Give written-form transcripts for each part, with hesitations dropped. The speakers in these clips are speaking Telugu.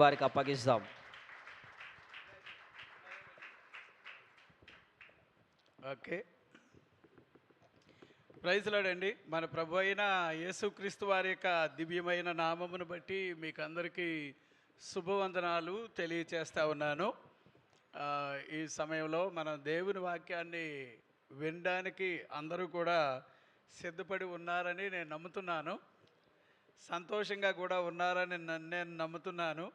వారికి అప్పగిస్తాం. ఓకే, ప్రైజ్ లార్డ్ అండి. మన ప్రభు అయిన యేసుక్రీస్తు వారి యొక్క దివ్యమైన నామమును బట్టి మీకు అందరికీ శుభవందనాలు తెలియచేస్తా ఉన్నాను. ఈ సమయంలో మనం దేవుని వాక్యాన్ని వినడానికి అందరూ కూడా సిద్ధపడి ఉన్నారని నేను నమ్ముతున్నాను. సంతోషంగా కూడా ఉన్నారని నేను నమ్ముతున్నాను.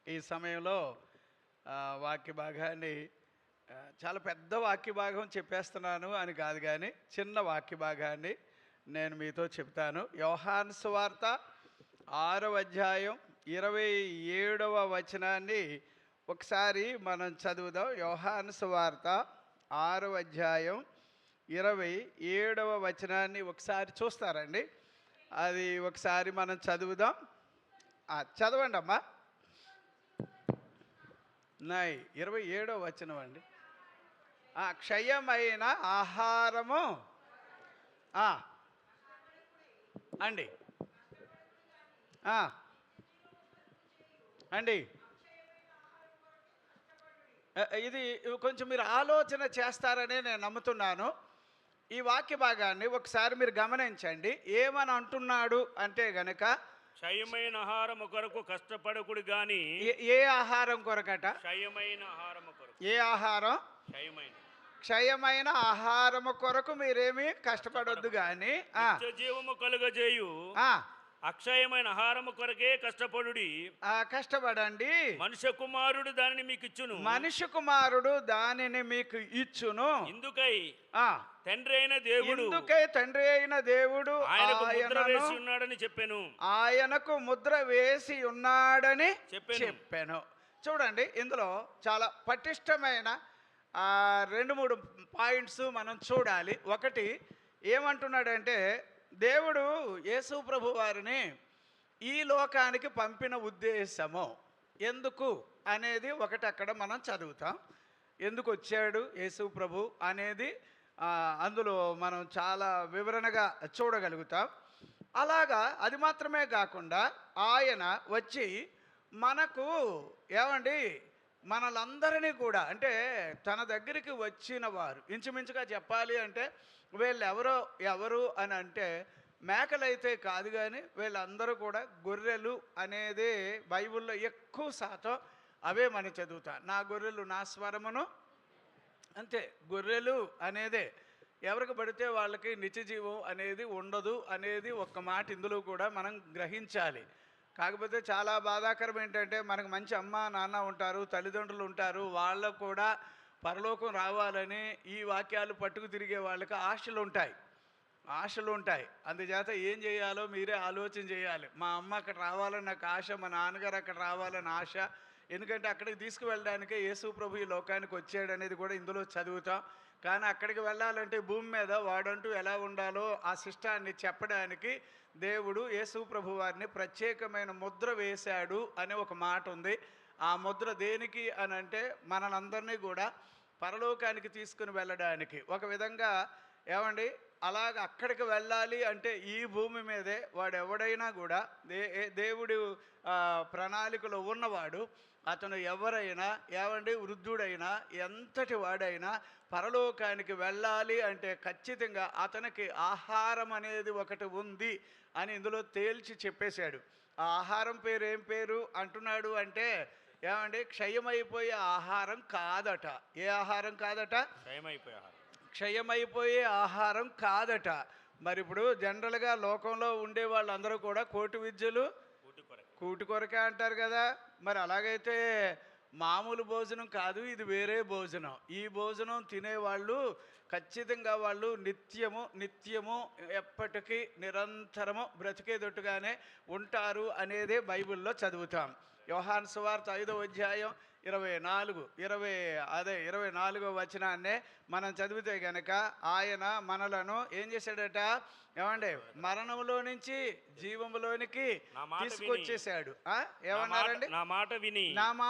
ఈ సమయంలో వాక్య భాగాన్ని చాలా పెద్ద వాక్య భాగం చెప్పేస్తున్నాను అని కాదు, కానీ చిన్న వాక్య భాగాన్ని నేను మీతో చెప్తాను. యోహాను సువార్త 6వ అధ్యాయం 27వ వచనాన్ని ఒకసారి మనం చదువుదాం. యోహాను సువార్త 6వ అధ్యాయం 27వ వచనాన్ని ఒకసారి చూస్తారండి. అది ఒకసారి మనం చదువుదాం. చదవండి అమ్మా. 27వ వచనం అండి. క్షయమైన ఆహారము అండి అండి ఇది కొంచెం మీరు ఆలోచన చేస్తారని నేను నమ్ముతున్నాను. ఈ వాక్య భాగాన్ని ఒకసారి మీరు గమనించండి. ఏమని అంటున్నాడు అంటే గనక, క్షయమైన ఆహారము కొరకు కష్టపడకుడు గాని. ఏ ఆహారం కొరకట? క్షయమైన ఆహారము కొరకు. ఏ ఆహారం? క్షయమైన ఆహారము కొరకు మీరేమి కష్టపడొద్దు గాని జీవము కలుగజేయు అక్షయమైన ఆహారము కొరకే కష్టపడుడి. కష్టపడండి. మనుష్య కుమారుడు దానిని మీకు ఇచ్చును. మనుష్య కుమారుడు దానిని మీకు ఇచ్చును. ఇందుకై తండ్రి అయిన దేవుడు ఆయనకు ముద్ర వేసి ఉన్నాడని చెప్పాను. ఆయనకు ముద్ర వేసి ఉన్నాడని చెప్పాను. చూడండి, ఇందులో చాలా పటిష్టమైన 2-3 పాయింట్స్ మనం చూడాలి. ఒకటి ఏమంటున్నాడంటే, దేవుడు యేసు ప్రభు వారిని ఈ లోకానికి పంపిన ఉద్దేశము ఎందుకు అనేది ఒకటి అక్కడ మనం చదువుతాం. ఎందుకు వచ్చాడు యేసు ప్రభు అనేది అందులో మనం చాలా వివరణగా చూడగలుగుతాం. అలాగా అది మాత్రమే కాకుండా ఆయన వచ్చి మనకు ఏమండి మనలందరినీ కూడా, అంటే తన దగ్గరికి వచ్చిన వారు ఇంచుమించుగా చెప్పాలి అంటే వీళ్ళు ఎవరు అని అంటే మేకలైతే కాదు, కానీ వీళ్ళందరూ కూడా గొర్రెలు అనేది బైబిల్లో ఎక్కువ శాతం అవే మనం చదువుతాం. నా గొర్రెలు నా స్వరమును, అంతే. గొర్రెలు అనేదే. ఎవరికి పడితే వాళ్ళకి నిత్యజీవం అనేది ఉండదు అనేది ఒక్క మాట ఇందులో కూడా మనం గ్రహించాలి. కాకపోతే చాలా బాధాకరం ఏంటంటే, మనకు మంచి అమ్మ నాన్న ఉంటారు, తల్లిదండ్రులు ఉంటారు, వాళ్ళకు కూడా పరలోకం రావాలని ఈ వాక్యాలు పట్టుకు తిరిగే వాళ్ళకి ఆశలు ఉంటాయి. అందుచేత ఏం చేయాలో మీరే ఆలోచన చేయాలి. మా అమ్మ అక్కడ రావాలని నాకు ఆశ, మా నాన్నగారు అక్కడ రావాలని ఆశ. ఎందుకంటే అక్కడికి తీసుకువెళ్ళడానికే యేసు ప్రభు ఈ లోకానికి వచ్చాడు అనేది కూడా ఇందులో చదువుతాం. కానీ అక్కడికి వెళ్ళాలంటే భూమి మీద వాడంటూ ఎలా ఉండాలో ఆ శిష్టాన్ని చెప్పడానికి దేవుడు యేసు ప్రభు వారిని ప్రత్యేకమైన ముద్ర వేశాడు అనే ఒక మాట ఉంది. ఆ ముద్ర దేనికి అని అంటే, మనలందరినీ కూడా పరలోకానికి తీసుకుని వెళ్ళడానికి. ఒక విధంగా ఏమండి, అలాగ అక్కడికి వెళ్ళాలి అంటే ఈ భూమి మీదే వాడు ఎవడైనా కూడా దేవుడి ప్రణాళికలో ఉన్నవాడు, అతను ఎవరైనా ఏమండి, వృద్ధుడైనా ఎంతటి వాడైనా పరలోకానికి వెళ్ళాలి అంటే ఖచ్చితంగా అతనికి ఆహారం అనేది ఒకటి ఉంది అని ఇందులో తేల్చి చెప్పేశాడు. ఆ ఆహారం పేరు ఏం పేరు అంటున్నాడు అంటే, ఏమండి, క్షయమైపోయే ఆహారం కాదట. ఏ ఆహారం కాదట? క్షయమైపోయే ఆహారం కాదట. మరి ఇప్పుడు జనరల్గా లోకంలో ఉండే వాళ్ళందరూ కూడా కోటి విద్యలు కూటి కొరకే అంటారు కదా. మరి అలాగైతే మామూలు భోజనం కాదు, ఇది వేరే భోజనం. ఈ భోజనం తినేవాళ్ళు ఖచ్చితంగా వాళ్ళు నిత్యము ఎప్పటికీ నిరంతరము బ్రతికేదట్టుగానే ఉంటారు అనేదే బైబిల్లో చదువుతాం. యోహాను సువార్త 5వ అధ్యాయం 24వ వచనాన్నే మనం చదివితే గనక ఆయన మనలను ఏం చేశాడట? ఏమండి? మరణంలో నుంచి జీవములోనికి నా మాట తీసుకొచ్చేసాడు. ఏమన్నారండి? నా మాట విని నన్ను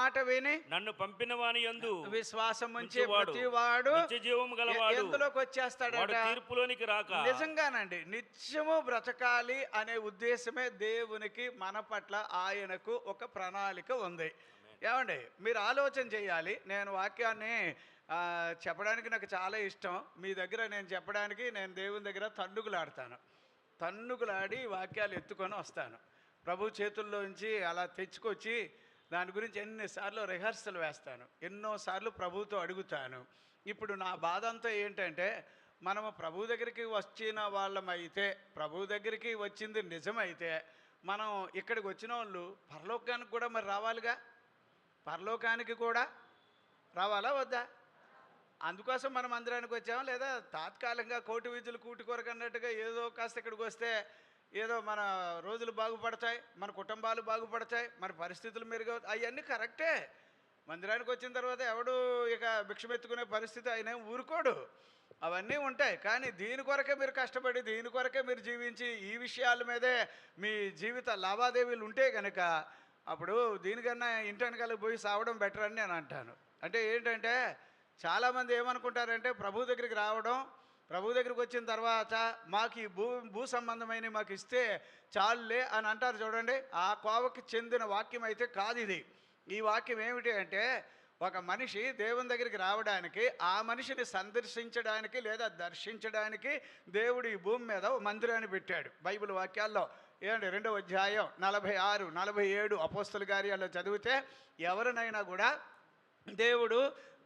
నన్ను పంపిన వాని యందు విశ్వాసం ఉంచే ఉంచువాడు ప్రతివాడు నిత్య జీవము గలవాడు. ఎందులోకి వాడు వచ్చేస్తాడట? తీర్పులోనికి రాక నిజంగానండి, నిత్యము బ్రతకాలి అనే ఉద్దేశమే దేవునికి మన పట్ల ఆయనకు ఒక ప్రణాళిక ఉంది. ఏమండి? మీరు ఆలోచన చేయాలి. నేను వాక్యాన్ని చెప్పడానికి నాకు చాలా ఇష్టం. మీ దగ్గర నేను చెప్పడానికి నేను దేవుని దగ్గర తన్నుకులాడి వాక్యాలు ఎత్తుకొని వస్తాను. ప్రభు చేతుల్లోంచి అలా తెచ్చుకొచ్చి దాని గురించి ఎన్నిసార్లు రిహర్సల్ వేస్తాను, ఎన్నోసార్లు ప్రభుతో అడుగుతాను. ఇప్పుడు నా బాధ అంతా ఏంటంటే, మనము ప్రభు దగ్గరికి వచ్చిన వాళ్ళమైతే, ప్రభు దగ్గరికి వచ్చింది నిజమైతే, మనం ఇక్కడికి వచ్చిన వాళ్ళు పరలోకానికి కూడా మరి రావాలిగా. పరలోకానికి కూడా రావాలా వద్దా? అందుకోసం మనం మందిరానికి వచ్చాము, లేదా తాత్కాలికంగా కోటి విద్యులు కూటి కొరకు అన్నట్టుగా ఏదో కాస్త ఇక్కడికి వస్తే ఏదో మన రోజులు బాగుపడతాయి, మన కుటుంబాలు బాగుపడతాయి, మన పరిస్థితులు మెరుగు, అవన్నీ కరెక్టే. మందిరానికి వచ్చిన తర్వాత ఎవడు ఇక భిక్షమెత్తుకునే పరిస్థితి ఆయన ఊరుకోడు. అవన్నీ ఉంటాయి. కానీ దీని కొరకే మీరు కష్టపడి, దీని కొరకే మీరు జీవించి, ఈ విషయాల మీదే మీ జీవిత లావాదేవీలు ఉంటే కనుక అప్పుడు దీనికన్నా ఇంటి వెనకాలకు పోయి సావడం బెటర్ అని నేను అంటాను. అంటే ఏంటంటే, చాలామంది ఏమనుకుంటారంటే, ప్రభు దగ్గరికి రావడం, ప్రభు దగ్గరికి వచ్చిన తర్వాత మాకు ఈ భూ సంబంధమైన మాకు ఇస్తే చాలులే అని అంటారు చూడండి. ఆ కోవకి చెందిన వాక్యం అయితే కాదు ఇది. ఈ వాక్యం ఏమిటి అంటే, ఒక మనిషి దేవుని దగ్గరికి రావడానికి, ఆ మనిషిని సందర్శించడానికి లేదా దర్శించడానికి దేవుడు ఈ భూమి మీద మందిరాన్ని పెట్టాడు. బైబిల్ వాక్యాల్లో 2వ అధ్యాయం 46, 47 అపోస్తల కార్యాల్లో చదివితే ఎవరినైనా కూడా దేవుడు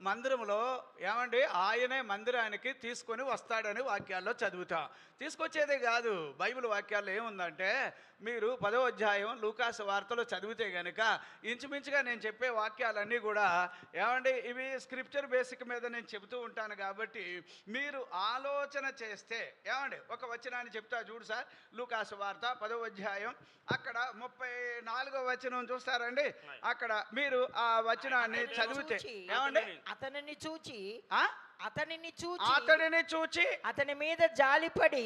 మందిరంలో ఏమండి ఆయనే మందిరానికి తీసుకొని వస్తాడని వాక్యాల్లో చదువుతాం. తీసుకొచ్చేదే కాదు, బైబిల్ వాక్యాల్లో ఏముందంటే, మీరు 10వ అధ్యాయం లూకాసు వార్తలో చదివితే కనుక ఇంచుమించుగా నేను చెప్పే వాక్యాలన్నీ కూడా ఏమండి ఇవి స్క్రిప్చర్ బేసిక్ మీద నేను చెబుతూ ఉంటాను. కాబట్టి మీరు ఆలోచన చేస్తే ఏమండి ఒక వచనాన్ని చెప్తా చూడు సార్. లూకాసు వార్త 10వ అధ్యాయం అక్కడ 34వ వచనం చూస్తారండి. అక్కడ మీరు ఆ వచనాన్ని చదివితే ఏమండి అతనిని చూచి అతని మీద జాలిపడి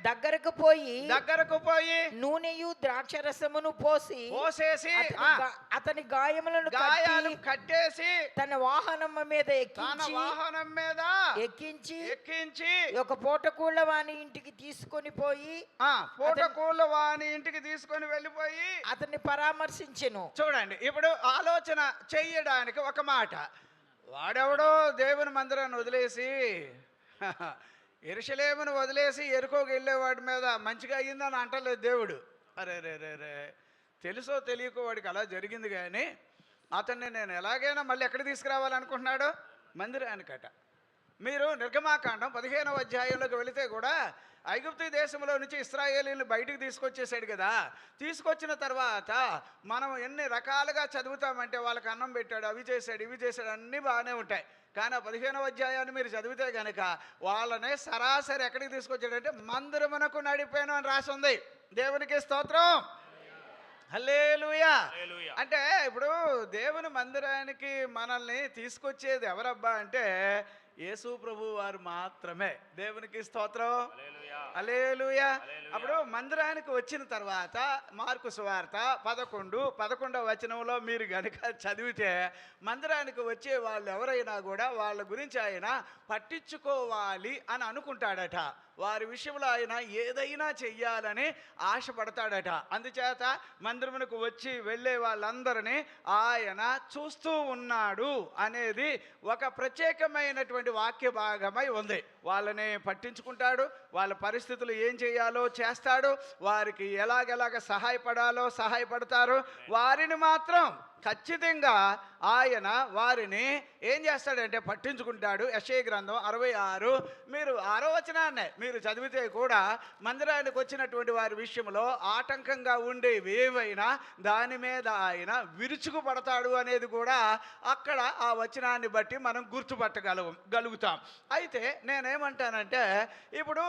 దగ్గరకు పోయి నూనెయు ద్రాక్షరసమును పోసేసి అతని గాయములను కట్టేసి తన వాహనం మీద ఎక్కించి ఒక పూటకూళ్ళ వాని ఇంటికి తీసుకొని వెళ్ళిపోయి అతన్ని పరామర్శించెను. చూడండి, ఇప్పుడు ఆలోచన చెయ్యడానికి ఒక మాట. వాడెవడో దేవుని మందిరాన్ని వదిలేసి యెరూషలేమును వదిలేసి యెరికోకి వెళ్ళేవాడి మీద మంచిగా అయ్యిందని అంటలేదు దేవుడు. అరే రే రే రే తెలుసో తెలియకో వాడికి అలా జరిగింది. కానీ అతన్ని నేను ఎలాగైనా మళ్ళీ ఎక్కడ తీసుకురావాలనుకుంటున్నాడు? మందిరానికట. మీరు నిర్గమాకాండం 15వ అధ్యాయంలోకి వెళితే కూడా ఐగుప్తు దేశంలో నుంచి ఇశ్రాయేలీయులు బయటికి తీసుకొచ్చేసాడు కదా. తీసుకొచ్చిన తర్వాత మనం ఎన్ని రకాలుగా చదువుతామంటే, వాళ్ళకి అన్నం పెట్టాడు, అవి చేశాడు, ఇవి చేశాడు, అన్నీ బాగానే ఉంటాయి. కానీ 15వ అధ్యాయాన్ని మీరు చదివితే కనుక వాళ్ళనే సరాసరి ఎక్కడికి తీసుకొచ్చాడంటే మందిరమునకు నడిపాను అని రాసి ఉంది. దేవునికి స్తోత్రం, హల్లెలూయా. అంటే ఇప్పుడు దేవుని మందిరానికి మనల్ని తీసుకొచ్చేది ఎవరబ్బా అంటే యేసు ప్రభు వారు మాత్రమే. దేవునికి స్తోత్రం, హల్లెలూయా. అప్పుడు మందిరానికి వచ్చిన తర్వాత మార్కు సువార్త 11వ వచనంలో మీరు గనుక చదివితే, మందిరానికి వచ్చే వాళ్ళు ఎవరైనా కూడా వాళ్ళ గురించి ఆయన పట్టించుకోవాలి అని అనుకుంటాడట. వారి విషయంలో ఆయన ఏదైనా చెయ్యాలని ఆశపడతాడట. అందుచేత మందిరమునకు వచ్చి వెళ్ళే వాళ్ళందరినీ ఆయన చూస్తూ ఉన్నాడు అనేది ఒక ప్రత్యేకమైనటువంటి వాక్య భాగమై ఉంది. వాళ్ళని పట్టించుకుంటాడు, వాళ్ళ పరిస్థితులు ఏం చేయాలో చేస్తాడు, వారికి ఎలాగెలాగ సహాయపడాలో సహాయపడతారు. వారిని మాత్రం ఖచ్చితంగా ఆయన వారిని ఏం చేస్తాడంటే పట్టించుకుంటాడు. యెషయా గ్రంథం 66 మీరు 6వ వచనాన్నే మీరు చదివితే కూడా మందిరానికి వచ్చినటువంటి వారి విషయంలో ఆటంకంగా ఉండేవి ఏవైనా దాని మీద ఆయన విరుచుకుపడతాడు అనేది కూడా అక్కడ ఆ వచనాన్ని బట్టి మనం గుర్తుపట్టగలుగుతాం. అయితే నేనేమంటానంటే, ఇప్పుడు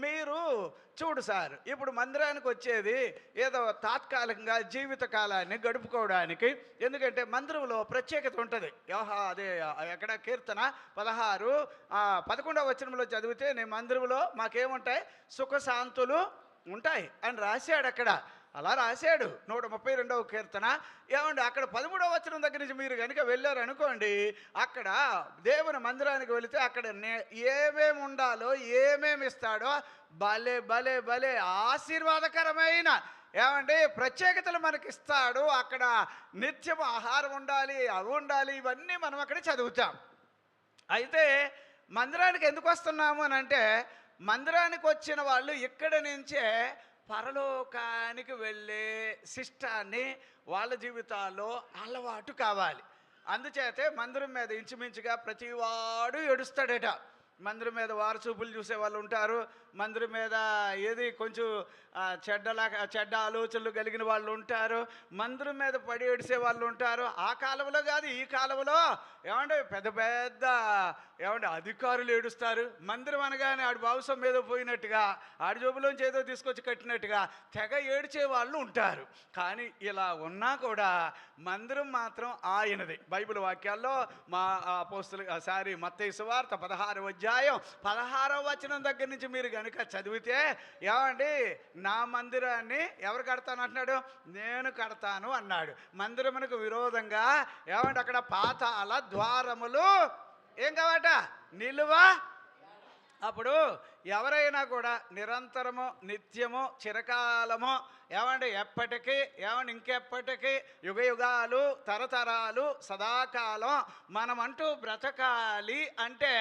మీరు చూడు సార్, ఇప్పుడు మందిరానికి వచ్చేది ఏదో తాత్కాలికంగా జీవిత కాలాన్ని గడుపుకోవడానికి. ఎందుకంటే మందిరంలో ప్రత్యేకత ఉంటుంది. అదే ఎక్కడ కీర్తన 11వ వచనంలో చదివితే, నీ మందిరంలో మాకేముంటాయి, సుఖశాంతులు ఉంటాయి అని రాశాడు అక్కడ. అలా రాశాడు 132వ కీర్తన. ఏమండి, అక్కడ 13వ వచనం దగ్గర నుంచి మీరు కనుక వెళ్ళారు అనుకోండి, అక్కడ దేవుని మందిరానికి వెళితే అక్కడ ఏమేమి ఉండాలో, ఏమేమి ఇస్తాడో భలే భలే భలే ఆశీర్వాదకరమైన ఏమండి ప్రత్యేకతలు మనకి ఇస్తాడు. అక్కడ నిత్యం ఆహారం ఉండాలి, అవి ఉండాలి, ఇవన్నీ మనం అక్కడ చదువుతాం. అయితే మందిరానికి ఎందుకు వస్తున్నాము అని అంటే, మందిరానికి వచ్చిన వాళ్ళు ఇక్కడి నుంచే పరలోకానికి వెళ్ళే శిష్టాన్ని వాళ్ళ జీవితాల్లో అలవాటు కావాలి. అందుచేతే మందిరం మీద ఇంచుమించుగా ప్రతివాడు ఏడుస్తాడట. మందిరం మీద వారు చూపులు చూసే వాళ్ళు ఉంటారు, మందిరం మీద ఏది కొంచెం చెడ్డ ఆలోచనలు కలిగిన వాళ్ళు ఉంటారు, మందిరం మీద పడి ఏడిసే వాళ్ళు ఉంటారు. ఆ కాలంలో కాదు, ఈ కాలంలో ఏమంటే పెద్ద పెద్ద అధికారులు ఏడుస్తారు. మందిరం అనగానే ఆడి బావుసం మీద పోయినట్టుగా, ఆడి జోబులోంచి ఏదో తీసుకొచ్చి కట్టినట్టుగా తెగ ఏడ్చే వాళ్ళు ఉంటారు. కానీ ఇలా ఉన్నా కూడా మందిరం మాత్రం ఆయనది. బైబిల్ వాక్యాల్లో మత్తయి సువార్త 16వ అధ్యాయం 16వ వచనం దగ్గర నుంచి మీరు కనుక చదివితే, ఏమండి, నా మందిరాన్ని ఎవరు కడతాను అంటున్నాడు, నేను కడతాను అన్నాడు. మందిరమునకు విరోధంగా ఏమంటే అక్కడ పాతాళ ద్వారములు ఏం కావట, నిలువ. అప్పుడు ఎవరైనా కూడా నిరంతరము, నిత్యము, చిరకాలము, ఏమంటే ఎప్పటికీ, ఇంకెప్పటికీ, యుగ యుగాలు, తరతరాలు, సదాకాలం మనమంటూ బ్రతకాలి అంటే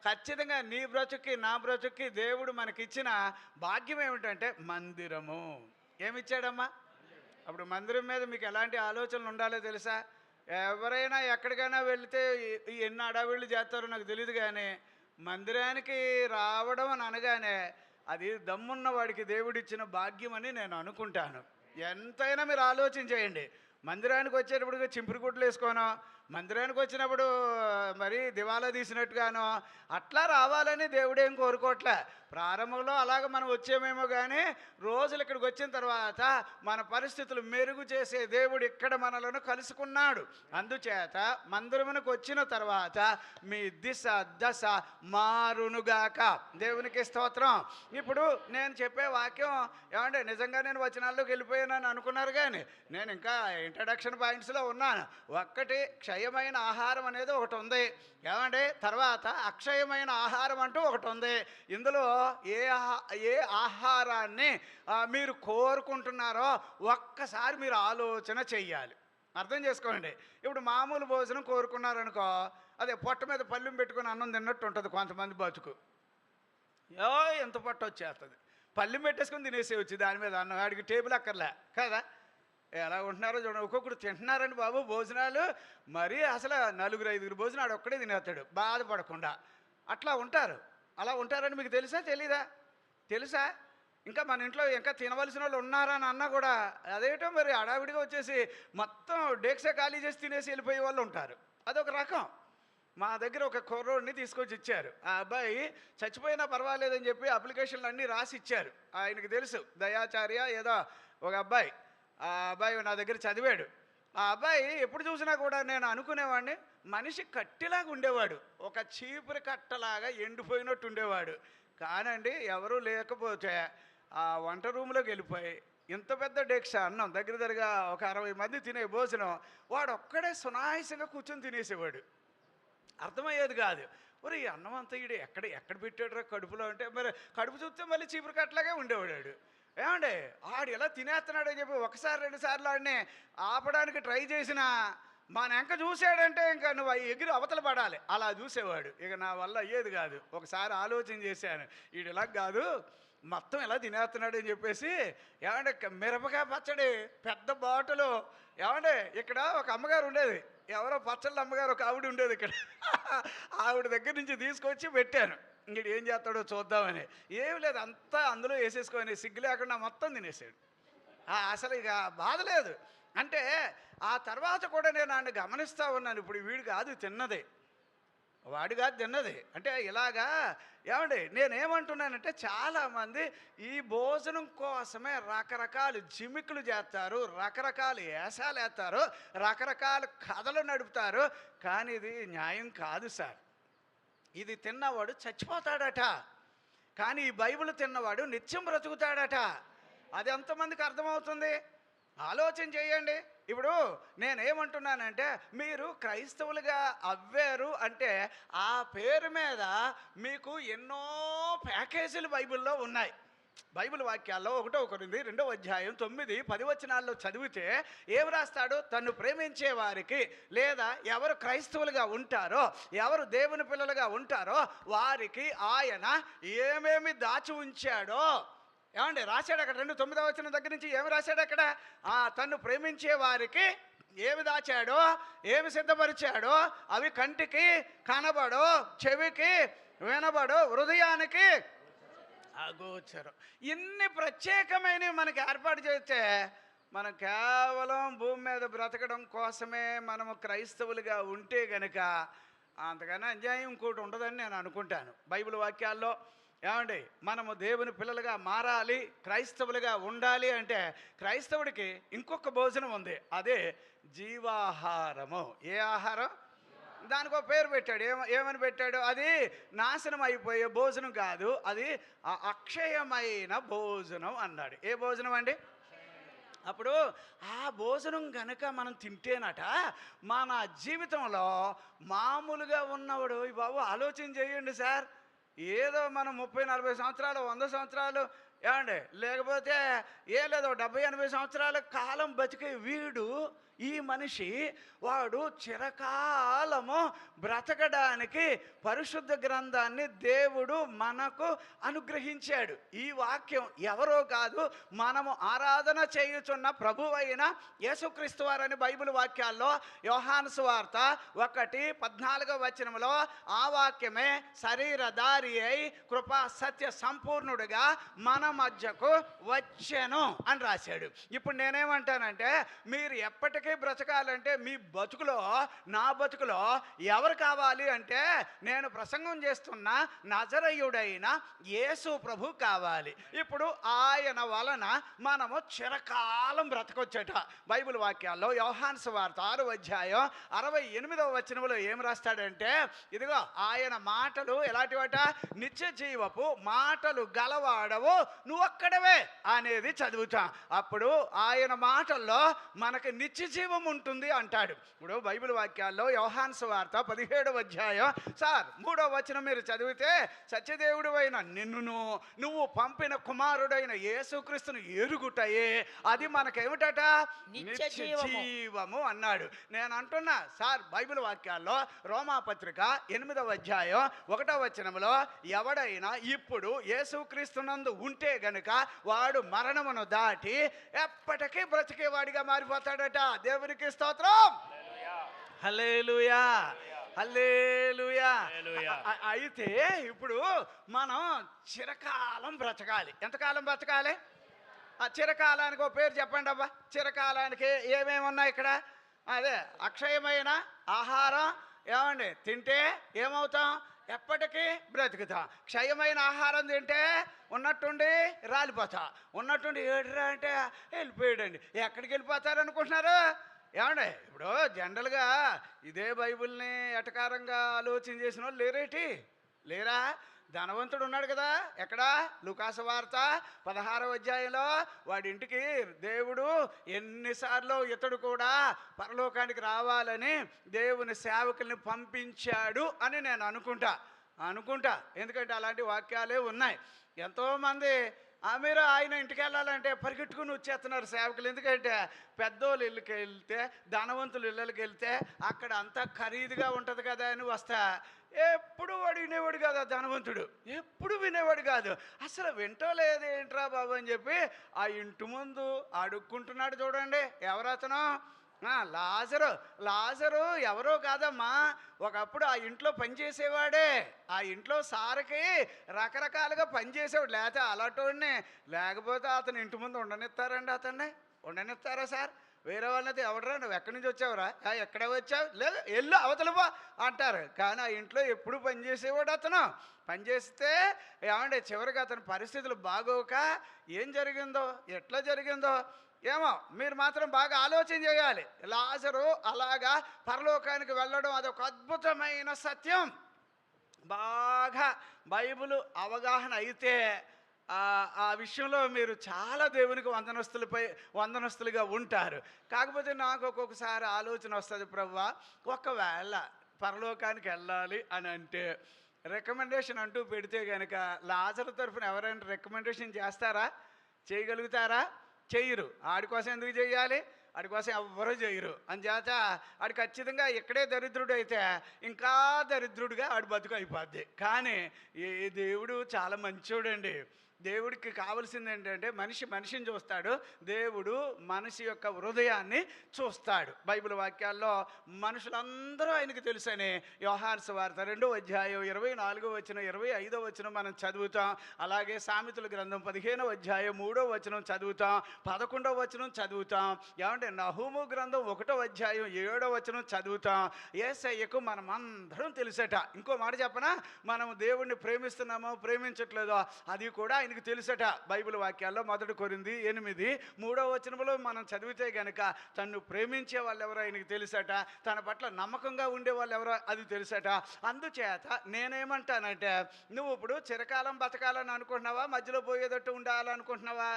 ఖచ్చితంగా నీ బ్రతుక్కి, నా బ్రతుక్కి దేవుడు మనకిచ్చిన భాగ్యం ఏమిటంటే మందిరము. ఏమిచ్చాడమ్మా? అప్పుడు మందిరం మీద మీకు ఎలాంటి ఆలోచనలు ఉండాలో తెలుసా? ఎవరైనా ఎక్కడికైనా వెళితే ఎన్ని అడవిళ్ళు చేస్తారో నాకు తెలియదు, కానీ మందిరానికి రావడం అని అనగానే అది దమ్మున్న వాడికి దేవుడిచ్చిన భాగ్యం అని నేను అనుకుంటాను. ఎంతైనా మీరు ఆలోచన చేయండి. మందిరానికి వచ్చేటప్పుడు చింపురు గుడ్లు వేసుకోనో, మందిరానికి వచ్చినప్పుడు మరి దివాలా తీసినట్టుగానో అట్లా రావాలని దేవుడేం కోరుకోవట్లే. ప్రారంభంలో అలాగ మనం వచ్చేమేమో, కానీ రోజులు ఇక్కడికి వచ్చిన తర్వాత మన పరిస్థితులు మెరుగు చేసే దేవుడు ఇక్కడ మనలను కలుసుకున్నాడు. అందుచేత మందిరమునకు వచ్చిన తర్వాత మీ దిశ దశ మారునుగాక. దేవునికి స్తోత్రం. ఇప్పుడు నేను చెప్పే వాక్యం ఏమంటే నిజంగా నేను వచనాల్లోకి వెళ్ళిపోయానని అనుకున్నారు, కానీ నేను ఇంకా ఇంట్రడక్షన్ పాయింట్స్లో ఉన్నాను. ఒక్కటి క్షయమైన ఆహారం అనేది ఒకటి ఉంది, ఏమంటే తర్వాత అక్షయమైన ఆహారం అంటూ ఒకటి ఉంది. ఇందులో ఏ ఆహారాన్ని మీరు కోరుకుంటున్నారో ఒక్కసారి మీరు ఆలోచన చెయ్యాలి. అర్థం చేసుకోండి. ఇప్పుడు మామూలు భోజనం కోరుకున్నారనుకో, అదే పొట్ట మీద పళ్ళెం పెట్టుకుని అన్నం తిన్నట్టు ఉంటుంది కొంతమంది బతుకు. ఎంత పొట్ట వచ్చేస్తుంది, పళ్ళెం పెట్టేసుకొని తినేసేయచ్చు దాని మీద అన్నం, వాడికి టేబుల్ అక్కర్లే కదా. ఎలా ఉంటున్నారో చూడండి. ఒక్కొక్కరు తింటున్నారండి బాబు భోజనాలు, మరీ అసలు 4-5 భోజనాలు ఒక్కడే తినేస్తాడు బాధపడకుండా. అట్లా ఉంటారు. అలా ఉంటారని మీకు తెలుసా తెలీదా? తెలుసా? ఇంకా మన ఇంట్లో ఇంకా తినవలసిన వాళ్ళు ఉన్నారని అన్నా కూడా అదేటో మరి హడావిడిగా వచ్చేసి మొత్తం డేక్సే ఖాళీ చేసి తినేసి వెళ్ళిపోయే వాళ్ళు ఉంటారు. అదొక రకం. మా దగ్గర ఒక కుర్రోడిని తీసుకొచ్చి ఇచ్చారు. ఆ అబ్బాయి చచ్చిపోయినా పర్వాలేదని చెప్పి అప్లికేషన్లు అన్నీ రాసి ఇచ్చారు. ఆయనకి తెలుసు, దయాచార్య ఏదో ఒక అబ్బాయి. ఆ అబ్బాయి నా దగ్గర చదివాడు. ఆ అబ్బాయి ఎప్పుడు చూసినా కూడా నేను అనుకునేవాడిని, మనిషి కట్టిలాగా ఉండేవాడు, ఒక చీపురు కట్టలాగా ఎండిపోయినట్టు ఉండేవాడు. కానండి ఎవరూ లేకపోతే ఆ వంట రూమ్లోకి వెళ్ళిపోయి ఇంత పెద్ద డేక్షా అన్నం, దగ్గరగా ఒక 60 మంది తినే భోజనం వాడు ఒక్కడే సునాయాసంగా కూర్చొని తినేసేవాడు. అర్థమయ్యేది కాదు. మరి ఈ అన్నం అంతా ఈడు ఎక్కడ పెట్టాడు కడుపులో అంటే, మరి కడుపు చూస్తే మళ్ళీ చీపురు కట్టలాగే ఉండేవాడు. ఏమండి ఆడు ఎలా తినేస్తున్నాడని చెప్పి 1-2 సార్లు ఆడిని ఆపడానికి ట్రై చేసిన మా నెంక చూశాడంటే ఇంకా నువ్వు ఎగిరి అవతల పడాలి, అలా చూసేవాడు. ఇక నా వల్ల అయ్యేది కాదు. ఒకసారి ఆలోచన చేశాను, వీడు ఇలా కాదు మొత్తం ఎలా తినేస్తున్నాడు అని చెప్పేసి, ఏమంటే మిరపకాయ పచ్చడి పెద్ద బాటలు, ఏమంటే ఇక్కడ ఒక అమ్మగారు ఉండేది, ఎవరో పచ్చళ్ళ అమ్మగారు ఒక ఆవిడ ఉండేది ఇక్కడ, ఆవిడ దగ్గర నుంచి తీసుకొచ్చి పెట్టాను. ఇంకడు ఏం చేస్తాడో చూద్దామని. ఏమి లేదు, అంతా అందులో వేసేసుకొని సిగ్గు లేకుండా మొత్తం తినేసాడు. అసలు ఇక బాధ లేదు. అంటే ఆ తర్వాత కూడా నేను ఆయన గమనిస్తూ ఉన్నాను. ఇప్పుడు వీడు కాదు తిన్నదే, వాడిగా తిన్నది. అంటే ఇలాగా ఏమండి నేనేమంటున్నానంటే చాలామంది ఈ భోజనం కోసమే రకరకాల జిమికులు చేస్తారు, రకరకాల వేషాలు వేస్తారు, రకరకాల కథలు నడుపుతారు. కానీ ఇది న్యాయం కాదు సార్. ఇది తిన్నవాడు చచ్చిపోతాడట, కానీ ఈ బైబిల్ తిన్నవాడు నిత్యం బ్రతుకుతాడట. అది ఎంతమందికి అర్థమవుతుంది? ఆలోచన చేయండి. ఇప్పుడు నేనేమంటున్నానంటే మీరు క్రైస్తవులుగా అవ్వారు అంటే ఆ పేరు మీద మీకు ఎన్నో ప్యాకేజీలు బైబిల్లో ఉన్నాయి. బైబిల్ వాక్యాల్లో 1 కొరింథీ 2వ అధ్యాయం 9, 10 వచనాల్లో చదివితే ఏం రాస్తాడు? తన్ను ప్రేమించే వారికి, లేదా ఎవరు క్రైస్తవులుగా ఉంటారో, ఎవరు దేవుని పిల్లలుగా ఉంటారో వారికి ఆయన ఏమేమి దాచి ఉంచాడో ఏమండి రాశాడు అక్కడ. 2:9 వచనం దగ్గర నుంచి ఏమి రాశాడు అక్కడ? తన్ను ప్రేమించే వారికి ఏమి దాచాడో, ఏమి సిద్ధపరిచాడో అవి కంటికి కనబడో, చెవికి వినబడో, హృదయానికి అగోచరం. ఇన్ని ప్రత్యేకమైనవి మనకి ఏర్పాటు చేస్తే మనం కేవలం భూమి మీద బ్రతకడం కోసమే మనము క్రైస్తవులుగా ఉంటే గనక అంతకన్నా అన్యాయం ఇంకోటి ఉండదని నేను అనుకుంటాను. బైబిల్ వాక్యాల్లో ఏమండి మనము దేవుని పిల్లలుగా మారాలి, క్రైస్తవులుగా ఉండాలి అంటే క్రైస్తవుడికి ఇంకొక భోజనం ఉంది, అదే జీవాహారము. ఏ ఆహారం? దానికి ఒక పేరు పెట్టాడు. ఏమని పెట్టాడు? అది నాశనం అయిపోయే భోజనం కాదు, అది అక్షయమైన భోజనం అన్నాడు. ఏ భోజనం అండి? అప్పుడు ఆ భోజనం గనక మనం తింటేనట మన జీవితంలో మామూలుగా ఉన్నవాడు, బాబు ఆలోచన చేయండి సార్, ఏదో మనం 30-40 సంవత్సరాలు, 100 సంవత్సరాలు ఏమండి లేకపోతే ఏం లేదు 70-80 సంవత్సరాల కాలం బతికే వీడు, ఈ మనిషి వాడు చిరకాలము బ్రతకడానికి పరిశుద్ధ గ్రంథాన్ని దేవుడు మనకు అనుగ్రహించాడు. ఈ వాక్యం ఎవరో కాదు, మనము ఆరాధన చేయుచున్న ప్రభువైన యేసుక్రీస్తు వారని బైబిల్ వాక్యాల్లో యోహాను సువార్త 1:14 వచనంలో ఆ వాక్యమే శరీరధారి అయి కృపా సత్య సంపూర్ణుడిగా మన మధ్యకు వచ్చెను అని రాశాడు. ఇప్పుడు నేనేమంటానంటే మీరు ఎప్పటికీ బ్రతకాలంటే మీ బతుకులో, నా బతుకులో ఎవరు కావాలి అంటే నేను ప్రసంగం చేస్తున్న నజరేయుడైన యేసు ప్రభు కావాలి. ఇప్పుడు ఆయన వలన మనము చిరకాలం బ్రతకొచ్చట. బైబిల్ వాక్యాల్లో యోహాను సువార్త 6వ అధ్యాయం 68వ వచనంలో ఏం రాస్తాడంటే ఇదిగో ఆయన మాటలు ఎలాంటివట? నిత్య జీవపు మాటలు గలవాడవు నువ్వొక్కడవే అనేది చదువుతాం. అప్పుడు ఆయన మాటల్లో మనకు నిత్య జీవం ఉంటుంది అంటాడు. ఇప్పుడు బైబిల్ వాక్యాల్లో యోహాను సువార్త 17వ అధ్యాయం సార్ 3వ వచనం మీరు చదివితే సత్యదేవుడు అయిన నిన్నును నువ్వు పంపిన కుమారుడైన యేసుక్రీస్తును ఎరుగుటయే అది మనకేమిటట? నిత్య జీవము అన్నాడు. నేను అంటున్నా సార్ బైబిల్ వాక్యాల్లో రోమాపత్రిక 8వ అధ్యాయం 1వ వచనంలో ఎవడైనా ఇప్పుడు యేసుక్రీస్తునందు ఉంటే గనుక వాడు మరణమును దాటి ఎప్పటికీ బ్రతికేవాడిగా మారిపోతాడట. దేవునికి స్తోత్రం. హల్లెలూయా, హల్లెలూయా. అయితే ఇప్పుడు మనం చిరకాలం బ్రతకాలి. ఎంతకాలం బ్రతకాలి? ఆ చిరకాలానికి ఒక పేరు చెప్పండి అబ్బా. చిరకాలానికి ఏమేమి ఉన్నాయి ఇక్కడ? అదే అక్షయమైన ఆహారం. ఏమండి తింటే ఏమవుతాం? ఎప్పటికీ బ్రతుకుతాం. క్షయమైన ఆహారం తింటే ఉన్నట్టుండి రాలిపోతా, ఉన్నట్టుండి ఏడురా అంటే వెళ్ళిపోయాడండి. ఎక్కడికి వెళ్ళిపోతారు అనుకుంటున్నారు? ఏమండి ఇప్పుడు జనరల్గా ఇదే బైబిల్ని ఎటకారంగా ఆలోచన చేసిన వాళ్ళు లేరేటి? లేరా? ధనవంతుడు ఉన్నాడు కదా, ఎక్కడ? లూకాసు వార్త 16వ అధ్యాయంలో వాడి ఇంటికి దేవుడు ఎన్నిసార్లు ఇతడు కూడా పరలోకానికి రావాలని దేవుని సేవకుల్ని పంపించాడు అని నేను అనుకుంటా. ఎందుకంటే అలాంటి వాక్యాలే ఉన్నాయి. ఎంతోమంది మీరు ఆయన ఇంటికి వెళ్ళాలంటే పరిగెట్టుకుని వచ్చేస్తున్నారు సేవకులు. ఎందుకంటే పెద్దోళ్ళు ఇళ్ళకి వెళ్తే, ధనవంతులు ఇళ్ళకి వెళ్తే అక్కడ అంతా ఖరీదుగా ఉంటుంది కదా అని వస్తా. ఎప్పుడు వాడు వినేవాడు కాదు, ధనవంతుడు ఎప్పుడు వినేవాడు కాదు. అసలు వింటలేదేంట్రా బాబు అని చెప్పి ఆ ఇంటి ముందు అడుక్కుంటున్నాడు. చూడండి ఎవరతను? లాజరు ఎవరో కాదమ్మా, ఒకప్పుడు ఆ ఇంట్లో పనిచేసేవాడే. ఆ ఇంట్లో సారకి రకరకాలుగా పనిచేసేవాడు. లేకపోతే అలాంటి లేకపోతే అతను ఇంటి ముందు ఉండనిస్తారండి? అతన్ని ఉండనిస్తారా సార్? వేరే వాళ్ళైతే ఎవడరా నువ్వు ఎక్కడి నుంచి వచ్చావురా, ఎక్కడ వచ్చావు, లేదు ఎల్లు అవతలపో అంటారు. కానీ ఆ ఇంట్లో ఎప్పుడు పనిచేసేవాడు అతను. పనిచేస్తే ఏమంటే చివరికి అతని పరిస్థితులు బాగోక ఏం జరిగిందో ఎట్లా జరిగిందో ఏమో మీరు మాత్రం బాగా ఆలోచన చేయాలి. లాజరు అలాగా పరలోకానికి వెళ్ళడం అదొక అద్భుతమైన సత్యం. బాగా బైబిల్ అవగాహన అయితే ఆ విషయంలో మీరు చాలా దేవునికి వందనస్తులుగా ఉంటారు. కాకపోతే నాకు ఒక్కొక్కసారి ఆలోచన వస్తుంది, ప్రభువా ఒకవేళ పరలోకానికి వెళ్ళాలి అని అంటే రికమెండేషన్ అంటూ పెడితే కనుక లాజరు తరఫున ఎవరైనా రికమెండేషన్ చేస్తారా, చేయగలుగుతారా? చెయ్యరు. ఆడి కోసం ఎందుకు చెయ్యాలి? ఆడి కోసం ఎవ్వరూ చేయరు. అంచేత ఆడు ఖచ్చితంగా ఇక్కడే దరిద్రుడు అయితే ఇంకా దరిద్రుడిగా ఆడు బతుకు అయిపోద్ది. కానీ ఈ దేవుడు చాలా మంచోడండి. దేవుడికి కావాల్సింది ఏంటంటే మనిషిని చూస్తాడు, దేవుడు మనిషి యొక్క హృదయాన్ని చూస్తాడు. బైబిల్ వాక్యాల్లో మనుషులందరూ ఆయనకు తెలుసని యోహాను సువార్త 2వ అధ్యాయం 24వ వచనం 25వ వచనం మనం చదువుతాం. అలాగే సామెతల గ్రంథం 15వ అధ్యాయం 3వ వచనం చదువుతాం, 11వ వచనం చదువుతాం. ఏమంటే నహూము గ్రంథం 1వ అధ్యాయం 7వ వచనం చదువుతాం. యేసయ్యకు మనం అందరం తెలుసట. ఇంకో మాట చెప్పనా, మనం దేవుణ్ణి ప్రేమిస్తున్నామో ప్రేమించట్లేదో అది కూడా ఆయనకు తెలుసట. బైబిల్ వాక్యాల్లో 1 కొరింథీ 8:3వ వచనంలో మనం చదివితే గనక తను ప్రేమించే వాళ్ళు ఎవరో ఆయనకు తెలుసట, తన పట్ల నమ్మకంగా ఉండే వాళ్ళు ఎవరో అది తెలుసట. అందుచేత నేనేమంటానంటే, నువ్వు ఇప్పుడు చిరకాలం బతకాలని అనుకుంటున్నావా, మధ్యలో పోయేటట్టు ఉండాలనుకుంటున్నావా?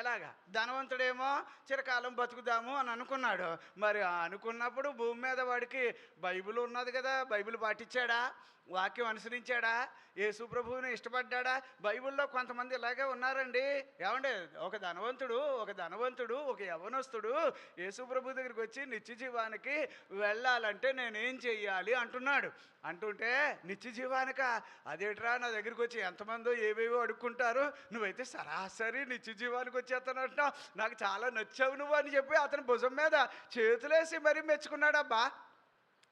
ఎలాగా? ధనవంతుడేమో చిరకాలం బతుకుదాము అని అనుకున్నాడు. మరి అనుకున్నప్పుడు భూమి మీద వాడికి బైబిల్ ఉన్నది కదా, బైబిల్ పాటించాడా, వాక్యం అనుసరించాడా, యేసు ప్రభువుని ఇష్టపడ్డా? బైబిల్లో కొంతమంది ఇలాగే ఉన్నారండి. ఏమంటే ఒక ధనవంతుడు ఒక యవనస్తుడు యేసు ప్రభు దగ్గరికి వచ్చి నిత్య జీవానికి వెళ్ళాలంటే నేనేం చెయ్యాలి అంటున్నాడు. అంటుంటే నిత్య జీవానిక అదేట్రా, నా దగ్గరికి వచ్చి ఎంతమందో ఏవేవో అడుక్కుంటారు, నువ్వైతే సరాసరి నిత్య జీవానికి వచ్చేస్తానంటున్నావు, నాకు చాలా నచ్చావు నువ్వు అని చెప్పి అతని భుజం మీద చేతులేసి మరీ మెచ్చుకున్నాడబ్బా.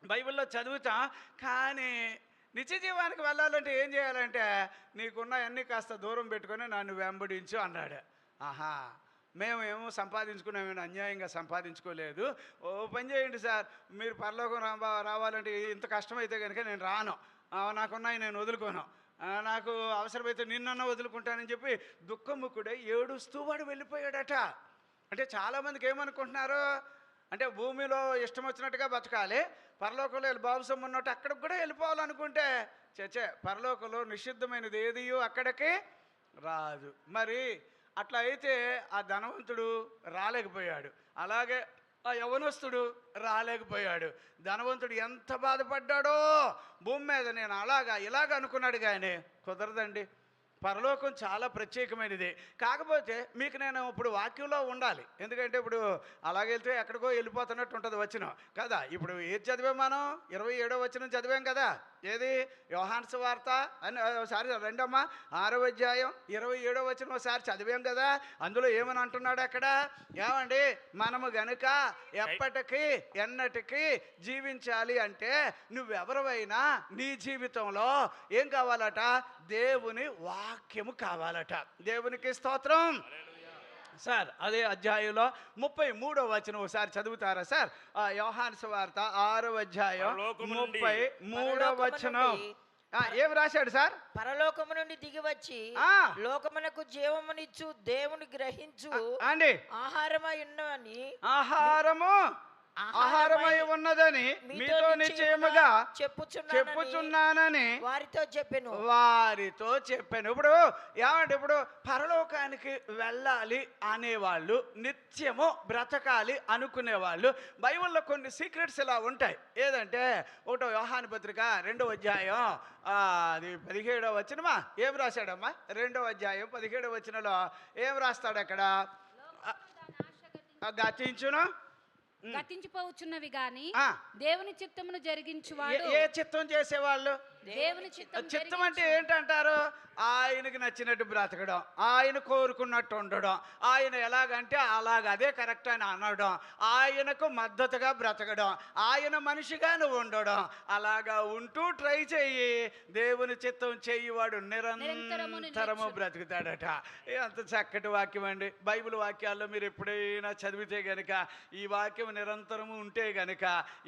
బైబిల్లో చదువుతా. కానీ నిత్య జీవానికి వెళ్ళాలంటే ఏం చేయాలంటే నీకున్న అన్నీ కాస్త దూరం పెట్టుకొని నన్ను వెంబడించు అన్నాడు. ఆహా, మేమేమో సంపాదించుకున్నామేమో అన్యాయంగా సంపాదించుకోలేదు. ఓ పని చేయండి సార్, మీరు పరలోకం రావాలంటే ఇంత కష్టమైతే కనుక నేను రాను, నాకున్నాయి నేను వదులుకోను, నాకు అవసరమైతే నిన్నన్నా వదులుకుంటానని చెప్పి దుఃఖముఖుడై ఏడుస్తూ వాడు వెళ్ళిపోయాడట. అంటే చాలామందికి ఏమనుకుంటున్నారు అంటే భూమిలో ఇష్టం వచ్చినట్టుగా బతకాలి, పరలోకంలో బాబు సొమ్ము ఉన్నట్టు అక్కడికి కూడా వెళ్ళిపోవాలనుకుంటే చచ్చే పరలోకంలో నిషిద్ధమైనది ఏదియో అక్కడికి రాదు. మరి అట్లా అయితే ఆ ధనవంతుడు రాలేకపోయాడు, అలాగే ఆ యవనస్తుడు రాలేకపోయాడు. ధనవంతుడు ఎంత బాధపడ్డాడో భూమి మీద, నేను ఇలాగ అనుకున్నాడు కానీ కుదరదండి. పరలోకం చాలా ప్రత్యేకమైనది. కాకపోతే మీకు నేను ఇప్పుడు వాక్యంలో ఉండాలి, ఎందుకంటే ఇప్పుడు అలాగెళ్తే ఎక్కడికో వెళ్ళిపోతున్నట్టు ఉంటుంది వచనం కదా. ఇప్పుడు ఏది చదివాం మనం? 27వ వచనం చదివాం కదా. ఏది? యోహాను సువార్త అని ఒకసారి 6వ అధ్యాయం 27వ వచనం ఒకసారి చదివాం కదా. అందులో ఏమని అంటున్నాడు అక్కడ? ఏమండి, మనము గనుక ఎప్పటికీ ఎన్నటికీ జీవించాలి అంటే నువ్వెవరివైనా నీ జీవితంలో ఏం కావాలట? దేవుని వాక్యము కావాలట. దేవునికి స్తోత్రం. సార్ అదే అధ్యాయంలో 33వ వచనం ఒకసారి చదువుతారా సార్? యోహాను సువార్త 6వ అధ్యాయం 33వ వచనం ఏం రాశాడు సార్? పరలోకము నుండి దిగి వచ్చి లోకమునకు జీవమునిచ్చు దేవుని గ్రహించు అండి ఆహారమై ఉన్నవని ఆహారమై ఉన్నదని మీతో నిశ్చయముగా చెప్పుచున్నానని వారితో చెప్పాను. ఇప్పుడు ఏమంటే ఇప్పుడు పరలోకానికి వెళ్ళాలి అనేవాళ్ళు, నిత్యము బ్రతకాలి అనుకునేవాళ్ళు బైబిల్లో కొన్ని సీక్రెట్స్ ఇలా ఉంటాయి. ఏదంటే 1వ యోహాను పత్రిక 2వ అధ్యాయం అది 17వ వచనమా ఏం రాశాడమ్మా? 2వ అధ్యాయం 17వ వచనంలో ఏం రాస్తాడు అక్కడ? గతించును గతించిపోవచ్చున్నవి గాని ఆ. దేవుని చిత్తమును జరిగించువాడు ఏ చిత్తం చేసేవాళ్ళు? దేవుని చిత్తం చిత్తం అంటే ఏంటంటారు? ఆయనకి నచ్చినట్టు బ్రతకడం, ఆయన కోరుకున్నట్టు ఉండడం, ఆయన ఎలాగంటే అలాగ అదే కరెక్ట్ అని అనడం, ఆయనకు మద్దతుగా బ్రతకడం, ఆయన మనిషిగా నువ్వు ఉండడం, అలాగా ఉంటూ ట్రై చెయ్యి. దేవుని చిత్తం చెయ్యివాడు నిరంతరము బ్రతుకుతాడట. అంత చక్కటి వాక్యం అండి. బైబిల్ వాక్యాల్లో మీరు ఎప్పుడైనా చదివితే గనుక ఈ వాక్యం నిరంతరము ఉంటే గనుక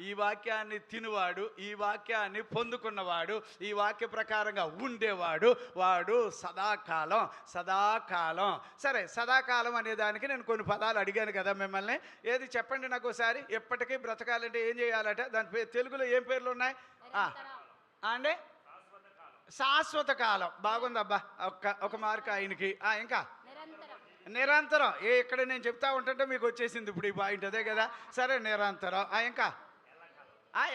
ఈ వాక్యాన్ని తినువాడు, ఈ వాక్యాన్ని పొందుకున్నవాడు, ఈ వాక్య ప్రకారంగా ఉండేవాడు, వాడు సదాకాలం సదాకాలం. సరే, సదాకాలం అనే దానికి నేను కొన్ని పదాలు అడిగాను కదా మిమ్మల్ని. ఏది చెప్పండి నాకు ఒకసారి. ఎప్పటికీ బ్రతకాలంటే ఏం చేయాలట? దాని తెలుగులో ఏం పేర్లు ఉన్నాయి అండి? శాశ్వత కాలం. బాగుందబ్బా, ఒక మార్క్ ఆయనకి. ఇంకా నిరంతరం. ఇక్కడ నేను చెప్తా ఉంటుంటే మీకు వచ్చేసింది ఇప్పుడు ఈ పాయింట్, అదే కదా. సరే, నిరంతరం. ఇంకా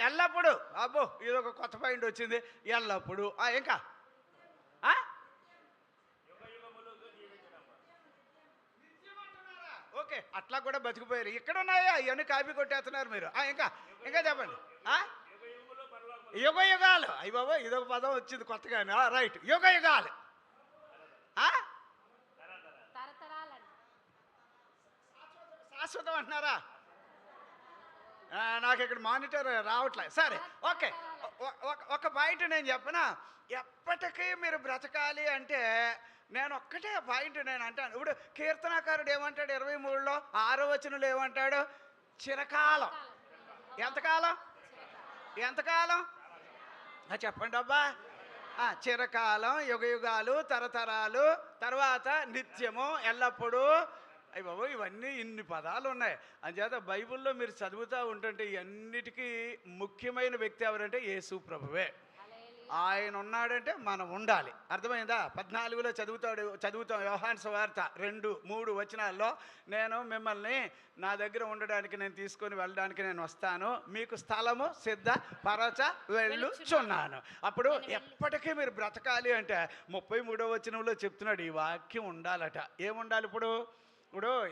ఎల్లప్పుడు. అబ్బో, ఇదొక కొత్త పాయింట్ వచ్చింది. ఎల్లప్పుడు. ఇంకా ఓకే, అట్లా కూడా బతికిపోయారు. ఇక్కడ ఉన్నాయా ఇవన్నీ కాపీ కొట్టేస్తున్నారు మీరు. ఇంకా చెప్పండి. యుగ యుగాలు. అయ్యి బాబా, ఇదొక పదం వచ్చింది కొత్తగానే. రైట్, యుగ యుగాలు. శాశ్వతం అంటున్నారా? నాకు ఇక్కడ మానిటర్ రావట్లే. సరే, ఓకే. ఒక పాయింట్ నేను చెప్పనా? ఎప్పటికీ మీరు బ్రతకాలి అంటే నేను ఒక్కటే పాయింట్ నేను అంటాను. ఇప్పుడు కీర్తనాకారుడు ఏమంటాడు? 23లో 6వ వచనంలో ఏమంటాడు? చిరకాలం. ఎంతకాలం? ఎంతకాలం చెప్పండి అబ్బా. చిరకాలం, యుగ యుగాలు, తరతరాలు, తర్వాత నిత్యము, ఎల్లప్పుడూ. అయ్యి బాబు, ఇవన్నీ ఇన్ని పదాలు ఉన్నాయి. అంచేత బైబిల్లో మీరు చదువుతూ ఉంటుంటే ఇవన్నిటికీ ముఖ్యమైన వ్యక్తి ఎవరంటే యేసు ప్రభువే. ఆయన ఉన్నాడంటే మనం ఉండాలి. అర్థమైందా? 14లో చదువుతాం యోహాను సువార్త 2-3 వచనాల్లో, నేను మిమ్మల్ని నా దగ్గర ఉండడానికి నేను తీసుకొని వెళ్ళడానికి నేను వస్తాను, మీకు స్థలము సిద్ధపరచ వెళ్ళుచున్నాను. అప్పుడు ఎప్పటికీ మీరు బ్రతకాలి అంటే 33వ వచనంలో చెప్తున్నాడు ఈ వాక్యం ఉండాలట. ఏముండాలి? ఇప్పుడు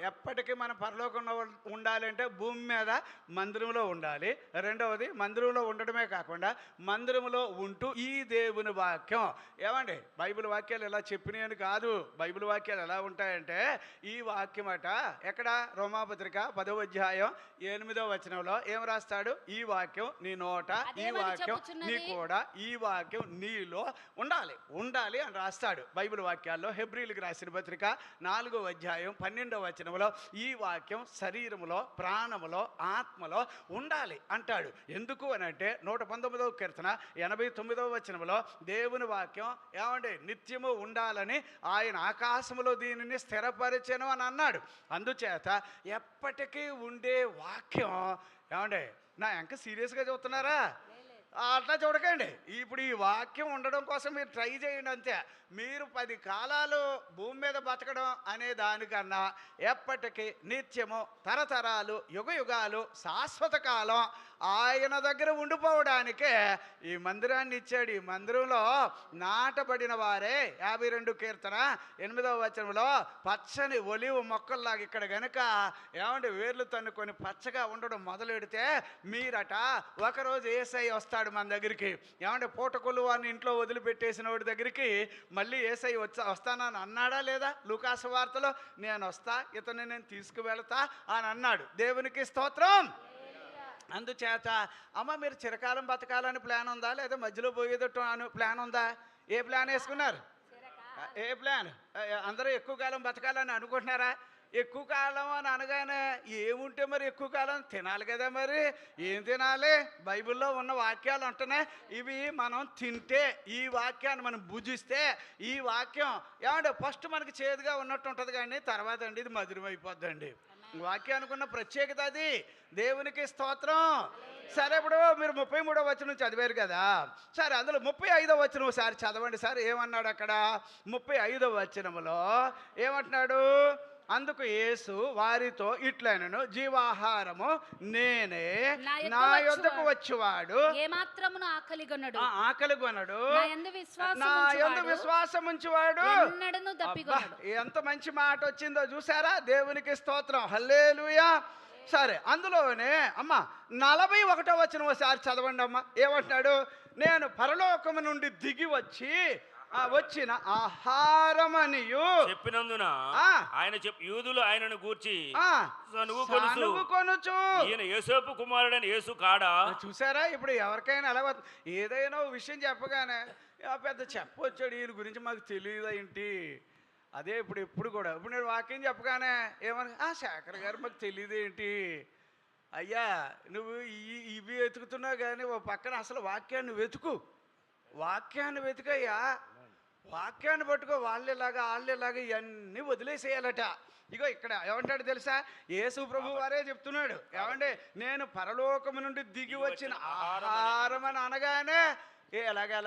ఎప్పటికీ మన పరలోకంలో ఉండాలంటే భూమి మీద మందిరంలో ఉండాలి. రెండవది, మందిరంలో ఉండడమే కాకుండా మందిరంలో ఉంటూ ఈ దేవుని వాక్యం. ఏమండి, బైబిల్ వాక్యాలు ఎలా చెప్పినాయని కాదు. బైబిల్ వాక్యాలు ఎలా ఉంటాయంటే ఈ వాక్యం అట ఎక్కడ? రోమాపత్రిక 10వ అధ్యాయం 8వ వచనంలో ఏం రాస్తాడు? ఈ వాక్యం నీ నోట, ఈ వాక్యం నీ కూడా, ఈ వాక్యం నీలో ఉండాలి అని రాస్తాడు బైబిల్ వాక్యాల్లో. హెబ్రీలకు రాసిన పత్రిక 4వ అధ్యాయం 12వ వచనంలో ఈ వాక్యం శరీరములో, ప్రాణములో, ఆత్మలో ఉండాలి అంటాడు. ఎందుకు అని అంటే 119వ కీర్తన 89వ వచనంలో దేవుని వాక్యం ఏమండి నిత్యము ఉండాలని ఆయన ఆకాశములో దీనిని స్థిరపరిచెను అని అన్నాడు. అందుచేత ఎప్పటికీ ఉండే వాక్యం. ఏమండి, నా ఇంకా సీరియస్గా చూస్తున్నారా? అట్లా చూడకండి. ఇప్పుడు ఈ వాక్యం ఉండడం కోసం మీరు ట్రై చేయండి అంతే. మీరు 10 కాలాలు భూమి మీద బతకడం అనే దానికన్నా ఎప్పటికీ, నిత్యము, తరతరాలు, యుగ యుగాలు, శాశ్వత కాలం ఆయన దగ్గర ఉండిపోవడానికే ఈ మందిరాన్ని ఇచ్చాడు. ఈ మందిరంలో నాటబడిన వారే 52 కీర్తన 8వ వచనంలో పచ్చని ఒలివ మొక్కల్లాగా ఇక్కడ గనుక ఏమంటే వేర్లు తన్నుకొని పచ్చగా ఉండడం మొదలెడితే మీరట ఒకరోజు యేసయ్య వస్తాడు మన దగ్గరికి. ఏమంటే పూటకొల్లు వారిని ఇంట్లో వదిలిపెట్టేసిన వాడి దగ్గరికి మళ్ళీ యేసయ్య వస్తానని అన్నాడా లేదా? లూకాసు వార్తలో నేను వస్తా, ఇతన్ని నేను తీసుకువెళ్తా అని అన్నాడు. దేవునికి స్తోత్రం. అందుచేత అమ్మ మీరు చిరకాలం బతకాలని ప్లాన్ ఉందా, లేదా మధ్యలో పోయేదట్టు అని ప్లాన్ ఉందా? ఏ ప్లాన్ వేసుకున్నారు? ఏ ప్లాన్? అందరూ ఎక్కువ కాలం బతకాలని అనుకుంటున్నారా? ఎక్కువ కాలం అని అనగానే ఏముంటే మరి ఎక్కువ కాలం తినాలి కదా. మరి ఏం తినాలి? బైబిల్లో ఉన్న వాక్యాలు ఉంటున్నాయి. ఇవి మనం తింటే, ఈ వాక్యాన్ని మనం భుజిస్తే, ఈ వాక్యం ఏమంటే ఫస్ట్ మనకి చేదుగా ఉన్నట్టు ఉంటుంది, కానీ తర్వాత అండి ఇది మధురం అయిపోద్దండి. వాక్యానికి ఉన్న ప్రత్యేకత అది. దేవునికి స్తోత్రం. సరే, ఇప్పుడు మీరు 33వ వచనం చదివారు కదా. సరే, అందులో 35వ వచనం ఒకసారి చదవండి సార్. ఏమన్నాడు అక్కడ? 35వ వచనంలో ఏమంటున్నాడు? అందుకు యేసు వారితో ఇట్లనెను, జీవాహారము నేనే, నా యొద్దకు వచ్చువాడు ఏమాత్రమును ఆకలిగొనడు, నా యందు విశ్వాసం ఉంచువాడు ఎన్నడను దప్పిగొనడు. ఎంత మంచి మాట వచ్చిందో చూసారా? దేవునికి స్తోత్రం. హల్లెలూయా. సరే, అందులోనే అమ్మ 41వ వచనం ఒకసారి చదవండి అమ్మ. ఏమంటున్నాడు? నేను పరలోకము నుండి దిగి వచ్చిన ఆహారమనియు చెప్పినందున ఆ. ఆయన యూదులు ఆయనను గూర్చి ఆ, సనుగు సనుగు కొనుచు. ఈయన యోసేపు కుమారుడైన యేసు కాడా? చూసారా? ఇప్పుడు ఎవరికైనా ఎలా ఏదైనా ఒక విషయం చెప్పగానే పెద్ద చెప్పొచ్చాడు, ఈయన గురించి మాకు తెలియదు ఏంటి? అదే ఇప్పుడు కూడా నేను వాక్యం చెప్పగానే ఏమని, శేఖర్ గారు మాకు తెలియదు ఏంటి? అయ్యా, నువ్వు ఇవి వెతుకుతున్నావు కానీ ఓ పక్కన అసలు వాక్యాన్ని వెతుకయ్యా. వాక్యాన్ని పట్టుకో. వాళ్ళేలాగా ఇవన్నీ వదిలేసేయాలట. ఇగో ఇక్కడ ఏమంటాడు తెలుసా? యేసు ప్రభు వారే చెప్తున్నాడు. ఏమంటే నేను పరలోకము నుండి దిగి వచ్చిన ఆహారం అని అనగానే ఎలాగా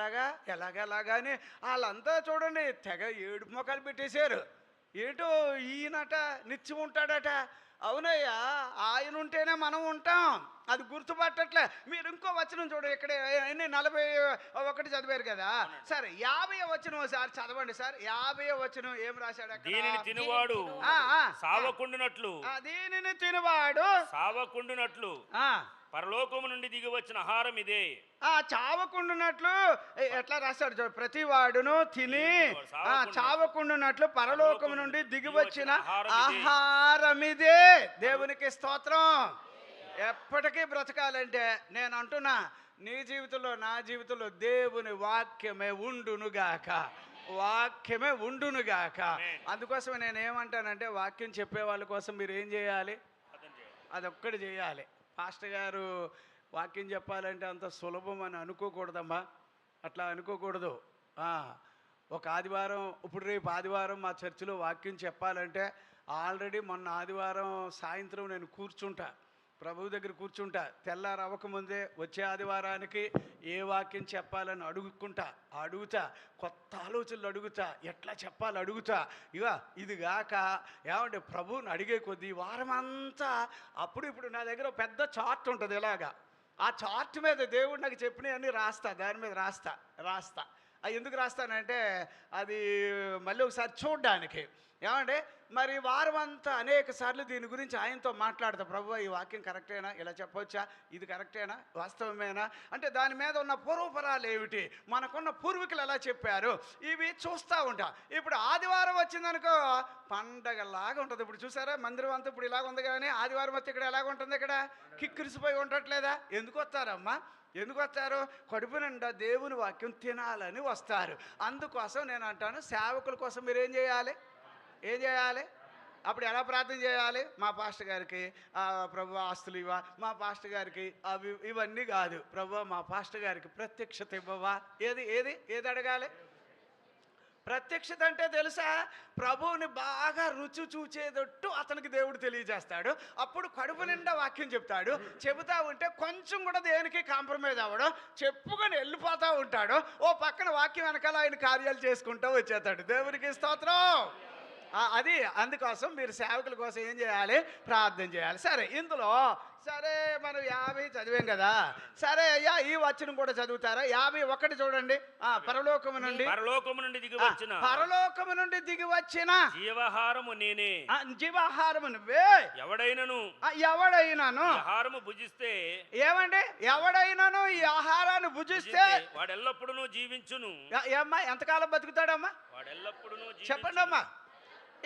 అని వాళ్ళంతా చూడండి తెగ ఏడుపు మొక్కలు పెట్టేశారు. ఏంటో ఈయనట నిత్యం ఉంటాడట. అవునయ్యా, ఆయన ఉంటేనే మనం ఉంటాం. అది గుర్తుపట్టట్లే. మీరు ఇంకో వచనం చూడండి. ఇక్కడ 41 చదివారు కదా. సరే, 50వ వచనం ఒకసారి చదవండి సార్. 50వ వచనం ఏం రాశాడు అక్కడ? దీనిని తినువాడు సావకుండునట్లు, దీనిని తినువాడు సావకుండునట్లు పరలోకము నుండి దిగి వచ్చిన ఆహారం ఇదే. చావకుండునట్లు ఎట్లా రాశాడు? ప్రతి వాడును తిని చావకుండునట్లు పరలోకము నుండి దిగి వచ్చిన ఆహారం ఇదే. దేవునికి స్తోత్రం. ఎప్పటికీ బ్రతకాలంటే నేను అంటున్నా, నీ జీవితంలో నా జీవితంలో దేవుని వాక్యమే ఉండునుగాక. అందుకోసమే నేను ఏమంటానంటే, వాక్యం చెప్పే వాళ్ళ కోసం మీరు ఏం చేయాలి? అదొక్కటి చేయాలి. పాస్టర్ గారు వాక్యం చెప్పాలంటే అంత సులభం అని అనుకోకూడదమ్మా. అట్లా అనుకోకూడదు. ఒక ఆదివారం, ఇప్పుడు రేపు ఆదివారం మా చర్చిలో వాక్యం చెప్పాలంటే ఆల్రెడీ మొన్న ఆదివారం సాయంత్రం నేను ప్రభువు దగ్గర కూర్చుంటా. తెల్లారు అవ్వకముందే వచ్చే ఆదివారానికి ఏ వాక్యం చెప్పాలని అడుగుతా. కొత్త ఆలోచనలు అడుగుతా. ఎట్లా చెప్పాలి అడుగుతా. ఇది గాక ఏమంటే ప్రభువుని అడిగే కొద్దీ వారం అంతా ఇప్పుడు నా దగ్గర పెద్ద చార్ట్ ఉంటుంది. ఇలాగా ఆ చార్ట్ మీద దేవుడు నాకు చెప్పినవన్నీ రాస్తా. దాని మీద రాస్తా. ఎందుకు రాస్తానంటే అది మళ్ళీ ఒకసారి చూడ్డానికి. ఏమంటే మరి వారం అంతా అనేక సార్లు దీని గురించి ఆయనతో మాట్లాడతా. ప్రభువా, ఈ వాక్యం కరెక్టేనా? ఇలా చెప్పొచ్చా? ఇది కరెక్టేనా? వాస్తవమేనా? అంటే దాని మీద ఉన్న పూర్వపరాలు ఏమిటి, మనకున్న పూర్వీకులు ఎలా చెప్పారు, ఇవి చూస్తూ ఉంటా. ఇప్పుడు ఆదివారం వచ్చిందనుకో పండగలాగా ఉంటుంది. ఇప్పుడు చూసారా, మందిరం అంతా ఇప్పుడు ఇలాగ ఉంది. కానీ ఆదివారం వస్తే ఇక్కడ ఎలాగ ఉంటుంది? ఇక్కడ కిక్కిరిసిపోయి ఉండట్లేదా? ఎందుకు వస్తారమ్మా? కడుపు నిండా దేవుని వాక్యం తినాలని వస్తారు. అందుకోసం నేను అంటాను, సేవకుల కోసం మీరు ఏం చేయాలి? అప్పుడు ఎలా ప్రార్థన చేయాలి? మా పాస్టర్ గారికి ప్రభు ఆస్తులు ఇవ్వా, మా పాస్టర్ గారికి అవి ఇవన్నీ కాదు. ప్రభు మా పాస్టర్ గారికి ప్రత్యక్షత ఇవ్వవా. ఏది అడగాలి? ప్రత్యక్షత అంటే తెలుసా? ప్రభువుని బాగా రుచి చూచేటట్టు అతనికి దేవుడు తెలియజేస్తాడు. అప్పుడు కడుపు నిండా వాక్యం చెబుతా ఉంటే కొంచెం కూడా దేనికి కాంప్రమైజ్ అవ్వడం, చెప్పుకొని వెళ్ళిపోతూ ఉంటాడు. ఓ పక్కన వాక్యం వెనకాల ఆయన కార్యాలు చేసుకుంటూ వచ్చేస్తాడు. దేవునికి స్తోత్రం. అందుకోసం మీరు సేవకుల కోసం ఏం చేయాలి? ప్రార్థన చేయాలి. సరే, ఇందులో మనం 50 చదివాం కదా. సరే అయ్యా, ఈ వచనం కూడా చదువుతారా? 51 చూడండి. పరలోకము నుండి దిగి వచ్చిన జీవాహారము నేనే. జీవాహారము నువ్వే. ఎవడైనాను ఆహారము భుజిస్తే, ఏమండి, ఎవడైనాను ఈ ఆహారాన్ని భుజిస్తే వాడెల్లప్పుడూ జీవించును. ఏమ్మా, ఎంతకాలం బతుకుతాడమ్మా? వాడెల్లప్పుడూ చెప్పండి అమ్మా.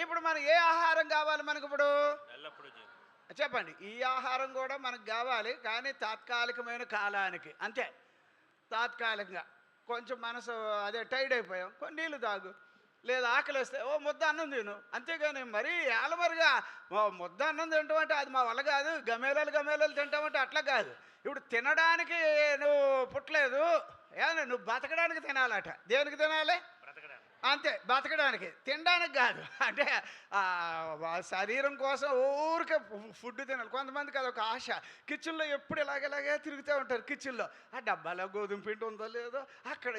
ఇప్పుడు మనకి ఏ ఆహారం కావాలి? మనకు ఇప్పుడు చెప్పండి. ఈ ఆహారం కూడా మనకు కావాలి, కానీ తాత్కాలికమైన కాలానికి. అంతే, తాత్కాలికంగా కొంచెం మనసు టైడ్ అయిపోయాం, కొన్ని నీళ్ళు తాగు, లేదా ఆకలి వస్తే ఓ ముద్ద అన్నం తిను. అంతేగాని మరీ ఏలమరుగా ముద్ద అన్నం తింటామంటే అది మా వల్ల కాదు. గమేలాలు తింటామంటే అట్లా కాదు. ఇప్పుడు తినడానికి నువ్వు పుట్టలేదు, నువ్వు బతకడానికి తినాలట. దేనికి తినాలి? అంతే, బతకడానికి, తినడానికి కాదు. అంటే శరీరం కోసం ఊరికే ఫుడ్ తినాలి. కొంతమందికి అదొక ఆశ. కిచెన్లో ఎప్పుడు ఇలాగే తిరుగుతూ ఉంటారు. కిచెన్లో ఆ డబ్బాలో గోధుమ పిండి ఉందో లేదో, అక్కడ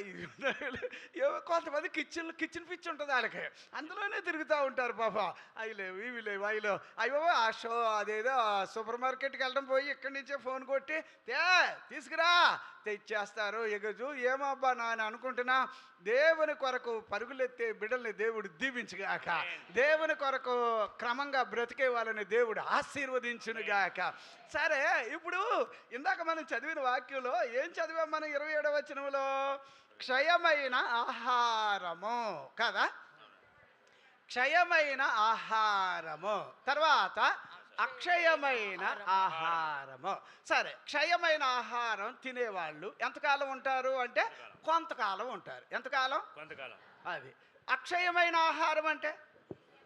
కొంతమంది కిచెన్ పిచ్చి ఉంటుంది వాళ్ళకి, అందులోనే తిరుగుతూ ఉంటారు. పాప అవి లేవు, ఇవి లేవు, అవి లేవు. అయ్యో, అదేదో సూపర్ మార్కెట్కి వెళ్ళడం పోయి ఇక్కడి నుంచే ఫోన్ కొట్టి తీసుకురా తెచ్చేస్తారు. ఎగజు ఏమబ్బా నా అని అనుకుంటున్నా. దేవుని కొరకు పరుగులు పరుగులెత్తే బిడ్డల్ని దేవుడు దీవించుగాక. దేవుని కొరకు క్రమంగా బ్రతికే వాళ్ళని దేవుడు ఆశీర్వదించునుగాక. సరే, ఇప్పుడు ఇందాక మనం చదివిన వాక్యంలో ఏం చదివాం మనం? 27వ వచనంలో క్షయమైన ఆహారము కదా, క్షయమైన ఆహారము, తర్వాత అక్షయమైన ఆహారము. సరే, క్షయమైన ఆహారం తినేవాళ్ళు ఎంతకాలం ఉంటారు అంటే కొంతకాలం ఉంటారు. ఎంతకాలం? కొంతకాలం. అది అక్షయమైన ఆహారం అంటే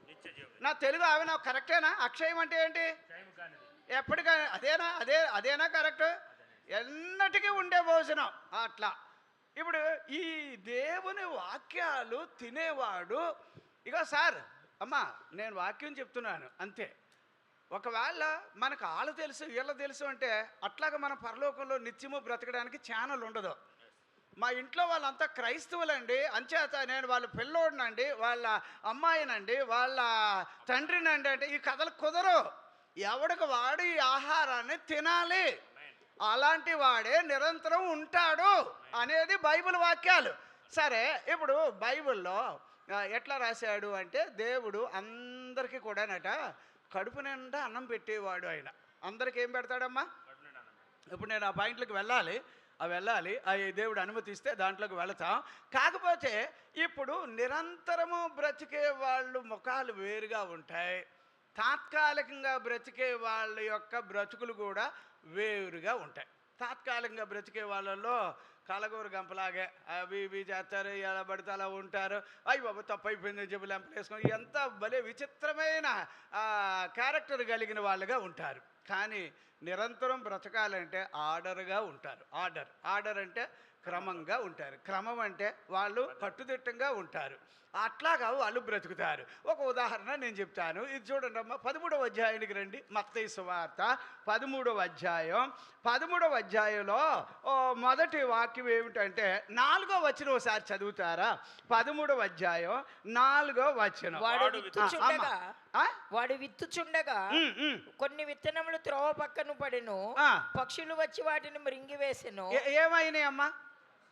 నిత్య జీవం. నా తెలుగు అవి నాకు కరెక్టేనా? అక్షయం అంటే ఏంటి? ఎప్పటికైనా అదేనా కరెక్ట్? ఎన్నటికీ ఉండే భోజనం అట్లా. ఇప్పుడు ఈ దేవుని వాక్యాలు తినేవాడు, ఇక సార్ అమ్మా నేను వాక్యం చెప్తున్నాను అంతే. ఒకవేళ మనకు వాళ్ళు తెలుసు వీళ్ళు తెలుసు అంటే అట్లాగా మన పరలోకంలో నిత్యము బ్రతకడానికి ఛానల్ ఉండదు. మా ఇంట్లో వాళ్ళంతా క్రైస్తవులండి, అంచేత నేను వాళ్ళ పిల్లోడినండి, వాళ్ళ అమ్మాయినండి, వాళ్ళ తండ్రినండి అంటే ఈ కథలు కుదరు. ఎవడికి వాడు ఈ ఆహారాన్ని తినాలి, అలాంటి వాడే నిరంతరం ఉంటాడు అనేది బైబిల్ వాక్యాలు. సరే, ఇప్పుడు బైబిల్లో ఎట్లా రాశాడు అంటే దేవుడు అందరికీ కూడానట కడుపు నిండా అన్నం పెట్టేవాడు. ఆయన అందరికి ఏం పెడతాడమ్మా? ఇప్పుడు నేను ఆ పాయింట్లకు వెళ్ళాలి, అవి దేవుడు అనుమతిస్తే దాంట్లోకి వెళతాం. కాకపోతే ఇప్పుడు నిరంతరము బ్రతికే వాళ్ళు ముఖాలు వేరుగా ఉంటాయి, తాత్కాలికంగా బ్రతికే వాళ్ళ యొక్క బ్రతుకులు కూడా వేరుగా ఉంటాయి. తాత్కాలికంగా బ్రతికే వాళ్ళల్లో కలగూరు గంపలాగే అవి ఇవి చేస్తారు, ఎలా పడితే అలా ఉంటారు. అయ్యి బాబు తప్పు అయిపోయింది జబ్బులు ఎంపలేసుకొని ఎంత భలే విచిత్రమైన క్యారెక్టర్ కలిగిన వాళ్ళుగా ఉంటారు. కానీ నిరంతరం బ్రతకాలంటే ఆర్డర్గా ఉంటారు. ఆర్డర్ అంటే క్రమంగా ఉంటారు. క్రమం అంటే వాళ్ళు కట్టుదిట్టంగా ఉంటారు. అట్లాగా వాళ్ళు బ్రతుకుతారు. ఒక ఉదాహరణ నేను చెప్తాను, ఇది చూడండి అమ్మ. 13వ అధ్యాయానికి రండి. మత్తయి సువార్త 13వ అధ్యాయం. 13వ అధ్యాయంలో మొదటి వాక్యం ఏమిటంటే 4వ వచనం ఒకసారి చదువుతారా? 13వ అధ్యాయం 4వ వచనం. వాడు విత్తుచుండగా కొన్ని విత్తనములు త్రోవ పక్కన పడెను, పక్షులు వచ్చి వాటిని మృంగివేసెను. ఏమైనాయి అమ్మా?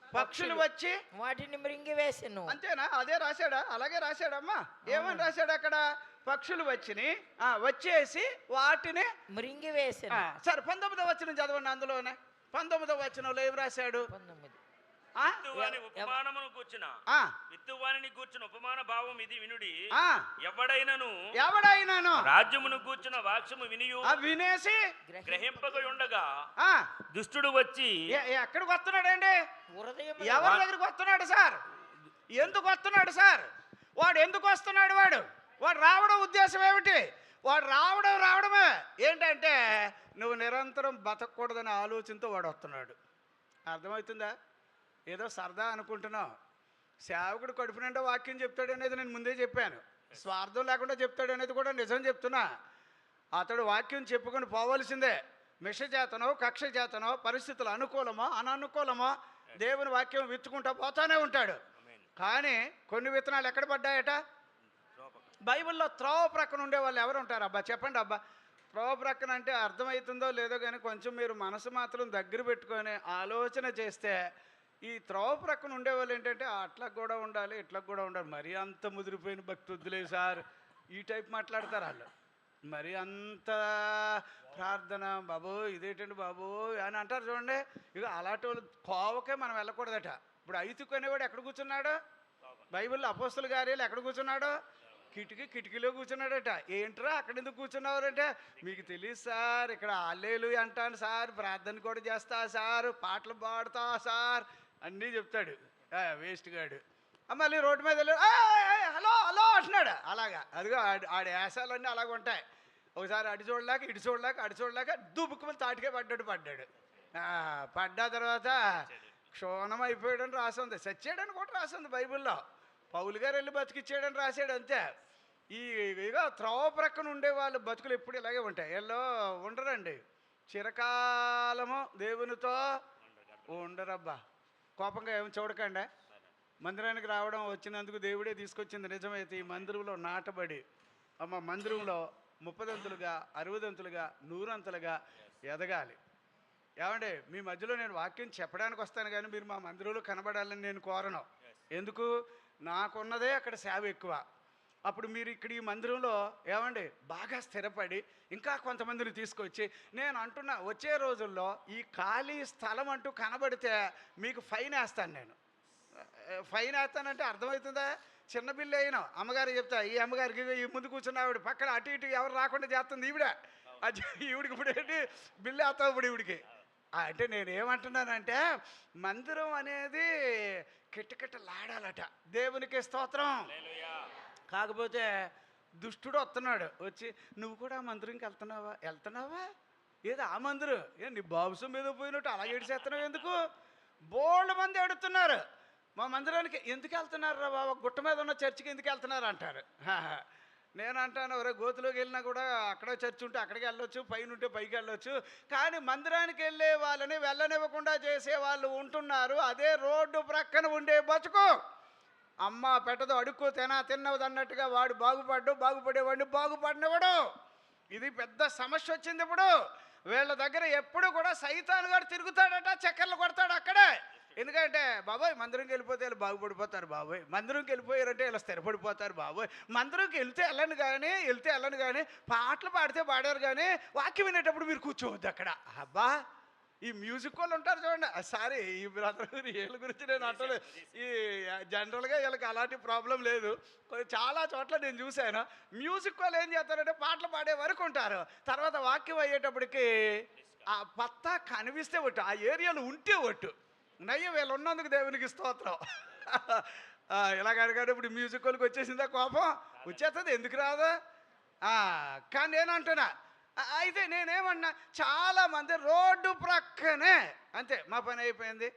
పక్షులు వచ్చి వాటిని మృంగివేసెను. అంతేనా? అదే రాశాడా? అలాగే రాశాడమ్మా. ఏమని రాశాడు అక్కడ? పక్షులు వచ్చేసి వాటిని మృంగివేసెను. సరే, 19వ వచనం చదవండి. అందులోనే 19వ వచనంలో ఏం రాశాడు? ఉపమానమును కూర్చున్న విత్తువానిని కూర్చున్న ఉపమాన భావం ఇది వినుడి. ఎవడైనను రాజ్యమును కూర్చున్న వాక్యము వినేసి గ్రహింపక ఉండగా దుష్టుడు వచ్చి ఎక్కడికి వస్తున్నాడండి? ఎవరి దగ్గరికి వస్తున్నాడు సార్? ఎందుకు వస్తున్నాడు సార్? వాడు ఎందుకు వస్తున్నాడు? వాడు రావడం ఉద్దేశం ఏమిటి? వాడు రావడమే ఏంటంటే నువ్వు నిరంతరం బతకూడదనే ఆలోచనతో వాడు వస్తున్నాడు. అర్థమవుతుందా? ఏదో సరదా అనుకుంటున్నావు. సేవకుడు కడుపు నిండా వాక్యం చెప్తాడు అనేది నేను ముందే చెప్పాను. స్వార్థం లేకుండా చెప్తాడు అనేది కూడా నిజం చెప్తున్నా. అతడు వాక్యం చెప్పుకొని పోవలసిందే. మిష చేతనో కక్ష చేతనో పరిస్థితులు అనుకూలమో అననుకూలమో దేవుని వాక్యం విత్తుకుంటూ పోతానే ఉంటాడు. కానీ కొన్ని విత్తనాలు ఎక్కడ పడ్డాయట? బైబిల్లో త్రోవ ప్రక్కన ఉండే వాళ్ళు ఎవరు ఉంటారు అబ్బా? చెప్పండి అబ్బా. త్రోవ ప్రక్కన అంటే అర్థమవుతుందో లేదో కానీ కొంచెం మీరు మనసు మాత్రం దగ్గర పెట్టుకొని ఆలోచన చేస్తే ఈ త్రోవ ప్రక్కన ఉండేవాళ్ళు ఏంటంటే అట్లా కూడా ఉండాలి, ఇట్లా కూడా ఉండాలి. మరీ అంత ముదిరిపోయిన భక్తి వద్దులే సార్, ఈ టైప్ మాట్లాడతారు వాళ్ళు. మరి అంత ప్రార్థన బాబు ఇదేంటండి బాబు అని అంటారు చూడండి. ఇక అలాంటి వాళ్ళు కోవకే మనం వెళ్ళకూడదట. ఇప్పుడు ఐతుకు అనేవాడు ఎక్కడ కూర్చున్నాడు? బైబిల్లో అపోస్తుల కార్యాలు ఎక్కడ కూర్చున్నాడు? కిటికీలో కూర్చున్నాడట. ఏంట్రా అక్కడ ఎందుకు కూర్చున్నారంటే, మీకు తెలియదు సార్, ఇక్కడ హల్లెలూయా అంటాను సార్, ప్రార్థన కూడా చేస్తా సార్, పాటలు పాడుతా సార్ అన్నీ చెప్తాడు. వేస్ట్ గాడు. మళ్ళీ రోడ్డు మీద హలో అంటున్నాడు. అలాగా అదిగో ఆడి యాసాలన్నీ అలాగ ఉంటాయి. ఒకసారి అటు చూడలేక దుబ్బుకుమని తాటికే పడ్డాడు. పడ్డా తర్వాత క్షోణం అయిపోయాడని రాసింది, చచ్చాడని కూడా రాసింది బైబిల్లో. పౌలు గారు వెళ్ళి బతికిచ్చాడని రాశాడు అంతే. ఇక త్రోవ ప్రక్కన ఉండే వాళ్ళు బతుకులు ఎప్పుడు ఇలాగే ఉంటాయి. వీళ్ళు ఉండరండి, చిరకాలము దేవునితో ఉండరబ్బా. కోపంగా ఏమి చూడకండి. మందిరానికి రావడం వచ్చినందుకు దేవుడే తీసుకొచ్చింది నిజమైతే ఈ మందిరంలో నాటబడి మందిరంలో 30దంతులుగా 60దంతులుగా 100అంతలుగా ఎదగాలి. ఏమంటే మీ మధ్యలో నేను వాక్యం చెప్పడానికి వస్తాను కానీ మీరు మా మందిరంలో కనబడాలని నేను కోరను. ఎందుకు? నాకున్నదే అక్కడ సేవ ఎక్కువ. అప్పుడు మీరు ఇక్కడ ఈ మందిరంలో ఏమండి బాగా స్థిరపడి ఇంకా కొంతమందిని తీసుకొచ్చి, నేను అంటున్నా వచ్చే రోజుల్లో ఈ ఖాళీ స్థలం అంటూ కనబడితే మీకు ఫైన్ వేస్తాను. నేను ఫైన్ వేస్తానంటే అర్థమవుతుందా? చిన్న బిల్లు అయినా అమ్మగారు చెప్తా, ఈ అమ్మగారికి ఈ ముందు కూర్చున్న ఆవిడ పక్కన అటు ఇటు ఎవరు రాకుండా చేస్తుంది ఈవిడ. అది ఈవిడికి ఇప్పుడు ఏంటి బిల్లు వేస్తావు ఇప్పుడు ఈవిడికి. అంటే నేనేమంటున్నానంటే మందిరం అనేది కిటకిటలాడాలట. దేవునికి స్తోత్రం. కాకపోతే దుష్టుడు వస్తున్నాడు, వచ్చి నువ్వు కూడా ఆ మందిరంకి వెళ్తున్నావా ఏదో ఆ మందిరం నీ బాబుసం మీద పోయినట్టు అలా ఏడిచేస్తున్నావు ఎందుకు? బోల్డ్ మంది ఎడుతున్నారు మా మందిరానికి. ఎందుకు వెళ్తున్నారు రా బాబా, గుట్ట మీద ఉన్న చర్చికి ఎందుకు వెళ్తున్నారు అంటారు. నేను అంటాను, ఒరే గోతులోకి వెళ్ళినా కూడా అక్కడ చర్చి ఉంటే అక్కడికి వెళ్ళొచ్చు, పైన ఉంటే పైకి వెళ్ళొచ్చు, కానీ మందిరానికి వెళ్ళే వాళ్ళని వెళ్ళనివ్వకుండా చేసే వాళ్ళు ఉంటున్నారు. అదే రోడ్డు ప్రక్కన ఉండే బతుకు. అమ్మ పెట్టదు అడుక్కు తిన్నవదు అన్నట్టుగా వాడు బాగుపడేవాడిని బాగుపడినవాడు. ఇది పెద్ద సమస్య వచ్చింది ఇప్పుడు వీళ్ళ దగ్గర. ఎప్పుడు కూడా సైతాను గారు తిరుగుతాడట, చక్కర్లు కొడతాడు అక్కడే. ఎందుకంటే బాబోయ్ మందిరంకి వెళ్ళిపోతే వీళ్ళు బాగుపడిపోతారు, బాబోయ్ మందిరంకి వెళ్ళిపోయారంటే ఇలా స్థిరపడిపోతారు, బాబోయ్ మందిరంకి వెళ్తే వెళ్ళను కానీ పాటలు పాడితే పాడారు కానీ వాక్యం వినేటప్పుడు మీరు కూర్చోవద్దు అక్కడ. అబ్బా ఈ మ్యూజిక్ వాళ్ళు ఉంటారు చూడండి. సారీ ఈ బ్రదర్ వీళ్ళ గురించి నేను అంటలేదు, ఈ జనరల్గా వీళ్ళకి అలాంటి ప్రాబ్లం లేదు. చాలా చోట్ల నేను చూశాను మ్యూజిక్ వాళ్ళు ఏం చేస్తారంటే పాటలు పాడే వరకు ఉంటారు, తర్వాత వాక్యం అయ్యేటప్పటికి ఆ పత్తా కనిపిస్తే ఒట్టు, ఆ ఏరియాలో ఉంటే ఒట్టు. నయ్య వీళ్ళు ఉన్నందుకు దేవునికి స్తోత్రం. ఇలాగడగానే ఇప్పుడు మ్యూజిక్ వాళ్ళకి వచ్చేసిందా కోపం? వచ్చేస్తుంది, ఎందుకు రాదా? కానీ నేను అంటున్నా, అయితే నేనేమన్నా చాలామంది రోడ్డు ప్రక్కనే అంతే మా పని అయిపోయింది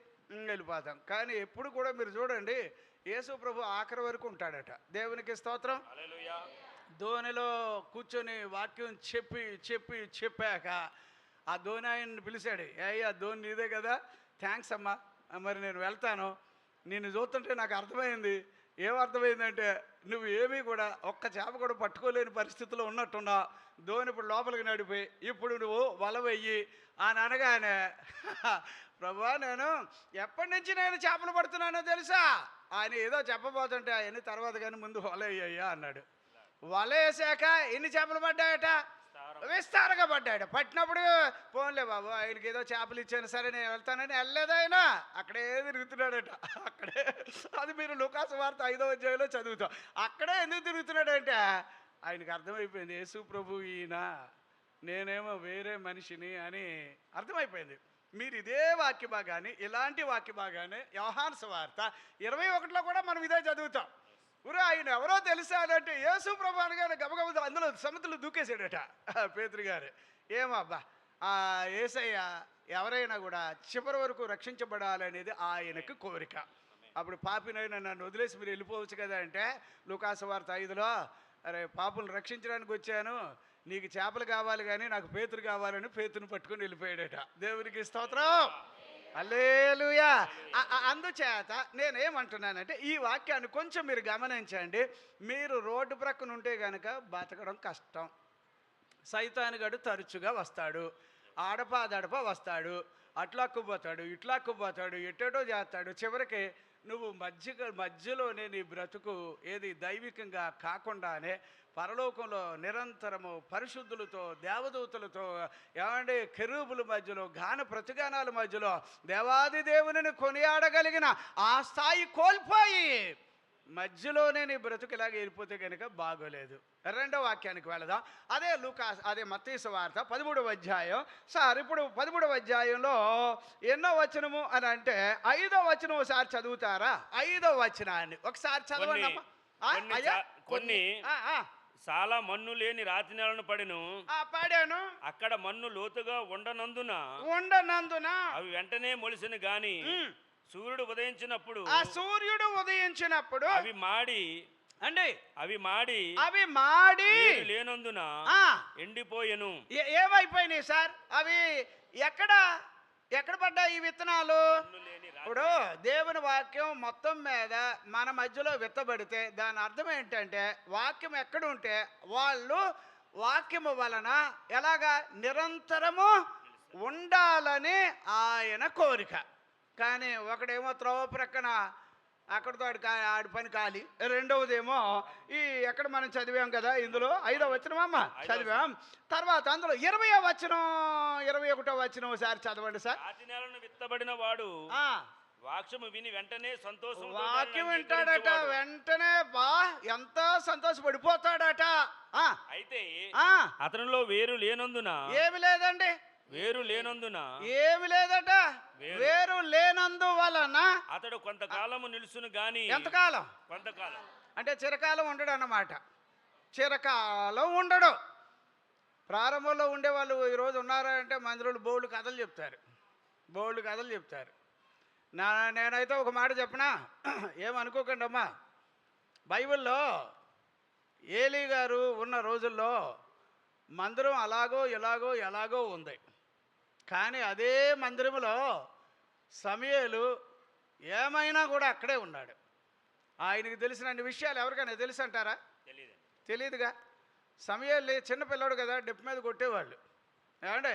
వెళ్ళిపోతాం. కానీ ఎప్పుడు కూడా మీరు చూడండి యేసు ప్రభు ఆఖరి వరకు ఉంటాడట. దేవునికి స్తోత్రం. ధోనిలో కూర్చొని వాక్యం చెప్పాక ఆ ధోని ఆయన్ని పిలిచాడు, అయ్యా ధోని నీదే కదా, థ్యాంక్స్ అమ్మా, మరి నేను వెళ్తాను. నిన్ను చూస్తుంటే నాకు అర్థమైంది. ఏమర్థమైందంటే నువ్వు ఏమీ కూడా ఒక్క చేప కూడా పట్టుకోలేని పరిస్థితిలో ఉన్నట్టున్నావు. ధోని ఇప్పుడు లోపలికి నడిపోయి ఇప్పుడు నువ్వు వల వెయ్యి అని అనగానే, ప్రభువా నేను ఎప్పటి నుంచి నేను చేపలు పడుతున్నానో తెలుసా? ఆయన ఏదో చెప్పబోతుంటే అవన్నీ తర్వాత కానీ ముందు వల వేయ్యా అన్నాడు. వల వేసాక ఎన్ని చేపలు పడ్డాయట? విస్తారంగా పడ్డాడు. పట్టినప్పుడు పోన్లే బాబు ఆయనకి ఏదో చేపలు ఇచ్చాను సరే నేను వెళ్తానని వెళ్ళలేదు. ఆయన అక్కడే తిరుగుతున్నాడట. అక్కడే, అది మీరు లూకాసు వార్త 5వ అధ్యాయంలో చదువుతాం. అక్కడే ఎందుకు తిరుగుతున్నాడంటే ఆయనకు అర్థమైపోయింది యేసు ప్రభు ఈయన, నేనేమో వేరే మనిషిని అని అర్థమైపోయింది. మీరు ఇదే వాక్య భాగాన్ని, ఇలాంటి వాక్య భాగాన్ని యోహాను సువార్త 21లో కూడా మనం ఇదే చదువుతాం. ఊరే ఆయన ఎవరో తెలుసా అంటే యేసు ప్రభు అనగానే గబగబ అందులో సముద్రంలో దూకేశాడట పేతురు గారు. ఏమబ్బా యేసయ్య ఎవరైనా కూడా చివరి వరకు రక్షించబడాలనేది ఆయనకు కోరిక. అప్పుడు పాపినైనా నన్ను వదిలేసి మీరు వెళ్ళిపోవచ్చు కదా అంటే లూకాసు వార్త 5లో, అరే పాపులను రక్షించడానికి వచ్చాను, నీకు చేపలు కావాలి కానీ నాకు పేతురు కావాలని పేతురుని పట్టుకొని వెళ్ళిపోయాడట. దేవునికి స్తోత్రం. హల్లెలూయా. అందుచేత నేనేమంటున్నానంటే ఈ వాక్యాన్ని కొంచెం మీరు గమనించండి. మీరు రోడ్డు ప్రక్కన ఉంటే కనుక బతకడం కష్టం. సైతానుగాడు తరచుగా వస్తాడు, ఆడపాదడప వస్తాడు, అట్లాక్కుపోతాడు, ఇట్లాక్కుపోతాడు, ఎట్టేటో చేస్తాడు. చివరికి నువ్వు మధ్యలోనే నీ బ్రతుకు ఏది దైవికంగా కాకుండానే పరలోకంలో నిరంతరము పరిశుద్ధులతో దేవదూతలతో ఏమంటే కెరూబుల మధ్యలో గాన ప్రతిగానాల మధ్యలో దేవాది దేవునిని కొనియాడగలిగిన ఆ స్థాయి కోల్పోయి మధ్యలోనే నీ బ్రతుకు ఇలాగ వెళ్ళిపోతే కనుక బాగోలేదు. రెండో వాక్యానికి వెళదాం. అదే మత్తయి సువార్త 13వ అధ్యాయం. సార్ ఇప్పుడు 13వ అధ్యాయంలో ఎన్నో వచనము అని అంటే 5వ వచనం ఒకసారి చదువుతారా? 5వ వచనాన్ని ఒకసారి చదవండి. కొన్ని చాలా మన్ను లేని రాతి నేలను పాడాను. అక్కడ మన్ను లోతుగా ఉండనందున అవి వెంటనే మొలిసిన గాని సూర్యుడు ఉదయించినప్పుడు అవి మాడి లేనందున ఎండిపోయెను. ఏమైపోయినాయి సార్? అవి ఎక్కడ పడ్డాయి ఈ విత్తనాలు? ఇప్పుడు దేవుని వాక్యం మొత్తం మీద మన మధ్యలో విత్తబడితే దాని అర్థం ఏంటంటే వాక్యం ఎక్కడుంటే వాళ్ళు వాక్యము వలన ఎలాగా నిరంతరము ఉండాలని ఆయన కోరిక. కానీ ఒకడేమో త్రోవ ప్రక్కన అక్కడితో ఆడి పని ఖాళీ. రెండవదేమో ఈ ఎక్కడ మనం చదివాం కదా, ఇందులో 5వ వచనం అమ్మ చదివాం. తర్వాత అందులో 20వ వచనం 21వ వచనం ఒకసారి చదవండి సార్. రాతి నేలను విత్తబడిన వాడు వాక్యము విని వెంటనే సంతోషం వాక్యం వింటాడట, వెంటనే ఎంత సంతోషపడిపోతాడట. అయితే అతనిలో వేరు లేనందున ఏమి లేదండి, వేరు లేనందున ఏమి లేదట, వేరు లేనందువలన అతడు కొంతకాలము నిలుసును గాని. ఎంతకాలం? కొంతకాలం అంటే చిరకాలం ఉండడు అన్నమాట. చిరకాలం ఉండడు. ప్రారంభంలో ఉండేవాళ్ళు ఈరోజు ఉన్నారా అంటే మందిరంలో బోల్డ్ కథలు చెప్తారు, బోల్డ్ కథలు చెప్తారు. నేనైతే ఒక మాట చెప్పనా, ఏమనుకోకండి అమ్మా. బైబిల్లో ఏలీ గారు ఉన్న రోజుల్లో మందిరం అలాగో ఎలాగో ఉంది. కానీ అదే మందిరంలో సమూయేలు ఏమైనా కూడా అక్కడే ఉన్నాడు. ఆయనకి తెలిసిన అన్ని విషయాలు ఎవరికైనా తెలుసు అంటారా? తెలియదుగా. సమూయేలు చిన్నపిల్లాడు కదా, డెప్ మీద కొట్టేవాళ్ళు. ఏమంటే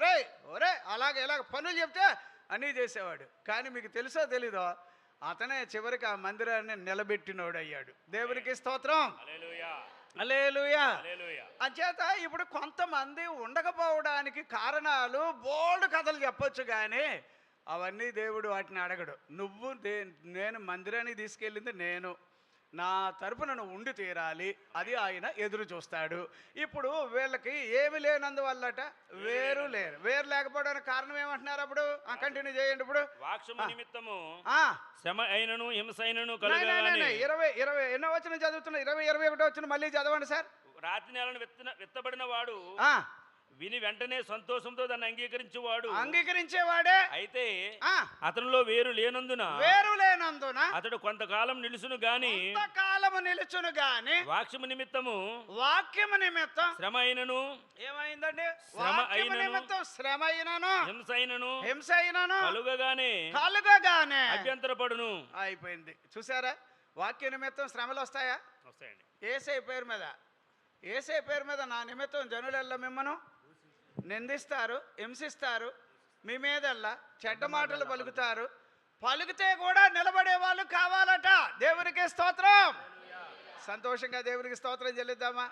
రే ఒరే అలాగే ఇలాగ పనులు చెప్తే అన్నీ చేసేవాడు. కానీ మీకు తెలుసో తెలీదో, అతనే చివరికి ఆ మందిరాన్ని నిలబెట్టినోడు అయ్యాడు. దేవునికి స్తోత్రం, హల్లెలూయా. అంచేత ఇప్పుడు కొంతమంది ఉండకపోవడానికి కారణాలు బోల్డ్ కథలు చెప్పొచ్చు, కానీ అవన్నీ దేవుడు వాటిని అడగడు. నేను మందిరానికి తీసుకెళ్ళింది నేను, నా తరపున నువ్వు ఉండి తీరాలి, అది ఆయన ఎదురు చూస్తాడు. ఇప్పుడు వీళ్ళకి ఏమి లేనందువల్లట వేరు లేరు. వేరు లేకపోవడానికి కారణం ఏమంటున్నారు? అప్పుడు కంటిన్యూ చేయండి. ఇప్పుడు వాక్యము నిమిత్తము శ్రమ అయినను హింస అయినను 20 ఎన్నో వచనం చదువుతున్నా, 20-21 వచ్చిన మళ్ళీ చదవండి సార్. రాతి నేలను విత్తబడిన వాడు విని వెంటనే సంతోషంతో దాన్ని అంగీకరించేవాడే. అయితే అతనిలో వేరు లేనందున అతడు కొంతకాలం నిలుచును గాని వాక్యము నిమిత్తము శ్రమ అయినను ఏమైందండి? శ్రమ అయినను హింస అయినను కలుగగానే అభ్యంతరపడును. అయిపోయింది. చూసారా? వాక్య నిమిత్తం శ్రమలు వస్తాయా? వస్తాయండి. ఏసై పేరు మీద నా నిమిత్తం జనులెల్ల మిమ్మను నిందిస్తారు, హింసిస్తారు, మీ మీదల్లా చెడ్డ మాటలు పలుకుతారు. పలుకుతే కూడా నిలబడే వాళ్ళు కావాలట. దేవునికి స్తోత్రం. సంతోషంగా దేవునికి స్తోత్రం చెల్లిద్దామా?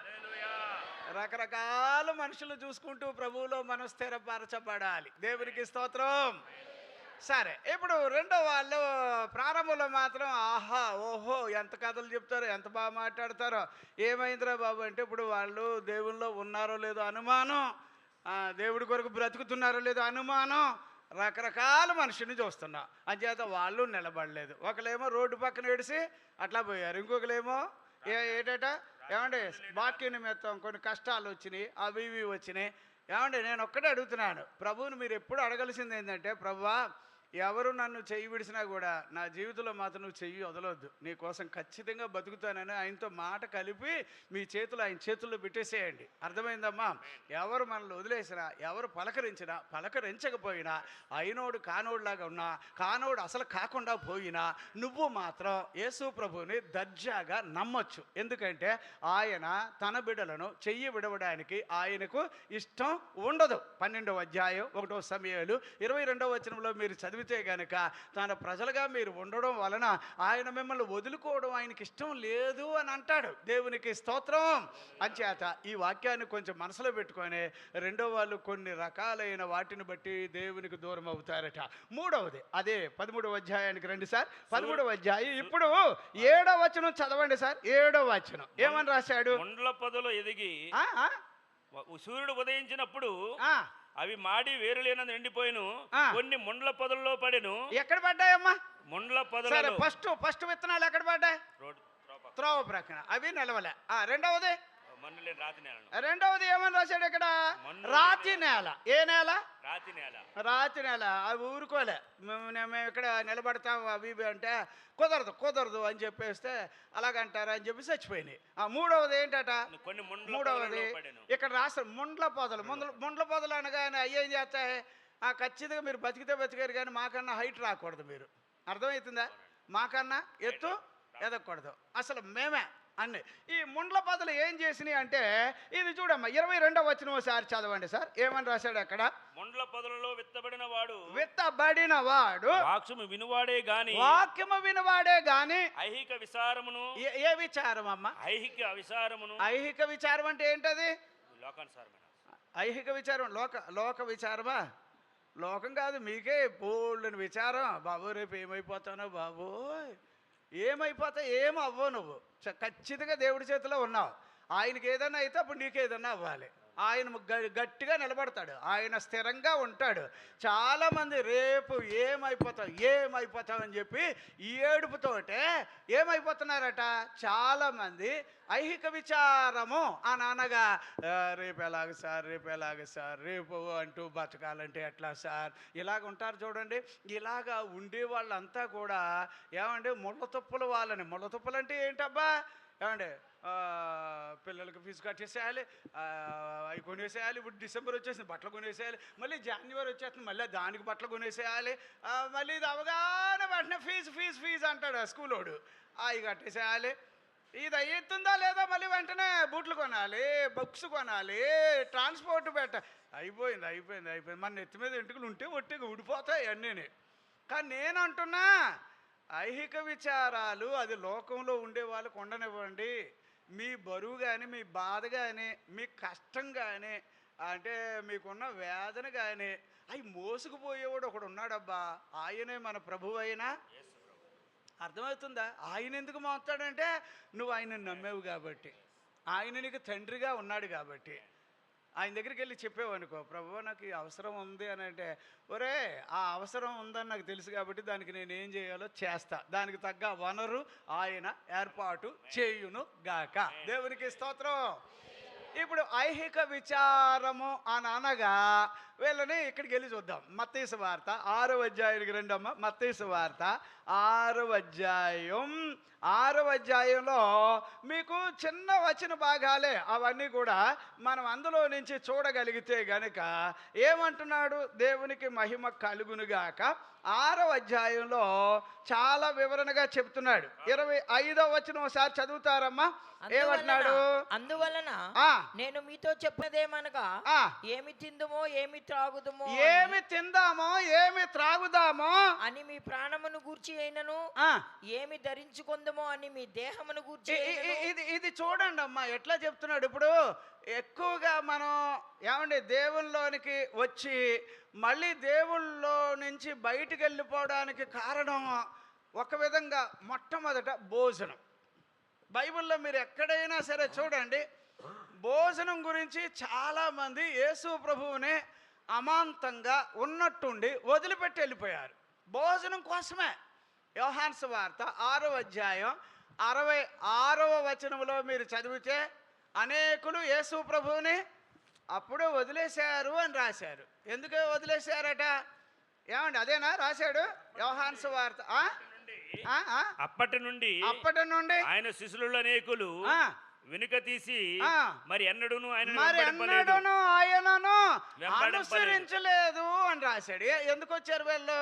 రకరకాల మనుషులు చూసుకుంటూ ప్రభువులో మనం స్థిరపరచబడాలి. దేవునికి స్తోత్రం. సరే, ఇప్పుడు రెండో వాళ్ళు ప్రారంభంలో మాత్రం ఓహో ఎంత కథలు చెప్తారో, ఎంత బాగా మాట్లాడతారో. ఏమైందిరా బాబు అంటే ఇప్పుడు వాళ్ళు దేవుల్లో ఉన్నారో లేదో అనుమానం, దేవుడి కొరకు బ్రతుకుతున్నారో లేదో అనుమానం. రకరకాల మనుషుని చూస్తున్నా. అంచేత వాళ్ళు నిలబడలేదు. ఒకలేమో రోడ్డు పక్కన ఏడిసి అట్లా పోయారు, ఇంకొకలేమో ఏమంటే వాక్య నిమిత్తం కొన్ని కష్టాలు వచ్చినాయి, అవి ఇవి వచ్చినాయి. ఏమంటే నేను ఒక్కటే అడుగుతున్నాను, ప్రభువుని మీరు ఎప్పుడు అడగాల్సింది ఏంటంటే, ప్రభువా ఎవరు నన్ను చెయ్యి విడిచినా కూడా నా జీవితంలో మాత్రం నువ్వు చెయ్యి వదలొద్దు, నీ కోసం ఖచ్చితంగా బతుకుతానని ఆయనతో మాట కలిపి మీ చేతులు ఆయన చేతుల్లో పెట్టేసేయండి. అర్థమైందమ్మా? ఎవరు మనల్ని వదిలేసినా, ఎవరు పలకరించినా, పలకరించకపోయినా, అయినోడు కానోడులాగా ఉన్నా, కానోడు అసలు కాకుండా పోయినా, నువ్వు మాత్రం యేసు ప్రభువుని దర్జాగా నమ్మొచ్చు. ఎందుకంటే ఆయన తన బిడ్డలను చెయ్యి విడవడానికి ఆయనకు ఇష్టం ఉండదు. 12వ అధ్యాయం 1వ సమూయేలు 22వ వచనంలో మీరు చదివితే గనక, తన ప్రజలుగా మీరు ఉండడం వలన ఆయన మిమ్మల్ని వదులుకోవడం ఆయనకి ఇష్టం లేదు అని అంటాడు. దేవునికి స్తోత్రం. అంచేత ఈ వాక్యాన్ని కొంచెం మనసులో పెట్టుకొని రెండో వాళ్ళు కొన్ని రకాలైన వాటిని బట్టి దేవునికి దూరం అవుతారట. మూడవది అదే 13వ అధ్యాయానికి రండి సార్. 13వ అధ్యాయం ఇప్పుడు 7వ వచనం చదవండి సార్. 7వ వచనం ఏమని రాశాడు? ముండ్ల పొదలు ఎదిగి సూర్యుడు ఉదయించినప్పుడు అవి మాడి వేరు లేనందు ఎండిపోయిను, కొన్ని ముండ్ల పొదల్లో పడెను. ఎక్కడ పడ్డాయమ్మా? ముండ్ల పొదలు. ఫస్ట్ విత్తనాలు ఎక్కడ పడ్డాయి? త్రోవ ప్రక్కన. అవి నిలవలే. రెండవది రెండవది ఏమని రాశాడు ఇక్కడ? రాతి నేల. ఏ నేల? రాతి నేల. అవి ఊరుకోలే, మేము ఇక్కడ నిలబడతాం అవి అంటే కుదరదు అని చెప్పేస్తే అలాగంటారా అని చెప్పి చచ్చిపోయినాయి. మూడవది ఏంటట? మూడవది ఇక్కడ రాస్తారు ముండ్ల పొదలు. ముండ్ల పొదలు అనగానే అయ్యేం చేస్తాయి? ఖచ్చితంగా మీరు బతికారు కానీ మాకన్నా హైట్ రాకూడదు. మీరు అర్థమవుతుందా? మాకన్నా ఎత్తు ఎదగకూడదు. అసలు మేమే అన్నీ. ఈ ముండ్ల పొదలు ఏం చేసినాయి అంటే, ఇది చూడమ్మా 22వ వచనం ఒకసారి చదవండి సార్. ఏమని రాశాడు అక్కడ? ముండ్ల పొదలలో విత్తబడిన వాడు వాక్యము వినువాడే గాని వాక్యము వినవాడే గాని ఐహిక విచారమును ఏ విచారం అమ్మా? ఐహిక విచారమును ఐహిక విచారం అంటే ఏంటది? లోకానుసారమైన ఐహిక విచారం లోక విచారమా? లోకం కాదు, మీకే బోల్డని విచారం. బాబు రేపు ఏమైపోతానో బాబు, ఏం అవ్వవు నువ్వు. ఖచ్చితంగా దేవుడి చేతిలో ఉన్నావు. ఆయనకి ఏదైనా అయితే అప్పుడు నీకు ఏదైనా అవ్వాలి. ఆయన గట్టిగా నిలబడతాడు, ఆయన స్థిరంగా ఉంటాడు. చాలామంది రేపు ఏమైపోతావు అని చెప్పి ఈ ఏడుపుతోటే ఏమైపోతున్నారట. చాలామంది ఐహిక విచారము ఆ నాన్నగా రేపు ఎలాగ సార్ రేపు అంటూ బతకాలంటే ఎట్లా సార్, ఇలాగ ఉంటారు చూడండి. ఇలాగా ఉండే వాళ్ళంతా కూడా ఏమంటే ముళ్ళతుప్పులు వాళ్ళని. ముళ్ళతుప్పులు అంటే ఏంటబ్బా? ఏమండి పిల్లలకి ఫీజు కట్టేసేయాలి, అవి కొనేసేయాలి. ఇప్పుడు డిసెంబర్ వచ్చేసింది, బట్టలు కొనేసేయాలి. మళ్ళీ జనవరి వచ్చేస్తుంది, మళ్ళీ దానికి బట్టలు కొనేసేయాలి. మళ్ళీ ఇది అవగానే వెంటనే ఫీజు అంటాడు స్కూలోడు, అవి కట్టేసేయాలి. ఇది అయ్యుతుందా లేదా మళ్ళీ వెంటనే బూట్లు కొనాలి, బుక్స్ కొనాలి, ట్రాన్స్పోర్ట్ అయిపోయింది. మన నెత్తి మీద ఎంటుకలు ఉంటే ఒట్టిగా ఊడిపోతాయి అన్నీ. కానీ నేను అంటున్నా, ఐహిక విచారాలు అది లోకంలో ఉండే వాళ్ళకు ఉండనివ్వండి. మీ బరువు కానీ, మీ బాధ కానీ, మీ కష్టం కానీ, అంటే మీకున్న వేదన కానీ అవి మోసుకుపోయేవాడు ఒకడు ఉన్నాడబ్బా. ఆయనే మన ప్రభువు అయినా. అర్థమవుతుందా? ఆయన ఎందుకు మోస్తాడంటే నువ్వు ఆయన నమ్మేవు కాబట్టి, ఆయన నీకు తండ్రిగా ఉన్నాడు కాబట్టి. ఆయన దగ్గరికి వెళ్ళి చెప్పేవనుకో, ప్రభు నాకు ఈ అవసరం ఉంది అని అంటే, ఒరే ఆ అవసరం ఉందని నాకు తెలుసు కాబట్టి దానికి నేను ఏం చేయాలో చేస్తా, దానికి తగ్గ వనరు ఆయన ఏర్పాటు చేయును గాక. దేవునికి స్తోత్రం. ఇప్పుడు ఐహిక విచారము అని అనగా వీళ్ళని ఇక్కడికి వెళ్ళి చూద్దాం. మత్తయి సువార్త 6వ అధ్యాయానికి రండమ్మ. మత్తయి సువార్త 6వ అధ్యాయం. 6వ అధ్యాయంలో మీకు చిన్న వచన భాగాలే అవన్నీ కూడా మనం అందులో నుంచి చూడగలిగితే గనుక ఏమంటున్నాడు? దేవునికి మహిమ కలుగునుగాక. 6వ అధ్యాయంలో చాలా వివరణగా చెప్తున్నాడు. 25వ వచనం ఒకసారి చదువుతారమ్మా. ఏమంటున్నాడు? అందువలన నేను మీతో చెప్పినదేమనగా, ఏమి తిందుమో ఏమి త్రాగుదుమో, ఏమి తిందామో ఏమి త్రాగుదామో అని మీ ప్రాణమును గూర్చి అయినను, ఏమి ధరించుకుందామో అని మీ దేహమును గూర్చి. ఇది చూడండి అమ్మా ఎట్లా చెప్తున్నాడు. ఇప్పుడు ఎక్కువగా మనం ఏమండి దేవుల్లోనికి వచ్చి మళ్ళీ దేవుళ్ళలో నుంచి బయటికి వెళ్ళిపోవడానికి కారణం ఒక విధంగా మొట్టమొదట భోజనం. బైబిల్లో మీరు ఎక్కడైనా సరే చూడండి, భోజనం గురించి చాలామంది యేసు ప్రభువునే అమాంతంగా ఉన్నట్టుండి వదిలిపెట్టి వెళ్ళిపోయారు భోజనం కోసమే. యోహాను సువార్త 6వ అధ్యాయం 66వ వచనంలో మీరు చదివితే అనేకులు యేసు ప్రభువుని అప్పుడే వదిలేశారు అని రాశారు. ఎందుకు వదిలేశారట? ఏమండి అదేనా రాశాడు యోహాను సువార్త? అప్పటి నుండి ఆయన శిష్యులు అనేకులు వెనుక తీసి మరి ఎన్నడూను ఆయనను అనుసరించలేదు అని రాశాడు. ఎందుకు వచ్చారు వీళ్ళు?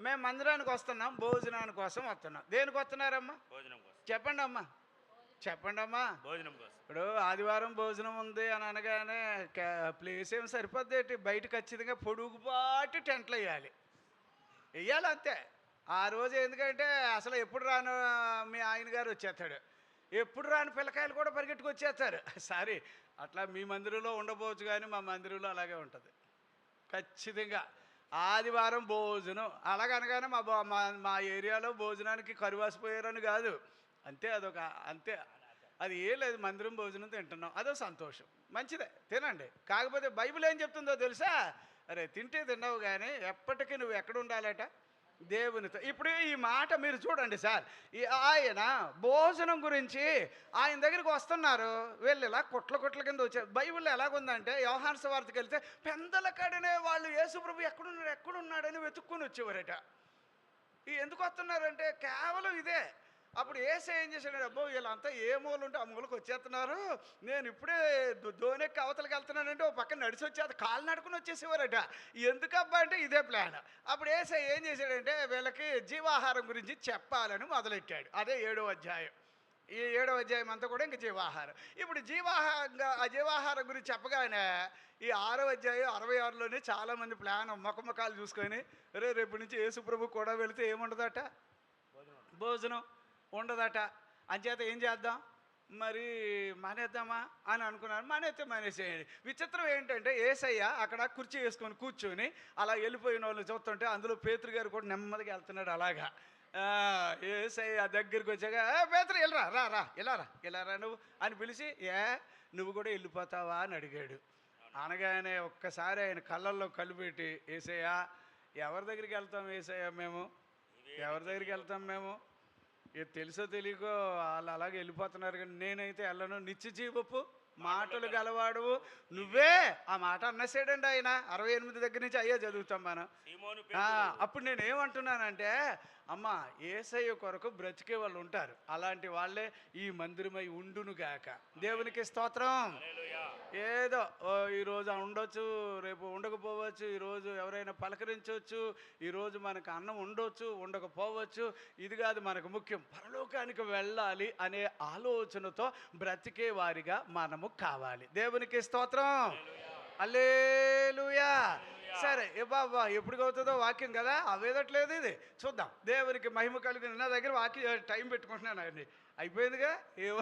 మేము మందిరానికి వస్తున్నాం, భోజనాని కోసం వస్తున్నాం. దేనికి వస్తున్నారమ్మా? చెప్పండి అమ్మా, భోజనం కోసం. ఇప్పుడు ఆదివారం భోజనం ఉంది అని అనగానే ప్లేస్ ఏం సరిపోద్ది, బయట ఖచ్చితంగా పొడుగుపాటి టెంట్లు వేయాలి అంతే ఆ రోజు. ఎందుకంటే అసలు ఎప్పుడు రాను మీ ఆయన గారు వచ్చేస్తాడు, ఎప్పుడు రాని పిల్లకాయలు కూడా పరిగెట్టుకు వచ్చేస్తారు. సారీ, అట్లా మీ మందిరంలో ఉండబోవచ్చు కానీ మా మందిరంలో అలాగే ఉంటుంది ఖచ్చితంగా. ఆదివారం భోజనం అలాగనగానే మా ఏరియాలో భోజనానికి కరువాసిపోయారని కాదు, అంతే అది ఏం లేదు. మందిరం భోజనం తింటున్నాం, అదో సంతోషం, మంచిదే, తినండి. కాకపోతే బైబిల్ ఏం చెప్తుందో తెలుసా? అరే తింటే తిన్నావు కానీ ఎప్పటికీ నువ్వు ఎక్కడ ఉండాలట? దేవునితో. ఇప్పుడు ఈ మాట మీరు చూడండి సార్, ఆయన భోజనం గురించి ఆయన దగ్గరికి వస్తున్నారు, వీళ్ళు ఇలా కుట్ల కింద వచ్చారు. బైబిల్లో ఎలాగుందంటే యోహాను సువార్తకి వెళ్తే పెందల కడనే వాళ్ళు యేసు ప్రభు ఎక్కడున్నాడని వెతుక్కుని వచ్చేవారట. ఎందుకు వస్తున్నారంటే కేవలం ఇదే. అప్పుడు యేసు ఏం చేశాడు? అబ్బో వీళ్ళంతా ఏ మూలు ఉంటే ఆ మూలకు వచ్చేస్తున్నారు, నేను ఇప్పుడే దోనెక్కి అవతలకి వెళ్తున్నానంటే ఓ పక్కన నడిచి వచ్చేది, కాలు నడుకుని వచ్చేసేవారట. ఎందుకబ్బా అంటే ఇదే ప్లాన్. అప్పుడు యేసు ఏం చేశాడంటే వీళ్ళకి జీవాహారం గురించి చెప్పాలని మొదలెట్టాడు. అదే 7వ అధ్యాయం. ఈ 7వ అధ్యాయం అంతా కూడా ఇంక జీవాహారం. ఇప్పుడు జీవాహారం గురించి చెప్పగానే ఈ 6వ అధ్యాయం 66లోనే చాలామంది ప్లాన్ ముఖముఖాలు చూసుకొని రేపు నుంచి యేసుప్రభు కూడా వెళితే ఏముండదట, భోజనం ఉండదట, అంచేత ఏం చేద్దాం మరి మానేద్దామా అని అనుకున్నారు. మానేసేయండి. విచిత్రం ఏంటంటే యేసయ్య అక్కడ కుర్చీ వేసుకొని కూర్చొని అలా వెళ్ళిపోయిన వాళ్ళని చూస్తుంటే అందులో పేతురు గారు కూడా నెమ్మదిగా వెళ్తున్నాడు. అలాగా యేసయ్య దగ్గరికి వచ్చాక పేతురు వెళ్ళరా రా రా ఇలా నువ్వు అని పిలిచి నువ్వు కూడా వెళ్ళిపోతావా అని అడిగాడు. అనగానే ఒక్కసారి ఆయన కళ్ళల్లో కళ్ళు పెట్టి యేసయ్య ఎవరి దగ్గరికి వెళ్తాం యేసయ్య మేము, ఎవరి దగ్గరికి వెళ్తాం మేము, ఇది తెలుసో తెలియకో వాళ్ళు అలాగే వెళ్ళిపోతున్నారు కానీ నేనైతే వెళ్ళను, నిత్య జీవపు మాటలు గలవాడు నువ్వే. ఆ మాట అన్నసేడండి ఆయన 68 దగ్గర నుంచి అయ్యే చదువుతాం మనం. అప్పుడు నేను ఏమంటున్నానంటే అమ్మ యేసయ్య కొరకు బ్రతికే వాళ్ళు ఉంటారు, అలాంటి వాళ్ళే ఈ మందిరమై ఉండునుగాక. దేవునికి స్తోత్రం. ఏదో ఈరోజు ఉండొచ్చు, రేపు ఉండకపోవచ్చు, ఈరోజు ఎవరైనా పలకరించవచ్చు, ఈరోజు మనకు అన్నం ఉండొచ్చు ఉండకపోవచ్చు, ఇది కాదు మనకు ముఖ్యం. పరలోకానికి వెళ్ళాలి అనే ఆలోచనతో బ్రతికే వారిగా మనము కావాలి. దేవునికి స్తోత్రం. హల్లెలూయా. సరే బాబా ఎప్పుడు అవుతుందో వాక్యం కదా, అవేదట్లేదు ఇది చూద్దాం. దేవునికి మహిమ కలిగిన నా దగ్గర వాక్యం టైం పెట్టుకుంటున్నాను అండి, అయిపోయిందిగా ఏమో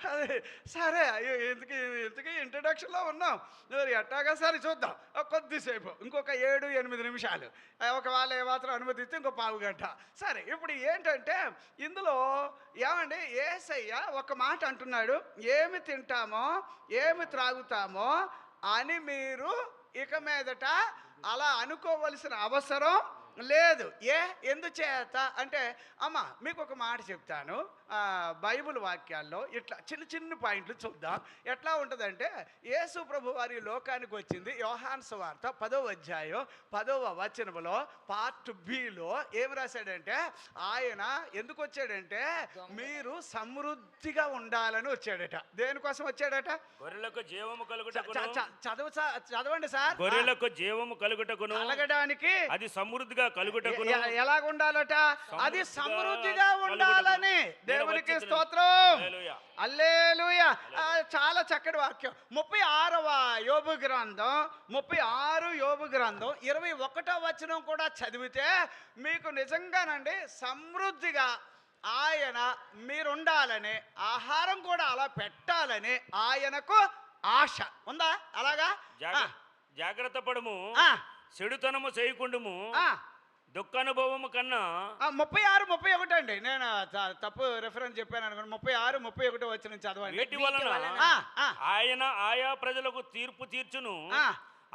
అదే. సరే ఎందుకు ఇంట్రడక్షన్లో ఉన్నాం మరి ఎట్టాగా. సరే చూద్దాం కొద్దిసేపు, ఇంకొక 7-8 నిమిషాలు, ఒకవేళ ఏమాత్రం అనుమతిస్తే ఇంకో పావు గంట. సరే ఇప్పుడు ఏంటంటే ఇందులో ఏమండి యేసయ్య ఒక మాట అంటున్నాడు, ఏమి తింటామో ఏమి త్రాగుతామో అని మీరు ఇక మీదట అలా అనుకోవలసిన అవసరం లేదు. ఎందుచేత అంటే అమ్మ మీకు ఒక మాట చెప్తాను, బైబిల్ వాక్యాల్లో ఇట్లా చిన్న పాయింట్లు చూద్దాం. ఎట్లా ఉంటుందంటే యేసు ప్రభు వారి లోకానికి వచ్చింది యోహాను సువార్త 10వ అధ్యాయం 10వ వచనంలో పార్ట్ బిలో ఏం రాశాడంటే ఆయన ఎందుకు వచ్చాడంటే మీరు సమృద్ధిగా ఉండాలని వచ్చాడట. దేనికోసం వచ్చాడట? గొర్రెలకు జీవము కలుగుటకు. చదవండి సార్. గొర్రెలకు జీవము కలుగుటకును కలగడానికి అది సమృద్ధిగా కలుగుటకు. ఎలాగ ఉండాలట? అది సమృద్ధిగా ఉండాలని. దేవునికి స్తోత్రం. హల్లెలూయా. చాలా చక్కటి వాక్యం. 36వ యోబు గ్రంథం 21వ వచనం కూడా చదివితే మీకు నిజంగానండి సమృద్ధిగా ఆయన మీరుండాలని, ఆహారం కూడా అలా పెట్టాలని ఆయనకు ఆశ ఉందా? అలాగా జాగ్రత్త పడము, చెడుతనము చేయకుండుము, దుఃఖానుభవము కన్నా. 36-31 అండి, నేను తప్పు రెఫరెన్స్ చెప్పాను అనుకోండి. 36-31 వచ్చిన చదవండి. వీటి వలన ఆయన ఆయా ప్రజలకు తీర్పు తీర్చును,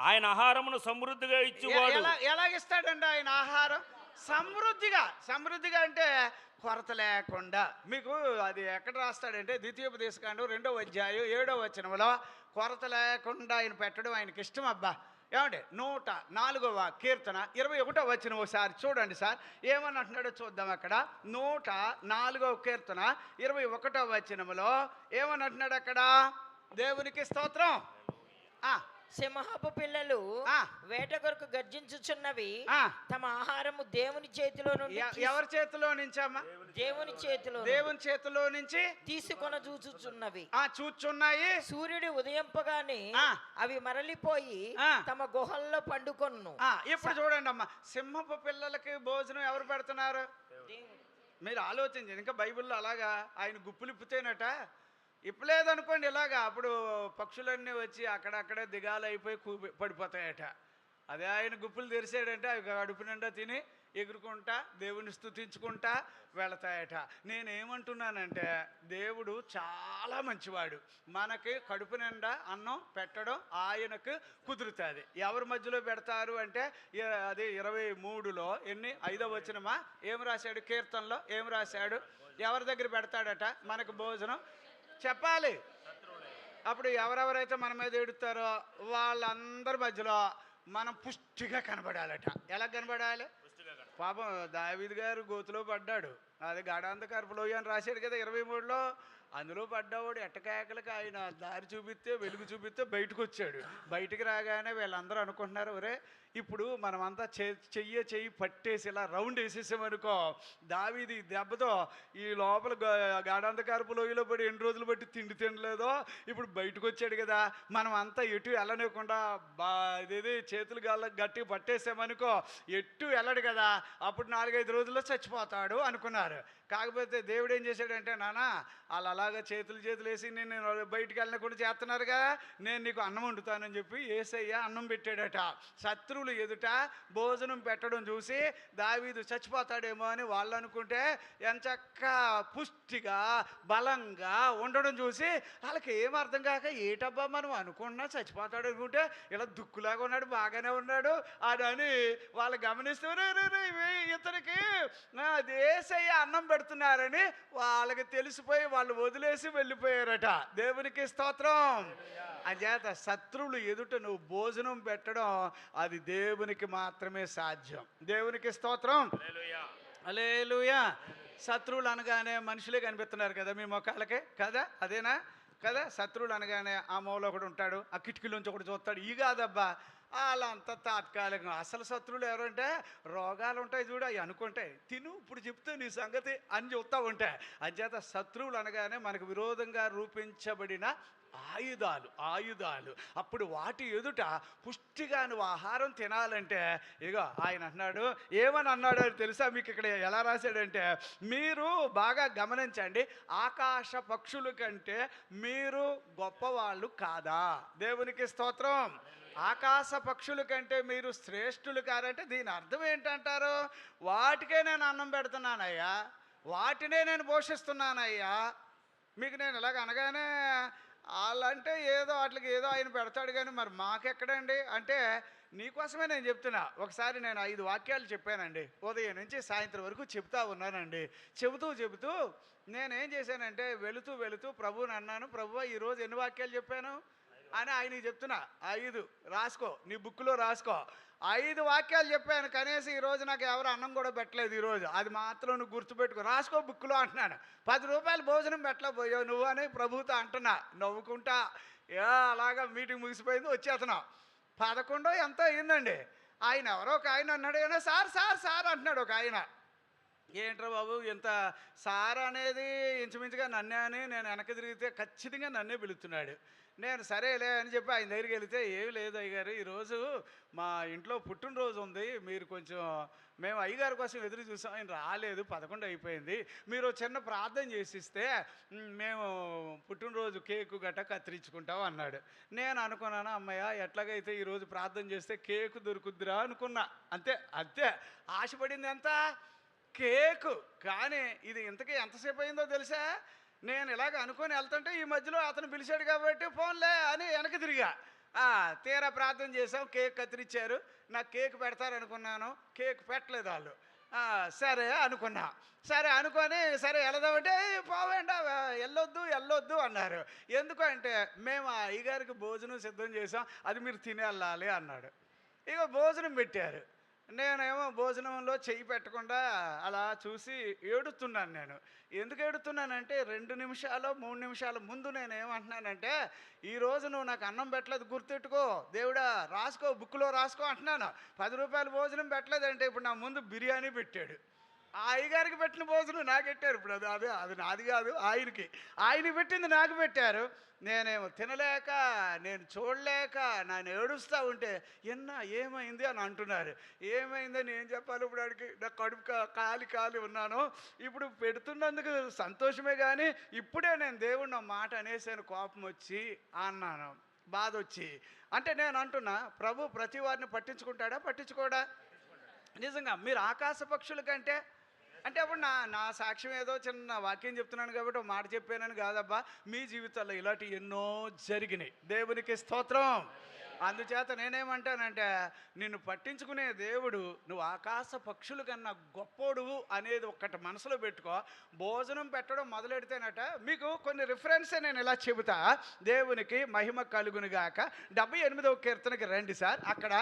ఆయన ఆహారమును సమృద్ధిగా ఇచ్చువాడు. ఎలాగిస్తాడండి ఆయన ఆహారం? సమృద్ధిగా అంటే కొరత లేకుండా. మీకు అది ఎక్కడ రాస్తాడంటే ద్వితీయోపదేశకాండం 2వ అధ్యాయం 7వ వచనంలో కొరత లేకుండా ఆయన పెట్టడం ఆయనకి ఇష్టం. అబ్బా ఏమంటే 104వ కీర్తన 21వ వచనం ఒకసారి చూడండి సార్, ఏమని అంటున్నాడో చూద్దాం. అక్కడ 104వ కీర్తన 21వ వచనంలో ఏమని అంటున్నాడు అక్కడ? దేవునికి స్తోత్రం. సింహపు పిల్లలు వేట కొరకు గర్జించుచున్నవి, తమ ఆహారము దేవుని చేతిలో నుండి. ఎవరి చేతిలో నుంచమ్మా? దేవుని చేతిలో నుంచి తీసుకొన చూచుచున్నవి. చూచున్నాయి. సూర్యుడు ఉదయింపగానే అవి మరలిపోయి తమ గుహల్లో పండుకొను. ఇప్పుడు చూడండి అమ్మా, సింహపు పిల్లలకి భోజనం ఎవరు పెడుతున్నారు? మీరు ఆలోచించండి. ఇంకా బైబిల్లో అలాగా ఆయన గుప్పులిప్పుతేనట ఇప్పలేదనుకోండి ఇలాగా, అప్పుడు పక్షులన్నీ వచ్చి అక్కడక్కడే దిగాలైపోయి పడిపోతాయట. అదే ఆయన గుప్పులు తెరిసాడంటే అవి కడుపు నిండా తిని ఎగురుకుంటా దేవుని స్తుతించుకుంటా వెళతాయట. నేనేమంటున్నానంటే దేవుడు చాలా మంచివాడు. మనకి కడుపు నిండా అన్నం పెట్టడం ఆయనకు కుదురుతుంది. ఎవరి మధ్యలో పెడతారు అంటే అది 23లో 5వ వచనమా ఏం రాశాడు? కీర్తనలో ఏం రాశాడు? ఎవరి దగ్గర పెడతాడట మనకు భోజనం? చెప్పాలి. అప్పుడు ఎవరెవరైతే మన మీద ఎడుతారో వాళ్ళందరి మధ్యలో మనం పుష్టిగా కనబడాలట. ఎలా కనబడాలి? పాపం దావీదు గారు గోతులో పడ్డాడు, అది గాఢాంధకారపు లోయ అని రాశాడు కదా 23లో. అందులో పడ్డవాడు ఎట్టకేకలకి ఆయన దారి చూపిస్తే వెలుగు చూపిస్తే బయటకు వచ్చాడు. బయటికి రాగానే వీళ్ళందరూ అనుకుంటున్నారు, ఒరే ఇప్పుడు మనమంతా చెయ్యి పట్టేసి ఇలా రౌండ్ వేసేసామనుకో, దావీదు ఈ దెబ్బతో ఈ లోపల గాఢాంధకారపు లోయలో పడి ఎన్ని రోజులు బట్టి తిండి తినలేదో ఇప్పుడు బయటకు వచ్చాడు కదా, మనం అంతా ఎటు వెళ్ళనివ్వకుండా ఇదేది చేతులు గట్టి పట్టేసామనుకో ఎటు వెళ్ళడు కదా, అప్పుడు 4-5 రోజుల్లో చచ్చిపోతాడు అనుకున్నారు. కాకపోతే దేవుడు ఏం చేశాడంటే, నాన్న వాళ్ళు అలాగా చేతులు వేసి నేను బయటికి వెళ్ళకుండా చేస్తున్నారుగా, నేను నీకు అన్నం వండుతానని చెప్పి యేసయ్య అన్నం పెట్టాడట. శత్రువులు ఎదుట భోజనం పెట్టడం చూసి దావీదు చచ్చిపోతాడేమో అని వాళ్ళు అనుకుంటే ఎంచక్క పుష్టిగా బలంగా ఉండడం చూసి వాళ్ళకి ఏం అర్థం కాక, ఏటబ్బా మనం అనుకున్నా చచ్చిపోతాడు అనుకుంటే ఇలా దుక్కులాగా ఉన్నాడు, బాగానే ఉన్నాడు అని వాళ్ళు గమనిస్తే ఇతనికి యేసయ్య అన్నం పెడుతున్నారని వాళ్ళకి తెలిసిపోయి వాళ్ళు వదిలేసి వెళ్ళిపోయారట. దేవునికి స్తోత్రం. అంచేత శత్రువులు ఎదుట నువ్వు భోజనం పెట్టడం అది దేవునికి మాత్రమే సాధ్యం. దేవునికి స్తోత్రం. హల్లెలూయా. శత్రువులు అనగానే మనుషులే కనిపిస్తున్నారు కదా మీ మొక్కలకే కదా, అదేనా కదా? శత్రువులు అనగానే ఆ మూల ఒకడు ఉంటాడు, ఆ కిటికీలోంచి ఒకటి చూస్తాడు, ఈ కాదబ్బా వాళ్ళంతా తాత్కాలికంగా. అసలు శత్రువులు ఎవరంటే రోగాలు ఉంటాయి చూడు, అవి అనుకుంటాయి తిను ఇప్పుడు చెప్తే నీ సంగతి అని చెప్తా ఉంటాయి. అంచేత శత్రువులు అనగానే మనకు విరోధంగా రూపించబడిన ఆయుధాలు. అప్పుడు వాటి ఎదుట పుష్టిగా నువ్వు ఆహారం తినాలంటే ఇగో ఆయన అన్నాడు, ఏమని అన్నాడు అని తెలుసా మీకు? ఇక్కడ ఎలా రాశాడంటే, మీరు బాగా గమనించండి, ఆకాశ పక్షుల కంటే మీరు గొప్పవాళ్ళు కాదా? దేవునికి స్తోత్రం. ఆకాశ పక్షుల కంటే మీరు శ్రేష్ఠులు కారంటే దీని అర్థం ఏంటంటారు? వాటికే నేను అన్నం పెడుతున్నానయ్యా, వాటినే నేను పోషిస్తున్నానయ్యా. మీకు నేను ఇలాగ అనగానే వాళ్ళంటే ఏదో వాటికి ఏదో ఆయన పెడతాడు కానీ మరి మాకెక్కడండి అంటే నీకోసమే నేను చెప్తున్నా. ఒకసారి నేను 5 వాక్యాలు చెప్పానండి, ఉదయం నుంచి సాయంత్రం వరకు చెప్తా ఉన్నానండి. చెబుతూ నేనేం చేశానంటే వెళుతూ ప్రభువుని అన్నాను, ప్రభువా ఈరోజు ఎన్ని వాక్యాలు చెప్పాను అని ఆయనకి చెప్తున్నా. 5 రాసుకో, నీ బుక్లో రాసుకో. 5 వాక్యాలు చెప్పాను, కనీసం ఈరోజు నాకు ఎవరు అన్నం కూడా పెట్టలేదు ఈరోజు, అది మాత్రం నువ్వు గుర్తుపెట్టుకో, రాసుకో బుక్లో అంటున్నాను. 10 రూపాయలు భోజనం పెట్టలేకపోయావు నువ్వు అని ప్రభువుతో అంటున్నా నవ్వుకుంటా. అలాగా మీటింగ్ ముగిసిపోయింది, వచ్చేస్తున్నావు. 11 ఎంతో అయిందండి. ఆయన ఎవరో ఒక ఆయన అన్నాడు, ఏమన్నా సార్ అంటున్నాడు ఒక ఆయన. ఏంట్రా బాబు ఇంత సార్ అనేది ఇంచుమించుగా నన్నే అని నేను వెనక్కి తిరిగితే ఖచ్చితంగా నన్నే పిలుస్తున్నాడు. నేను సరేలే అని చెప్పి ఆయన దగ్గరికి వెళితే, ఏమి లేదు అయ్యగారు ఈరోజు మా ఇంట్లో పుట్టినరోజు ఉంది, మీరు కొంచెం మేము అయ్యగారి కోసం ఎదురు చూసాం, ఆయన రాలేదు, 11 అయిపోయింది, మీరు చిన్న ప్రార్థన చేసిస్తే మేము పుట్టినరోజు కేకు గట్ట కత్తిరించుకుంటాం అన్నాడు. నేను అనుకున్నాను, అమ్మయ్య ఎట్లాగైతే ఈరోజు ప్రార్థన చేస్తే కేకు దొరుకుద్దిరా అనుకున్నా. అంతే ఆశపడింది ఎంత? కేకు. కానీ ఇది ఇంతకీ ఎంతసేపు అయిందో తెలుసా? నేను ఇలాగ అనుకొని వెళ్తుంటే ఈ మధ్యలో అతను పిలిచాడు కాబట్టి ఫోన్లే అని వెనక్కి తిరిగా. తీరా ప్రార్థన చేసాం, కేక్ కత్తిరించారు. నాకు కేక్ పెడతారనుకున్నాను, కేక్ పెట్టలేదు వాళ్ళు. సరే అనుకున్నా. సరే వెళదామంటే పోవేండా వెళ్ళొద్దు అన్నారు. ఎందుకంటే మేము ఆ అయ్యగారికి భోజనం సిద్ధం చేసాం, అది మీరు తిని వెళ్ళాలి అన్నాడు. ఇక భోజనం పెట్టారు. నేనేమో భోజనంలో చెయ్యి పెట్టకుండా అలా చూసి ఏడుస్తున్నాను. నేను ఎందుకు ఏడుతున్నానంటే 2 నిమిషాలు 3 నిమిషాల ముందు నేనేమంటున్నానంటే, ఈరోజు నువ్వు నాకు అన్నం పెట్టలేదు గుర్తెట్టుకో దేవుడా, రాసుకో బుక్లో రాసుకో అంటున్నాను. 10 రూపాయలు భోజనం పెట్టలేదంటే ఇప్పుడు నా ముందు బిర్యానీ పెట్టాడు. ఆ అయ్యగారికి పెట్టిన భోజనం నాకు పెట్టారు. ఇప్పుడు అది నాది కాదు, ఆయనకి పెట్టింది నాకు పెట్టారు. నేనేమో తినలేక నేను చూడలేక నేను ఏడుస్తూ ఉంటే ఏమైంది అని అంటున్నారు. ఏమైందని ఏం చెప్పాలి ఇప్పుడు? అడిగి నా కడుపు కాలి ఉన్నాను. ఇప్పుడు పెడుతున్నందుకు సంతోషమే కానీ ఇప్పుడే నేను దేవుడు మాట అనేసాను, కోపం వచ్చి అన్నాను, బాధ వచ్చి. అంటే నేను అంటున్నా, ప్రభు ప్రతి వారిని పట్టించుకోడా? నిజంగా మీరు ఆకాశ పక్షుల కంటే అంటే అప్పుడు నా సాక్ష్యం ఏదో చిన్న వాక్యం చెప్తున్నాను కాబట్టి ఒక మాట చెప్పానని కాదబ్బా, మీ జీవితాల్లో ఇలాంటి ఎన్నో జరిగినాయి. దేవునికి స్తోత్రం. అందుచేత నేనేమంటానంటే, నిన్ను పట్టించుకునే దేవుడు నువ్వు ఆకాశ పక్షుల కన్నా గొప్పోడువు అనేది ఒక్కటి మనసులో పెట్టుకో. భోజనం పెట్టడం మొదలెడితేనట మీకు కొన్ని రిఫరెన్సే నేను ఇలా చెబుతా. దేవునికి మహిమ కలుగునుగాక. 78వ కీర్తనకి రండి సార్, అక్కడ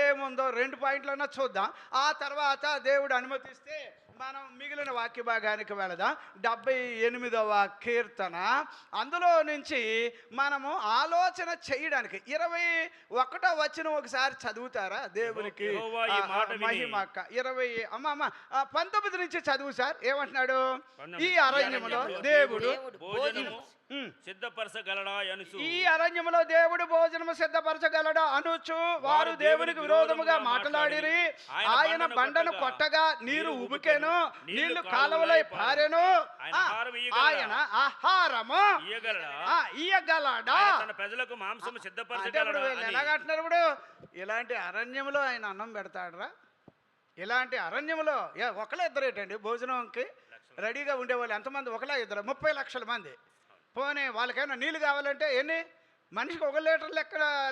ఏముందో 2 పాయింట్లన్నా చూద్దాం. ఆ తర్వాత దేవుడు అనుమతిస్తే మనం మిగిలిన వాక్య భాగానికి వెళదాం. 78వ కీర్తన, అందులో నుంచి మనము ఆలోచన చేయడానికి 21వ వచనం ఒకసారి చదువుతారా? దేవునికి మహిమ. 19 నుంచి చదువు సార్. ఏమంటున్నాడు? ఈ అరణ్యములో దేవుడు సిద్ధపరచగలడా అనుచు, ఈ అరణ్యములో దేవుడు భోజనము సిద్ధపరచగలడా అనుచు వారు దేవునికి విరోధముగా మాట్లాడిరి. ఆయన బండను కొట్టగా నీరు ఉబికెను, నీళ్లు కాలువలై పారెను. ఆయన ఆహారము ఇయ్యగలడా? తన ప్రజలకు మాంసము అంటే సిద్ధపరచగలడా అని. ఎలాగంటున్నారు ఇప్పుడు? ఇలాంటి అరణ్యములో ఆయన అన్నం పెడతాడరా? ఇలాంటి అరణ్యములో ఒకళ్ళ ఇద్దరేటండి భోజనంకి రెడీగా ఉండేవాళ్ళు ఎంతమంది? ఒకళ్ళ ఇద్దరు? 30 లక్షల మంది. పోనీ వాళ్ళకైనా నీళ్ళు కావాలంటే ఎన్ని? మనిషికి 1 లీటర్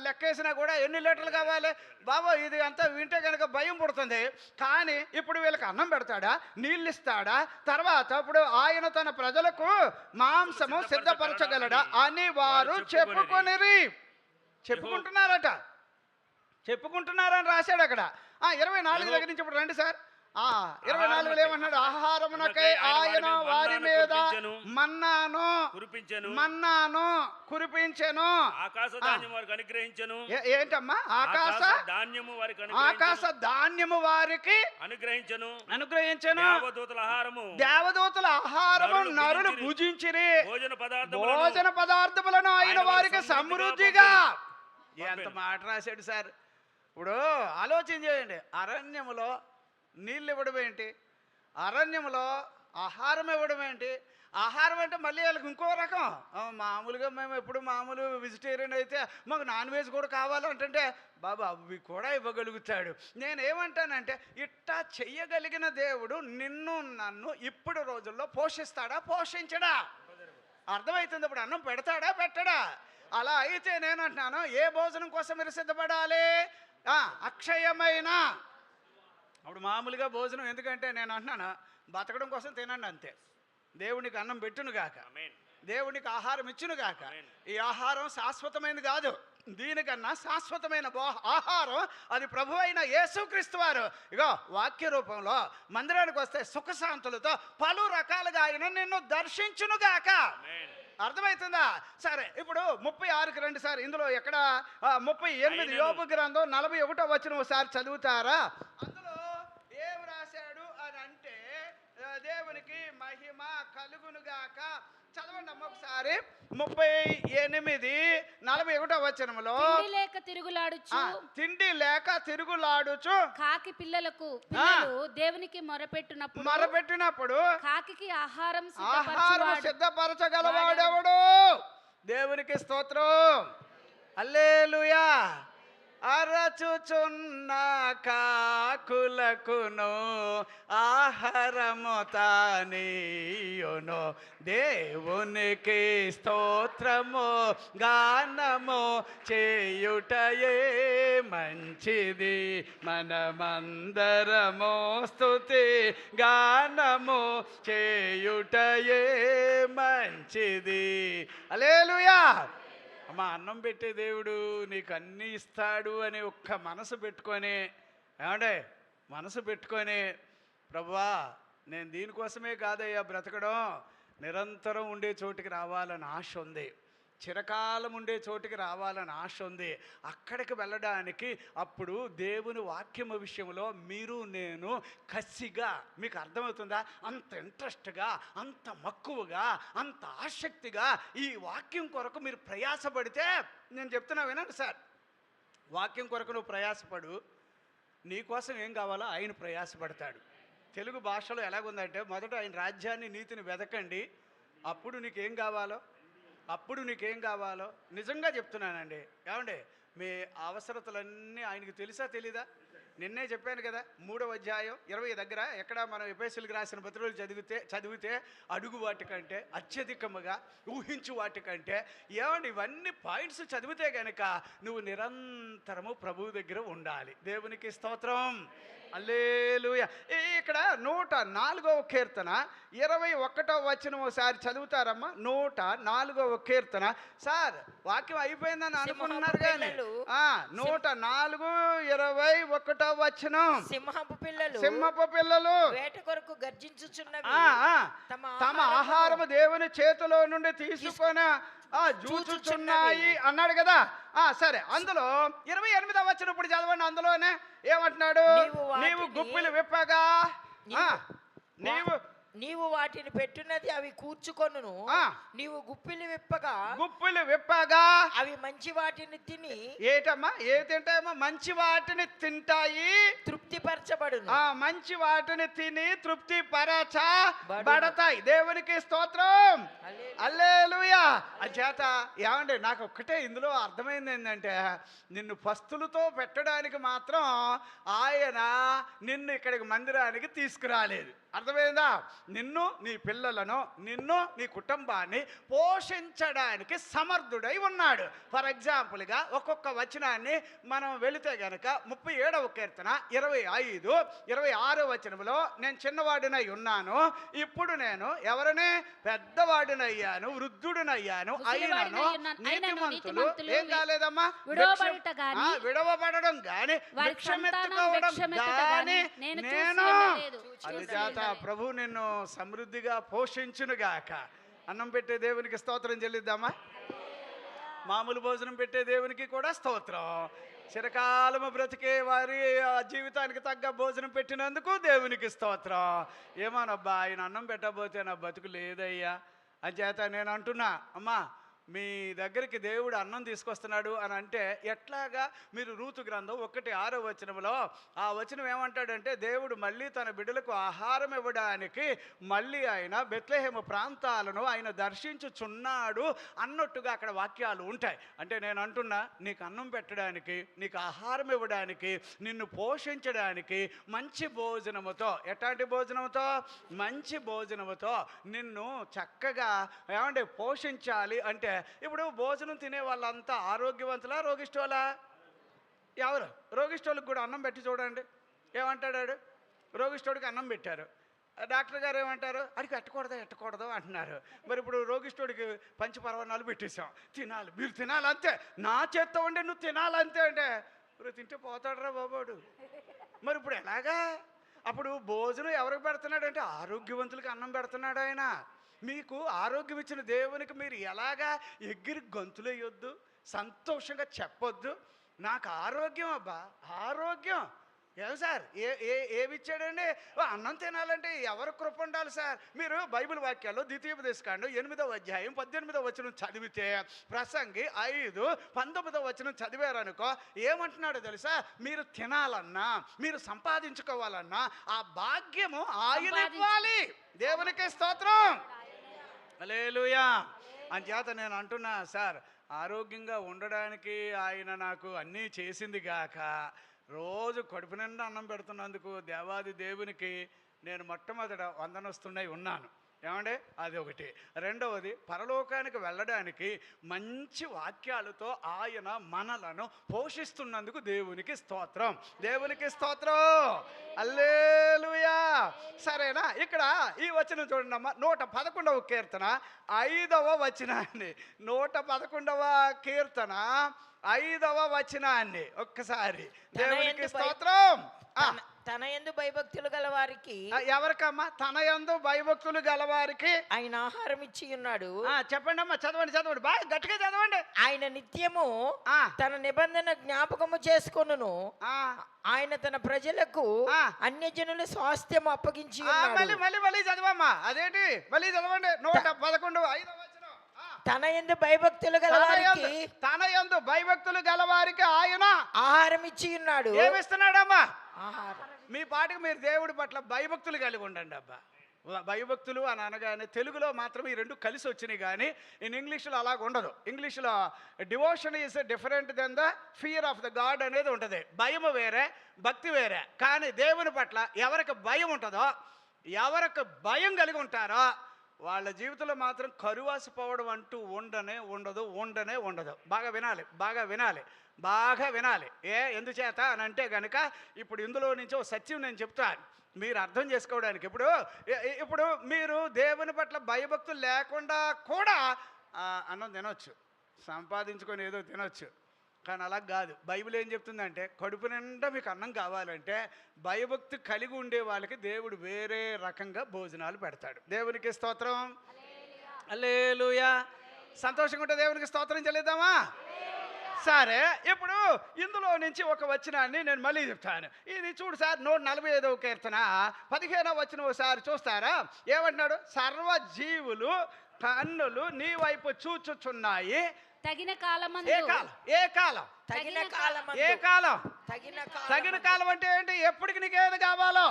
లెక్కేసినా కూడా ఎన్ని లీటర్లు కావాలి బాబా? ఇది అంతా వింటే కనుక భయం పుడుతుంది. కానీ ఇప్పుడు వీళ్ళకి అన్నం పెడతాడా? నీళ్ళు ఇస్తాడా? తర్వాత ఇప్పుడు ఆయన తన ప్రజలకు మాంసము సిద్ధపరచగలడా అని వారు చెప్పుకొనిరి. చెప్పుకుంటున్నారట, చెప్పుకుంటున్నారని రాశాడు అక్కడ. 24 దగ్గర నుంచి ఇప్పుడు రండి సార్. 24 ఏమన్నాడు? ఆహారమునకై ఆయన వారి మీద మన్నాను కురిపించెను. ఆకాశ ధాన్యము వారికి అనుగ్రహించెను. ఏంటమ్మా? ఆకాశ ధాన్యము వారికి అనుగ్రహించెను. దేవదూతల ఆహారము నరులు భుజించిరి. భోజన పదార్థములను ఆయన వారికి సమృద్ధిగా. ఎంత మాట రాశాడు సార్. ఇప్పుడు ఆలోచన చేయండి. అరణ్యములో నీళ్ళు ఇవ్వడం ఏంటి? అరణ్యంలో ఆహారం ఇవ్వడం ఏంటి? ఆహారం అంటే మళ్ళీ వాళ్ళకి ఇంకో రకం. మామూలుగా మేము ఎప్పుడు మామూలు వెజిటేరియన్ అయితే మాకు నాన్ వెజ్ కూడా కావాలంటే బాబా అవి కూడా ఇవ్వగలుగుతాడు. నేనేమంటానంటే ఇట్టా చెయ్యగలిగిన దేవుడు నిన్ను నన్ను ఇప్పుడు రోజుల్లో పోషిస్తాడా పోషించడా? అర్థమవుతుంది. ఇప్పుడు అన్నం పెడతాడా పెట్టడా? అలా అయితే నేను అంటున్నాను, ఏ భోజనం కోసం మీరు సిద్ధపడాలి? అక్షయమైన. అప్పుడు మామూలుగా భోజనం ఎందుకంటే నేను అంటున్నాను బతకడం కోసం తినండి అంతే. దేవునికి అన్నం పెట్టును గాక, దేవునికి ఆహారం ఇచ్చును గాక. ఈ ఆహారం శాశ్వతమైనది కాదు, దీనికన్నా శాశ్వతమైన ఆహారం అది ప్రభు అయిన యేసుక్రీస్తు వారు. ఇగో వాక్య రూపంలో మందిరానికి వస్తే సుఖశాంతులతో పలు రకాలుగా ఆయన నిన్ను దర్శించును గాక. అర్థమవుతుందా? సరే, ఇప్పుడు 36కి రండి సార్. ఇందులో ఎక్కడ 38 యోబు గ్రంథం 41వ వచనం ఒకసారి చదువుతారా? అందులో ఏం రాశాడు అని అంటే దేవునికి మహిమ కలుగునుగాక. చదవండి అమ్మ ఒకసారి. 38:41 వచనంలో తిండి లేక తిరుగులాడుచు కాకి పిల్లలు దేవునికి మొరపెట్టినప్పుడు కాకి ఆహారం సిద్ధపరచగలవాడెవడు? దేవునికి స్తోత్రం. హల్లెలూయా. అరచుచున్న కాకులకును ఆహారము తానీయును. దేవునికి స్తోత్రము గానము చేయుటయే మంచిది. మనమందరము స్తుతి గానము చేయుటయే మంచిది. హల్లెలూయా. అమ్మా, అన్నం పెట్టే దేవుడు నీకు అన్నీ ఇస్తాడు అని ఒక్క మనసు పెట్టుకొని, ఏమంటే మనసు పెట్టుకొని, ప్రభువా నేను దీనికోసమే కాదయ్యా బ్రతకడం, నిరంతరం ఉండే చోటికి రావాలని ఆశ ఉంది, చిరకాలం ఉండే చోటికి రావాలని ఆశ ఉంది. అక్కడికి వెళ్ళడానికి అప్పుడు దేవుని వాక్యము విషయంలో మీరు నేను కసిగా, మీకు అర్థమవుతుందా? అంత ఇంట్రెస్ట్గా, అంత మక్కువగా, అంత ఆసక్తిగా ఈ వాక్యం కొరకు మీరు ప్రయాసపడితే, నేను చెప్తున్నా వినండి సార్, వాక్యం కొరకు నువ్వు ప్రయాసపడు, నీకోసం ఏం కావాలో ఆయన ప్రయాసపడతాడు. తెలుగు భాషలో ఎలాగుందంటే, మొదట ఆయన రాజ్యాన్ని నీతిని వెతకండి, అప్పుడు నీకేం కావాలో నిజంగా చెప్తున్నానండి. ఏమండి, మీ అవసరతలన్నీ ఆయనకి తెలుసా తెలీదా? నిన్నే చెప్పాను కదా, 3వ అధ్యాయం 20 దగ్గర ఎక్కడ మనం ఎఫెసీయులకు రాసిన పత్రికలు చదివితే అడుగు వాటికంటే అత్యధికముగా ఊహించు వాటికంటే, ఏమండి ఇవన్నీ పాయింట్స్ చదివితే కనుక నువ్వు నిరంతరము ప్రభువు దగ్గర ఉండాలి. దేవునికి స్తోత్రం. హల్లెలూయా. ఈ ఇక్కడ 104వ కీర్తన 21వ వచనం ఒకసారి చదువుతారమ్మా. 104వ కీర్తన. సార్ వాక్యం అయిపోయిందని అనుకుంటున్నారు కానీ 104 21వ వచనం. సింహపు పిల్లలు వేట కొరకు గర్జించుచున్నవి, తమ ఆహారము దేవుని చేతిలో నుండి తీసుకొని జూచుచున్నాయి అన్నాడు కదా. సరే, అందులో 28వ వచనం ఇప్పుడు చదవండి. అందులోనే ఏమంటున్నాడు? నీవు గుప్పిలు విప్పగా నీవు వాటిని పెట్టినది అవి కూర్చుకొనును. నీవు గుప్పిలు విప్పగా అవి మంచి వాటిని తిని. ఏటమ్మా? ఏవి తింటాయమ్మా? మంచి వాటిని తింటాయి, తృప్తిపరచబడును. మంచి వాటిని తిని తృప్తి పరచబడతాయి. దేవునికి స్తోత్రం, హల్లెలూయా. అంచేత ఏమండి, నాకు ఒక్కటే ఇందులో అర్థమైంది ఏంటంటే, నిన్ను పస్తులతో పెట్టడానికి మాత్రం ఆయన నిన్ను ఇక్కడికి మందిరానికి తీసుకురాలేదు. అర్థమైందా? నిన్ను, నీ పిల్లలను, నిన్ను, నీ కుటుంబాన్ని పోషించడానికి సమర్థుడై ఉన్నాడు. ఫర్ ఎగ్జాంపుల్గా ఒక్కొక్క వచనాన్ని మనం వెళితే గనక 37వ కీర్తన 25, 26వ వచనంలో, నేను చిన్నవాడినై ఉన్నాను, ఇప్పుడు నేను ఎవరనే పెద్దవాడినయ్యాను, వృద్ధుడినయ్యాను, అయినను నీతిమంతులు ఏం కాలేదమ్మా? విడవబడడం గాని భిక్షమెత్తుకోవడం గాని నేను. అందుచేత ప్రభు నిన్ను సమృద్ధిగా పోషించునుగాక. అన్నం పెట్టే దేవునికి స్తోత్రం చెల్లిద్దామా? మామూలు భోజనం పెట్టే దేవునికి కూడా స్తోత్రం. చిరకాలము బ్రతికే వారి జీవితానికి తగ్గ భోజనం పెట్టినందుకు దేవునికి స్తోత్రం. ఏమోనబ్బా, ఆయన అన్నం పెట్టబోతే నా బతుకు లేదయ్యా. అంచేత నేను అంటున్నా, అమ్మా మీ దగ్గరికి దేవుడు అన్నం తీసుకొస్తున్నాడు అని అంటే ఎట్లాగా? మీరు రూతు గ్రంథం 1:6వ వచనంలో ఆ వచనం ఏమంటాడంటే, దేవుడు మళ్ళీ తన బిడ్డలకు ఆహారం ఇవ్వడానికి మళ్ళీ ఆయన బెత్లెహేము ప్రాంతాలను ఆయన దర్శించుచున్నాడు అన్నట్టుగా అక్కడ వాక్యాలు ఉంటాయి. అంటే నేను అంటున్నా, నీకు అన్నం పెట్టడానికి, నీకు ఆహారం ఇవ్వడానికి, నిన్ను పోషించడానికి మంచి భోజనముతో, ఎట్లాంటి భోజనముతో? మంచి భోజనముతో నిన్ను చక్కగా ఏమంటే పోషించాలి. అంటే ఇప్పుడు భోజనం తినే వాళ్ళంతా ఆరోగ్యవంతులా, రోగిష్ఠులా? ఎవరు? రోగిష్ఠులకు కూడా అన్నం పెట్టి చూడండి. ఏమంటాడు? రోగిష్ఠుడికి అన్నం పెట్టారు, డాక్టర్ గారు ఏమంటారు? అడిగి ఎట్టకూడదు అంటున్నారు. మరి ఇప్పుడు రోగిష్ఠుడికి పంచపర్వణాలు పెట్టేశాం, తినాలి, మీరు తినాలి అంతే, నా చేత్తో ఉండే నువ్వు తినాలంతే అంటే ఇప్పుడు తింటే పోతాడరా బాబోడు. మరి ఇప్పుడు ఎలాగా? అప్పుడు భోజనం ఎవరికి పెడుతున్నాడు అంటే ఆరోగ్యవంతులకి అన్నం పెడుతున్నాడు ఆయన. మీకు ఆరోగ్యం ఇచ్చిన దేవునికి మీరు ఎలాగా ఎగిరి గంతులేయొద్దు, సంతోషంగా చెప్పొద్దు, నాకు ఆరోగ్యం అబ్బా, ఆరోగ్యం ఏం సార్? ఏమిచ్చాడండి? అన్నం తినాలంటే ఎవరు కృప ఉండాలి సార్? మీరు బైబిల్ వాక్యాల్లో ద్వితీయోపదేశకాండం 8వ అధ్యాయం 18వ వచనం చదివితే, ప్రసంగి 5:19వ వచనం చదివారనుకో, ఏమంటున్నాడో తెలుసా? మీరు తినాలన్నా, మీరు సంపాదించుకోవాలన్నా ఆ భాగ్యము ఆయన ఇవ్వాలి. దేవునికి స్తోత్రం, హల్లెలూయా. అంచేత నేను అంటున్నా సార్, ఆరోగ్యంగా ఉండడానికి ఆయన నాకు అన్నీ చేసింది గాక, రోజు కడుపు నిండా అన్నం పెడుతున్నందుకు దేవాది దేవునికి నేను మొట్టమొదట వందనస్తున్నై ఉన్నాను. ఏమంటే అది ఒకటి. రెండవది, పరలోకానికి వెళ్ళడానికి మంచి వాక్యాలతో ఆయన మనలను పోషిస్తున్నందుకు దేవునికి స్తోత్రం, దేవునికి స్తోత్రం, హల్లెలూయా. సరేనా? ఇక్కడ ఈ వచనం చూడండి అమ్మా, 111వ కీర్తన 5వ వచనాన్ని, 111వ కీర్తన 5వ వచనాన్ని ఒక్కసారి. దేవునికి స్తోత్రం. తన యందు భయభక్తులు గల వారికి, ఎవరికమ్మా? తన యందు భయభక్తులు గలవారికి ఆయన ఆహారం ఇచ్చి ఉన్నాడు. చెప్పండి అమ్మా, చదవండి, బాగా గట్టిగా చదవండి. ఆయన నిత్యము తన నిబంధన జ్ఞాపకము చేసుకొనును, ఆయన తన ప్రజలకు అన్యజనుల స్వాస్థ్యం అప్పగించి ఉన్నాడు. మళ్ళీ చదవమ్మా, అదేంటి? మళ్ళీ చదవండి. 111 5వ వచనం. తన యందు భయభక్తులు గలవారికి, తన యందు భయభక్తులు గలవారికి ఆయన ఆహారం ఇచ్చి ఉన్నాడు. ఏమిస్తున్నాడమ్మా? ఆహారం. మీ పాటికి మీరు దేవుడి పట్ల భయభక్తులు కలిగి ఉండండి అబ్బా. భయభక్తులు అని అనగానే తెలుగులో మాత్రం ఈ రెండు కలిసి వచ్చినాయి, కానీ ఇన్ ఇంగ్లీష్లో అలాగ ఉండదు. ఇంగ్లీష్లో devotion is different then the fear of the God అనేది ఉంటుంది. భయం వేరే, భక్తి వేరే. కానీ దేవుని పట్ల ఎవరికి భయం ఉంటుందో, ఎవరికి భయం కలిగి ఉంటారో వాళ్ళ జీవితంలో మాత్రం కరువాసిపోవడం అంటూ ఉండనే ఉండదు. బాగా వినాలి. ఎందుచేత అని అంటే కనుక, ఇప్పుడు ఇందులో నుంచి ఒక సత్యం నేను చెప్తాను. మీరు అర్థం చేసుకోవడానికి. ఇప్పుడు మీరు దేవుని పట్ల భయభక్తులు లేకుండా కూడా అన్నం తినొచ్చు, సంపాదించుకొని ఏదో తినొచ్చు. కానీ అలా కాదు. బైబిల్ ఏం చెప్తుందంటే కడుపు నిండా మీకు అన్నం కావాలంటే భయభక్తి కలిగి ఉండే వాళ్ళకి దేవుడు వేరే రకంగా భోజనాలు పెడతాడు. దేవునికి స్తోత్రం, హల్లెలూయా. సంతోషంగా ఉంటే దేవునికి స్తోత్రం చెల్లిద్దామా? సరే, ఇప్పుడు ఇందులో నుంచి ఒక వచనాన్ని నేను మళ్ళీ చెప్తాను. ఇది చూడు సార్, 145వ కీర్తన 15వ వచనం ఒకసారి చూస్తారా? ఏమంటున్నాడు? సర్వజీవులు కన్నులు నీ వైపు చూచుచున్నాయి. తగిన కాలం ఏ కాలం? ఏ కాలం? తగిన కాలం. ఏ కాలం? తగిన కాలం అంటే ఏంటి? ఎప్పటికి నీకు ఏది కావాలో,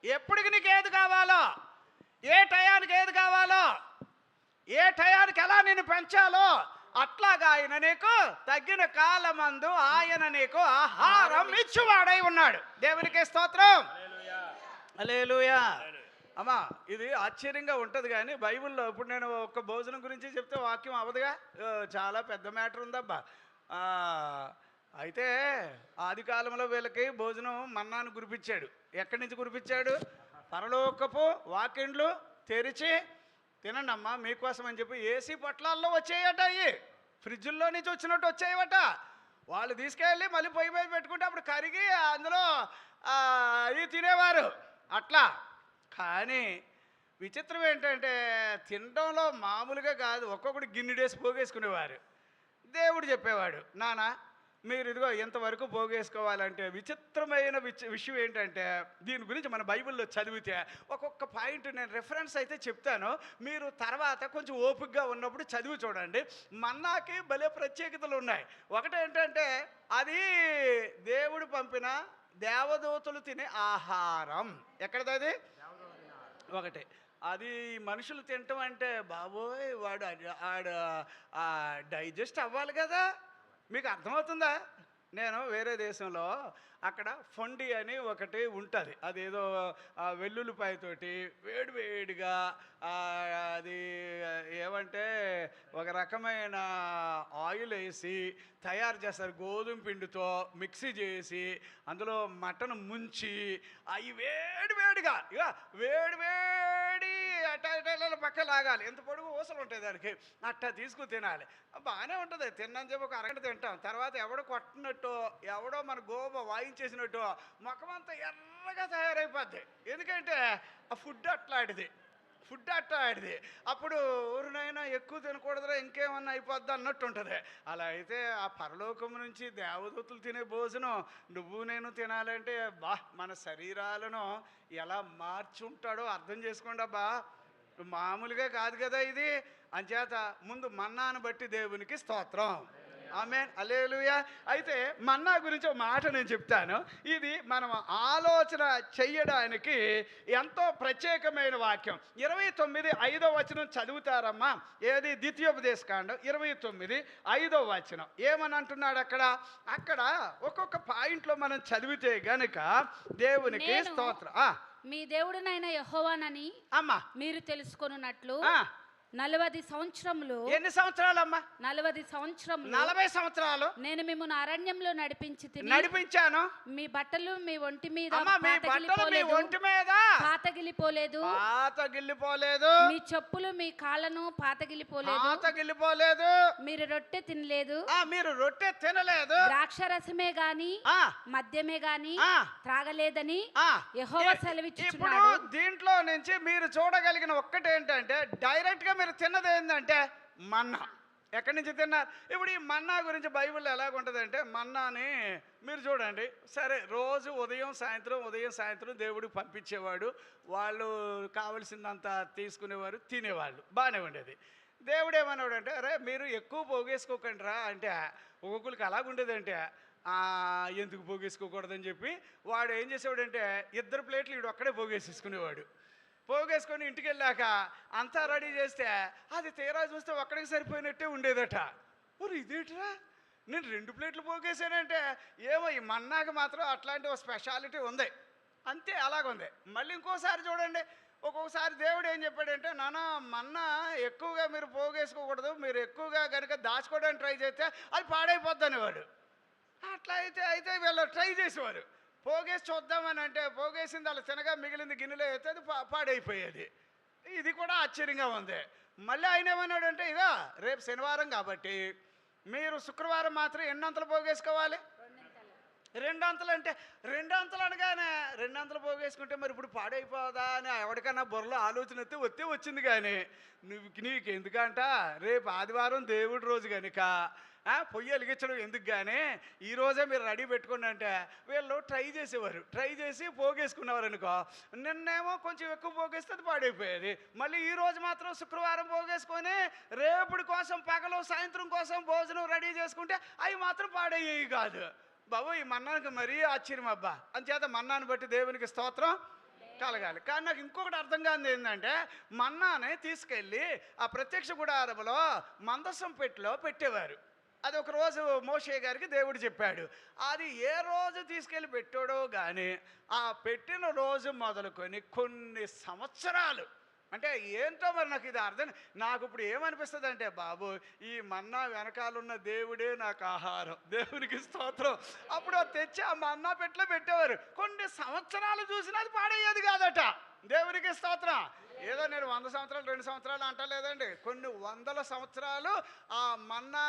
ఎప్పటికి నీకు ఏది కావాలో, ఏ టయానికి ఏది కావాలో, ఏ టయానికి ఎలా నేను పెంచాలో అట్లాగా ఆయన నీకు తగిన కాలమందు ఆయన నీకు ఆహారం ఇచ్చువాడై ఉన్నాడు. దేవునికి స్తోత్రం, హల్లెలూయా. అమ్మా, ఇది ఆశ్చర్యంగా ఉంటుంది. కానీ బైబిల్లో ఇప్పుడు నేను ఒక్క భోజనం గురించి చెప్తే వాక్యం అవదుగా, చాలా పెద్ద మ్యాటర్ ఉందబ్బా. అయితే ఆది కాలంలో వీళ్ళకి భోజనం మన్నాను కురిపించాడు. ఎక్కడి నుంచి కురిపించాడు? పరలోకపు వాకిండ్లు తెరిచి తినండి అమ్మా మీకోసం అని చెప్పి ఏసీ పొట్లాల్లో వచ్చేయట. అవి ఫ్రిడ్జుల్లో నుంచి వచ్చినట్టు వచ్చేయవట. వాళ్ళు తీసుకెళ్ళి మళ్ళీ పొయ్యి మీద పెట్టుకుంటే అప్పుడు కరిగి అందులో అవి తినేవారు అట్లా. కానీ విచిత్రం ఏంటంటే తినడంలో మామూలుగా కాదు, ఒక్కొక్కటి గిన్నెడేసి పోగేసుకునేవారు. దేవుడు చెప్పేవాడు, నానా మీరు ఇదిగో ఎంతవరకు పోగేసుకోవాలంటే. విచిత్రమైన విషయం ఏంటంటే దీని గురించి మన బైబిల్లో చదివితే ఒక్కొక్క పాయింట్ నేను రెఫరెన్స్ అయితే చెప్తాను, మీరు తర్వాత కొంచెం ఓపికగా ఉన్నప్పుడు చదివి చూడండి. మన్నాకి భలే ప్రత్యేకతలు ఉన్నాయి. ఒకటేంటంటే అది దేవుడు పంపిన దేవదూతలు తినే ఆహారం. ఎక్కడది? ఒకటి. అది మనుషులు తినటం అంటే బాబోయ్ వాడు డైజెస్ట్ అవ్వాలి కదా. మీకు అర్థమవుతుందా? నేను వేరే దేశంలో అక్కడ ఫొండి అని ఒకటి ఉంటుంది. అదేదో వెల్లుల్లిపాయతోటి వేడివేడిగా అది ఏమంటే ఒక రకమైన ఆయిల్ వేసి తయారు చేస్తారు. గోధుమ పిండితో మిక్సీ చేసి అందులో మటన్ ముంచి అవి వేడివేడిగా ఇక వేడివేడి అట్ట పక్క లాగాలి. ఎంత పొడుగు ఊసలు ఉంటాయి దానికి, అట్టా తీసుకుని తినాలి. బాగానే ఉంటుంది. తిన్నాను చెప్పి ఒక అరగంట తింటాం. తర్వాత ఎవడో కొట్టినట్టు ఎవడో మన గోబ వాయించేసినట్టు ముఖమంతా ఎర్రగా తయారైపోద్ది. ఎందుకంటే ఆ ఫుడ్ అట్లాంటిది. అప్పుడు ఊరినైనా ఎక్కువ తినకూడదురా ఇంకేమన్నా అయిపోద్ది అన్నట్టు ఉంటుంది. అలా అయితే ఆ పరలోకం నుంచి దేవదూతలు తినే భోజనం నువ్వు నేను తినాలంటే బా మన శరీరాలను ఎలా మార్చుంటాడో అర్థం చేసుకోండి అబ్బా. మామూలుగా కాదు కదా ఇది. అంచేత ముందు మన్నాను బట్టి దేవునికి స్తోత్రం, ఆమేన్, హల్లెలూయా. అయితే మన్నా గురించి ఒక మాట నేను చెప్తాను. ఇది మనం ఆలోచన చెయ్యడానికి ఎంతో ప్రత్యేకమైన వాక్యం. 29:5వ వచనం చదువుతారమ్మా. ఏది? ద్వితీయోపదేశకాండం 29:5వ వచనం ఏమని అంటున్నాడు అక్కడ ఒక్కొక్క పాయింట్లో మనం చదివితే గనుక దేవునికి స్తోత్రం. మీ దేవుడునైన యెహోవానని అమ్మా మీరు తెలుసుకొనున్నట్లు 40 సంవత్సరములు. ఎన్ని సంవత్సరాలమ్మా? 40 సంవత్సరములు. 40 సంవత్సరాలు నేను మిమ్మల్ని అరణ్యంలో నడిపించాను. మీ బట్టలు మీ ఒంటి మీద పాతగిల్లిపోలేదు. మీ చెప్పులు మీ కాళ్ళను పాతగిల్లిపోలేదు. మీరు రొట్టె తినలేదు. ద్రాక్షరసమే గాని మద్యమే గాని త్రాగలేదని యెహోవా సెలవిచ్చుచున్నాడు. దీంట్లో నుంచి మీరు చూడగలిగిన ఒక్కటేంటంటే డైరెక్ట్ గా మీరు తిన్నది ఏంటంటే మన్నా. ఎక్కడి నుంచి తిన్నారు? ఇప్పుడు ఈ మన్నా గురించి బైబిల్లో ఎలాగుంటుందంటే మన్నాని మీరు చూడండి. సరే, రోజు ఉదయం సాయంత్రం దేవుడికి పంపించేవాడు. వాళ్ళు కావలసిందంత తీసుకునేవారు, తినేవాళ్ళు, బాగానే ఉండేది. దేవుడు ఏమన్నాడు అంటే అరే మీరు ఎక్కువ పోగేసుకోకండి రా అంటే ఒక్కొక్కరికి అలాగుండేదంటే ఎందుకు పోగేసుకోకూడదని చెప్పి వాడు ఏం చేసేవాడంటే 2 ప్లేట్లు వీడు ఒక్కడే పోగేసేసుకునేవాడు. పోగేసుకొని ఇంటికి వెళ్ళాక అంతా రెడీ చేస్తే అది తీరా చూస్తే ఒక్కడికి సరిపోయినట్టే ఉండేదట. మరి ఇదేంటిరా నేను 2 ప్లేట్లు పోగేసానంటే ఏమో ఈ మన్నాకి మాత్రం అట్లాంటి ఒక స్పెషాలిటీ ఉంది అంతే, అలాగుంది. మళ్ళీ ఇంకోసారి చూడండి, ఒక్కొక్కసారి దేవుడు ఏం చెప్పాడంటే నాన్న మన్నా ఎక్కువగా మీరు పోగేసుకోకూడదు, మీరు ఎక్కువగా కనుక దాచుకోవడానికి ట్రై చేస్తే అది పాడైపోద్ది అనేవాడు. అట్లా అయితే వీళ్ళు ట్రై చేసేవారు. పోగేసి చూద్దామని అంటే పోగేసింది అలా తినగా మిగిలింది గిన్నెలో వేస్తే అది పాడైపోయేది. ఇది కూడా ఆశ్చర్యంగా ఉంది. మళ్ళీ ఆయన ఏమన్నాడు అంటే, ఇక రేపు శనివారం కాబట్టి మీరు శుక్రవారం మాత్రం ఎన్నంతలు పోగేసుకోవాలి? 2 అంతలు. అంటే 2 అంతలు అనగానే 2 అంతలు పోగేసుకుంటే మరి ఇప్పుడు పాడైపోదా అని ఎవరికైనా బుర్రలో ఆలోచన వస్తే వచ్చింది. కానీ నీకు ఎందుకంట రేపు ఆదివారం దేవుడి రోజు కనుక పొయ్యి వెలిగించడం ఎందుకు, కానీ ఈరోజే మీరు రెడీ పెట్టుకోండి అంటే వీళ్ళు ట్రై చేసేవారు. ట్రై చేసి పోగేసుకునేవారు అనుకో. నిన్నేమో కొంచెం ఎక్కువ పోగేస్తే అది పాడైపోయేది. మళ్ళీ ఈరోజు మాత్రం శుక్రవారం పోగేసుకొని రేపటి కోసం పగలు సాయంత్రం కోసం భోజనం రెడీ చేసుకుంటే అవి మాత్రం పాడయ్యేవి కాదు. బాబు ఈ మన్నానికి మరీ ఆశ్చర్యం అబ్బా. అంచేత మన్నాన్ని బట్టి దేవునికి స్తోత్రం కలగాలి. కానీ నాకు ఇంకొకటి అర్థం కాదు ఏంటంటే, మన్నాని తీసుకెళ్ళి ఆ ప్రత్యక్ష గుడారంలో మందసం పెట్టిలో పెట్టేవారు. అది ఒక రోజు మోషే గారికి దేవుడు చెప్పాడు. అది ఏ రోజు తీసుకెళ్ళి పెట్టాడో కానీ ఆ పెట్టిన రోజు మొదలుకొని కొన్ని సంవత్సరాలు, అంటే ఏంటో మరి నాకు ఇది అర్థం. నాకు ఇప్పుడు ఏమనిపిస్తుంది అంటే, బాబు ఈ మన్నా వెనకాలన్న దేవుడే నాకు ఆహారం. దేవునికి స్తోత్రం. అప్పుడు తెచ్చి ఆ మన్నా పెట్టిలో పెట్టేవారు. కొన్ని సంవత్సరాలు చూసినా అది పాడయ్యేది కాదట. దేవునికి స్తోత్రం. ఏదో నేను 100 సంవత్సరాలు 2 సంవత్సరాలు అంటలేదండి. కొన్ని వందల సంవత్సరాలు ఆ మన్నా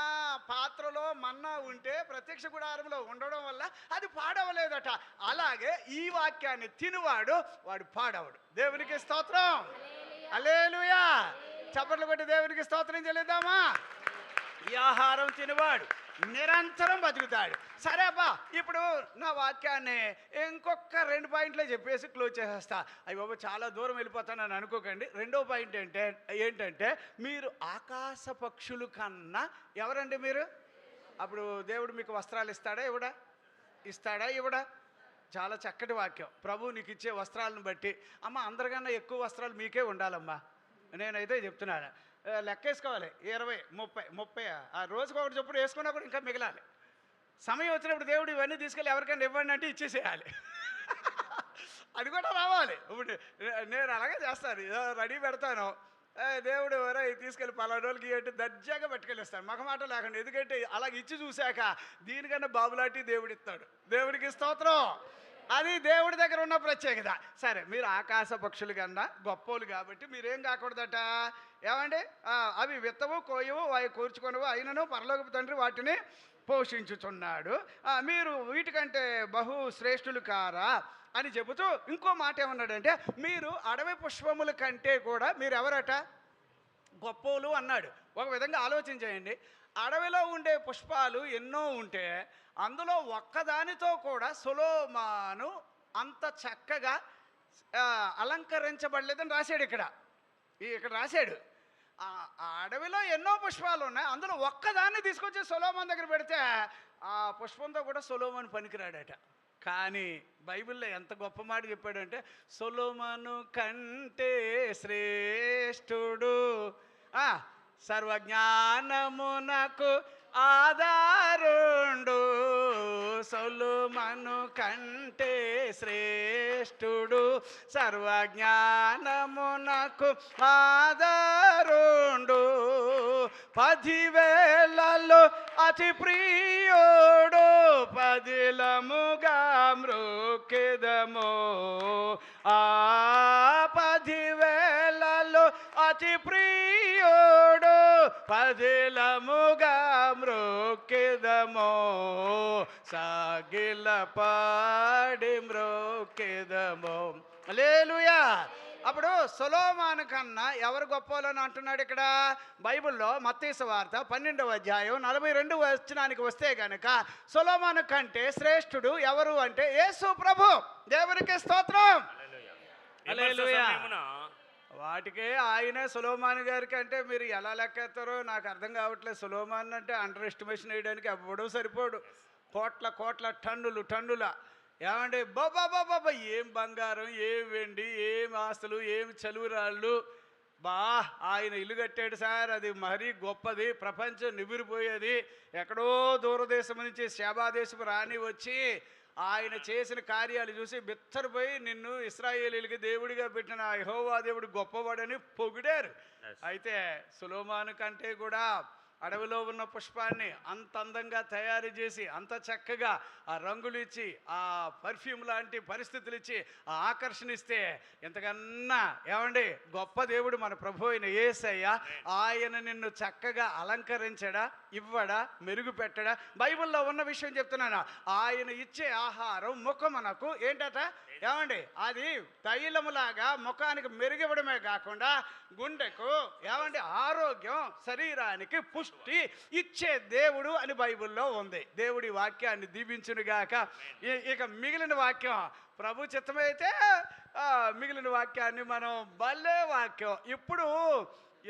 పాత్రలో మన్నా ఉంటే ప్రత్యక్ష గుడారంలో ఉండడం వల్ల అది పాడవలేదట. అలాగే ఈ వాక్యాన్ని తినువాడు వాడు పాడవడు. దేవునికి స్తోత్రం. హల్లెలూయా. చప్పట్లు కొట్టి దేవునికి స్తోత్రం చెల్లిద్దామా? ఈ ఆహారం తినువాడు నిరంతరం బతుకుతాడు. సరే అబ్బా, ఇప్పుడు నా వాక్యాన్ని ఇంకొక 2 పాయింట్లే చెప్పేసి క్లోజ్ చేసేస్తా. అయ్యి బాబు చాలా దూరం వెళ్ళిపోతానని అనుకోకండి. 2వ పాయింట్ ఏంటంటే మీరు ఆకాశ పక్షులు కన్నా ఎవరండి మీరు? అప్పుడు దేవుడు మీకు వస్త్రాలు ఇస్తాడా ఇవ్వడా? ఇస్తాడా ఇవ్వడా? చాలా చక్కటి వాక్యం. ప్రభు నీకు ఇచ్చే వస్త్రాలను బట్టి అమ్మ అందరికన్నా ఎక్కువ వస్త్రాలు మీకే ఉండాలమ్మా. నేనైతే చెప్తున్నాను. లెక్కేసుకోవాలి. 20, 30 ఆ రోజుకు ఒకటి చొప్పుడు వేసుకున్నా కూడా ఇంకా మిగలాలి. సమయం వచ్చినప్పుడు దేవుడు ఇవన్నీ తీసుకెళ్ళి ఎవరికైనా ఇవ్వండి అంటే ఇచ్చేసేయాలి. అది కూడా రావాలి. ఇప్పుడు నేను అలాగే చేస్తాను. రెడీ పెడతాను, దేవుడు తీసుకెళ్ళి పలానా రోజులకి ఏంటి దర్జాగా పట్టుకెళ్ళిస్తాను మగమాట లేకుండా. ఎందుకంటే అలాగ ఇచ్చి చూశాక దీనికన్నా బాబులాంటి దేవుడు ఇస్తాడు. దేవుడికి స్తోత్రం. అది దేవుడి దగ్గర ఉన్న ప్రత్యేకత. సరే, మీరు ఆకాశ పక్షులు కన్నా గొప్పోలు కాబట్టి మీరేం కాకూడదట? ఏమండి? అవి విత్తవు కోయవు అవి కూర్చుకొనవు, అయినను పరలోకపు తండ్రి వాటిని పోషించుచున్నాడు. మీరు వీటికంటే బహు శ్రేష్ఠులు కారా అని చెబుతూ ఇంకో మాట ఏమన్నాడంటే, మీరు అడవి పుష్పముల కంటే కూడా మీరు ఎవరట? గొప్పోలు అన్నాడు. ఒక విధంగా ఆలోచన చేయండి. అడవిలో ఉండే పుష్పాలు ఎన్నో ఉంటే అందులో ఒక్కదానితో కూడా సొలొమోను అంత చక్కగా అలంకరించబడలేదని రాశాడు. ఇక్కడ రాశాడు. ఆ అడవిలో ఎన్నో పుష్పాలు ఉన్నాయి, అందులో ఒక్కదాన్ని తీసుకొచ్చి సొలొమోను దగ్గర పెడితే ఆ పుష్పంతో కూడా సొలొమోను పనికిరాడట. కానీ బైబిల్లో ఎంత గొప్ప మాట చెప్పాడంటే, సొలొమోను కంటే శ్రేష్ఠుడు సర్వజ్ఞానమునకు ఆధారుండు, సొలొమోను కంటే శ్రేష్ఠుడు సర్వజ్ఞానమునకు ఆధారుండు, 10,000లలో అతి ప్రియుడు, పదిలముగా మ్రొక్కెదము. 10,000లలో అతి ప్రియుడు, పదిలముగా మ్రొక్కెదము, సాగిల పాడి మ్రొక్కెదము. హల్లెలూయా. అప్పుడు సొలొమోను కన్నా ఎవరు గొప్పలని అంటున్నాడు ఇక్కడ బైబిల్లో? మత్తయి సువార్త 12వ అధ్యాయం 42వ వచనానికి వస్తే గనక సొలొమోను కంటే శ్రేష్ఠుడు ఎవరు అంటే యేసు ప్రభు. దేవునికి స్తోత్రం. హల్లెలూయా. వాటికే ఆయనే సొలొమోను గారికి అంటే మీరు ఎలా లెక్కేస్తారో నాకు అర్థం కావట్లేదు. సొలొమోను అంటే అండర్ ఎస్టిమేషన్ వేయడానికి అవ్వడం సరిపోడు. కోట్ల టన్నుల ఏమండి బాబా ఏం బంగారం, ఏం వెండి, ఏం ఆస్తులు, ఏం చలువురాళ్ళు. ఆయన ఇల్లు కట్టాడు సార్, అది మరీ గొప్పది, ప్రపంచం నివ్విరిపోయేది. ఎక్కడో దూరదేశం నుంచి శాబాదేశపు రాణి వచ్చి ఆయన చేసిన కార్యాలు చూసి బిత్తరపోయి నిన్ను ఇశ్రాయేలీయులకి దేవుడిగా పెట్టిన యెహోవా దేవుడు గొప్పవాడని పొగిడారు. అయితే సొలొమోను కంటే కూడా అడవిలో ఉన్న పుష్పాన్ని అంత అందంగా తయారు చేసి అంత చక్కగా ఆ రంగులు ఇచ్చి ఆ పర్ఫ్యూమ్ లాంటి పరిస్థితులు ఇచ్చి ఆ ఆకర్షణ ఇస్తే ఎంతకన్నా ఏమండి గొప్ప దేవుడు మన ప్రభు అయిన యేసయ్య. ఆయన నిన్ను చక్కగా అలంకరించడా, ఇవ్వడా, మెరుగు పెట్టడా? బైబిల్లో ఉన్న విషయం చెప్తున్నాను. ఆయన ఇచ్చే ఆహారం ముఖమునకు ఏంటట ఏమండి అది తైలములాగా ముఖానికి మెరుగివ్వడమే కాకుండా గుండెకు ఏమండి ఆరోగ్యం, శరీరానికి పుష్టి ఇచ్చే దేవుడు అని బైబిల్లో ఉంది. దేవుడి వాక్యాన్ని దీవించునుగాక. ఇక మిగిలిన వాక్యం ప్రభు చిత్తమైతే మిగిలిన వాక్యాన్ని మనం భలే వాక్యం. ఇప్పుడు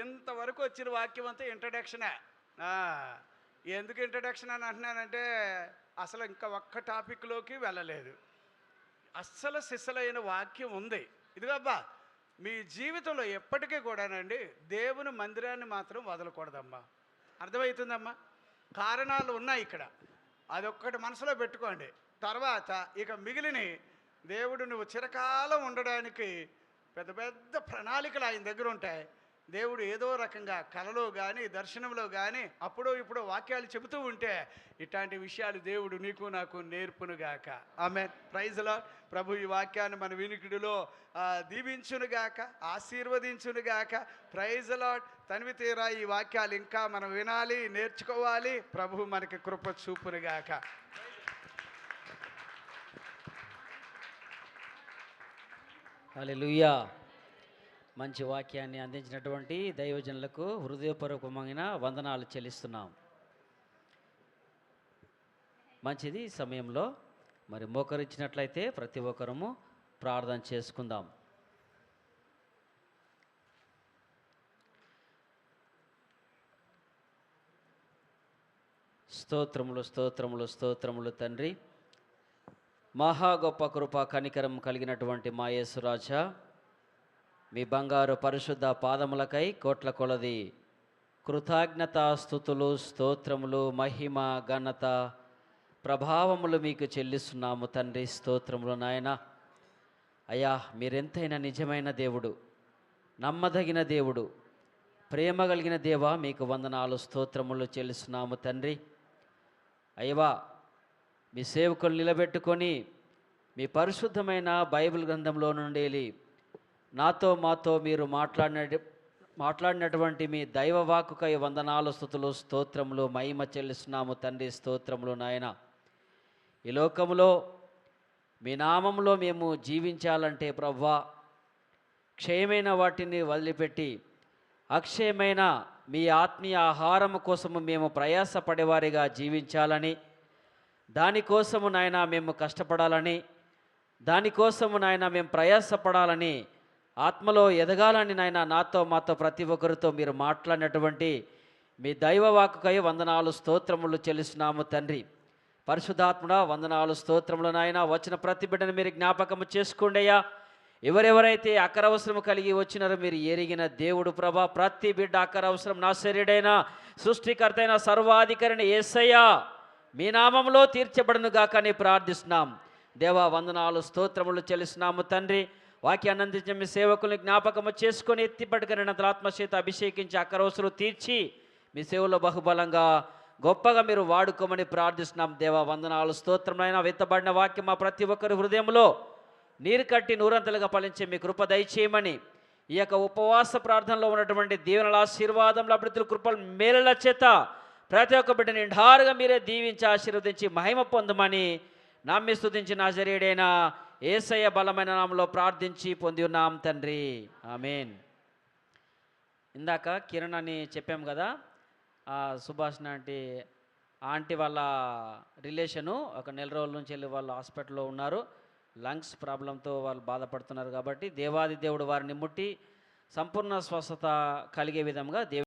ఇంతవరకు వచ్చిన వాక్యం అంతా ఇంట్రడక్షనే. ఎందుకు ఇంట్రడక్షన్ అని అంటున్నానంటే అసలు ఇంకా ఒక్క టాపిక్లోకి వెళ్ళలేదు. అస్సలు సిస్సలైన వాక్యం ఉంది. ఇదిగబ్బా మీ జీవితంలో ఎప్పటికీ కూడానండి దేవుని మందిరాన్ని మాత్రం వదలకూడదమ్మా. అర్థమవుతుందమ్మా? కారణాలు ఉన్నాయి ఇక్కడ, అదొక్కటి మనసులో పెట్టుకోండి. తర్వాత ఇక మిగిలిన దేవుడు నువ్వు చిరకాలం ఉండడానికి పెద్ద పెద్ద ప్రణాళికలు ఆయన దగ్గర ఉంటాయి. దేవుడు ఏదో రకంగా కలలో కానీ దర్శనంలో కానీ అప్పుడో ఇప్పుడు వాక్యాలు చెబుతూ ఉంటే ఇట్లాంటి విషయాలు దేవుడు నీకు నాకు నేర్పునుగాక. ఆమేన్. Praise lord. ప్రభు ఈ వాక్యాన్ని మన వినికిడిలో దీవించునుగాక, ఆశీర్వదించునుగాక. Praise Lord. తనివి తీరా ఈ వాక్యాలు ఇంకా మనం వినాలి, నేర్చుకోవాలి. ప్రభు మనకి కృప చూపునుగాక. హల్లెలూయా. మంచి వాక్యాన్ని అందించినటువంటి దైవజనులకు హృదయపూర్వకమైన వందనాలు చెల్లిస్తున్నాం. మంచిది. సమయంలో మరి మోకరించినట్లయితే ప్రతి ఒక్కరము ప్రార్థన చేసుకుందాం. స్తోత్రములు స్తోత్రములు స్తోత్రములు తండ్రి, మహా గొప్ప కృప కనికరం కలిగినటువంటి మా యేసురాజా, మీ బంగారు పరిశుద్ధ పాదములకై కోట్ల కొలది కృతజ్ఞతాస్తుతులు స్తోత్రములు మహిమ ఘనత ప్రభావములు మీకు చెల్లిస్తున్నాము తండ్రి. స్తోత్రములు నాయన. అయ్యా మీరెంతైనా నిజమైన దేవుడు, నమ్మదగిన దేవుడు, ప్రేమ కలిగిన దేవా, మీకు వందనాలు స్తోత్రములు చెల్లిస్తున్నాము తండ్రి. అయ్యవా మీ సేవకులు నిలబెట్టుకొని మీ పరిశుద్ధమైన బైబిల్ గ్రంథంలో నుండి నాతో మాతో మీరు మాట్లాడినటువంటి మీ దైవ వాక్కుకై వందనాలు స్తుతులు స్తోత్రములు మహిమ చెల్లిస్తున్నాము తండ్రి. స్తోత్రములు నాయన. ఈ లోకములో మీ నామంలో మేము జీవించాలంటే ప్రభువా క్షయమైన వాటిని వదిలిపెట్టి అక్షయమైన మీ ఆత్మీయ ఆహారం కోసము మేము ప్రయాసపడేవారిగా జీవించాలని, దానికోసము నాయన మేము కష్టపడాలని, దానికోసము నాయన మేము ప్రయాసపడాలని, ఆత్మలో ఎదగాలని నాయన నాతో మాతో ప్రతి ఒక్కరితో మీరు మాట్లాడినటువంటి మీ దైవ వాక్కుకై వందనాలు స్తోత్రములు చెల్లిస్తున్నాము తండ్రి. పరిశుద్ధాత్ముడా వందనాలు స్తోత్రములు నాయన. వచ్చిన ప్రతి బిడ్డను మీరు జ్ఞాపకము చేసుకోండి అయ్యా. ఎవరెవరైతే అక్కరవసరం కలిగి వచ్చినారో మీరు ఎరిగిన దేవుడు ప్రభా. ప్రతి బిడ్డ అక్కరవసరం నా శరీరైన సృష్టికర్త అయిన సర్వాధికారిని యేసయ్యా మీ నామంలో తీర్చబడును గాక అని ప్రార్థిస్తున్నాం దేవా. వందనాలు స్తోత్రములు చెల్లిస్తున్నాము తండ్రి. వాక్యాన్ని అందించిన మీ సేవకుల్ని జ్ఞాపకము చేసుకొని ఎత్తిపట్టుకుని ఆత్మచేత అభిషేకించి అక్కరవసరం తీర్చి మీ సేవలో బహుబలంగా గొప్పగా మీరు వాడుకోమని ప్రార్థిస్తున్నాం దేవా. వందనాలు స్తోత్రమైన విత్తబడిన వాక్యం మా ప్రతి ఒక్కరి హృదయంలో నీరు కట్టి నూరంతలుగా ఫలించే మీ కృప దయచేయమని, ఈ యొక్క ఉపవాస ప్రార్థనలో ఉన్నటువంటి దీవెనల ఆశీర్వాదంలో అభివృద్ధుల కృపలు మేలుల చేత ప్రతి ఒక్క బిడ్డని నిండారుగా మీరే దీవించి ఆశీర్వదించి మహిమ పొందమని నమ్మి స్తుతించి నాజరేయుడైన యేసయ్య బలమైన నామములో ప్రార్థించి పొంది ఉన్నాం తండ్రి. ఆమేన్. ఇందాక కిరణ్ అని చెప్పాం కదా, సుభాష్ ఆంటీ వాళ్ళ రిలేషను ఒక నెల రోజుల నుంచి వెళ్ళి వాళ్ళు హాస్పిటల్లో ఉన్నారు. లంగ్స్ ప్రాబ్లంతో వాళ్ళు బాధపడుతున్నారు. కాబట్టి దేవాది దేవుడు వారిని ముట్టి సంపూర్ణ స్వస్థత కలిగే విధంగా